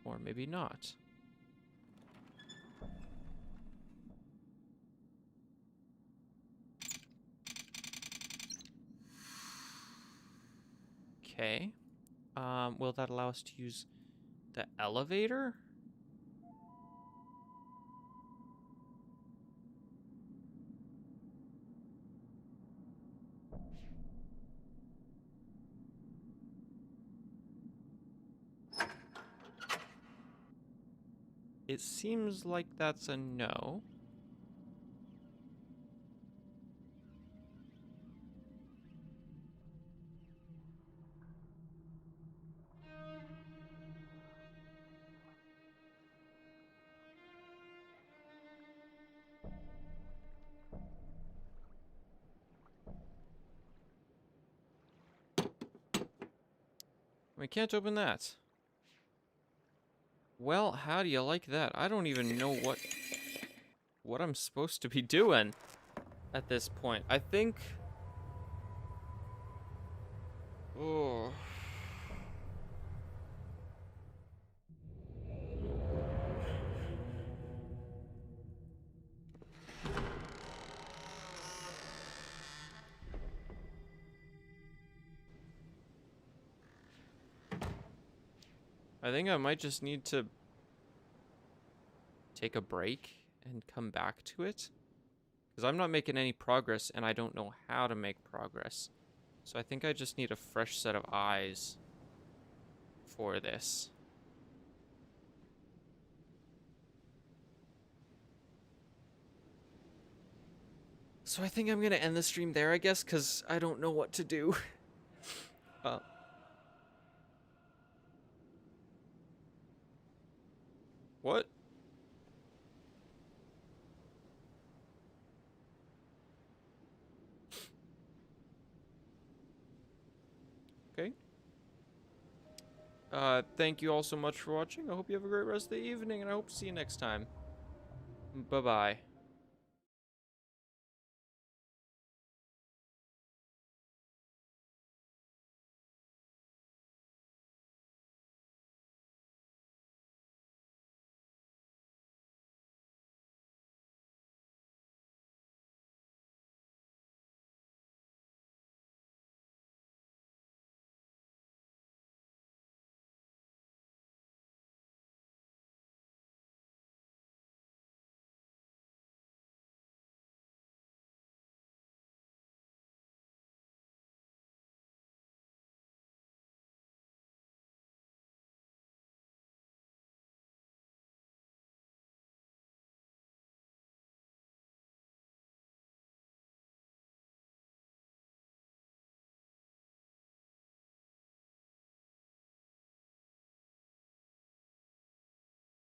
Or maybe not. Okay. Will that allow us to use the elevator? It seems like that's a no. We can't open that. Well, how do you like that? I don't even know what I'm supposed to be doing at this point. I think... Oh... I think I might just need to take a break and come back to it. Because I'm not making any progress and I don't know how to make progress. So I think I just need a fresh set of eyes for this. So I think I'm going to end the stream there, I guess, because I don't know what to do. What? Okay. Thank you all so much for watching. I hope you have a great rest of the evening, and I hope to see you next time. Bye-bye.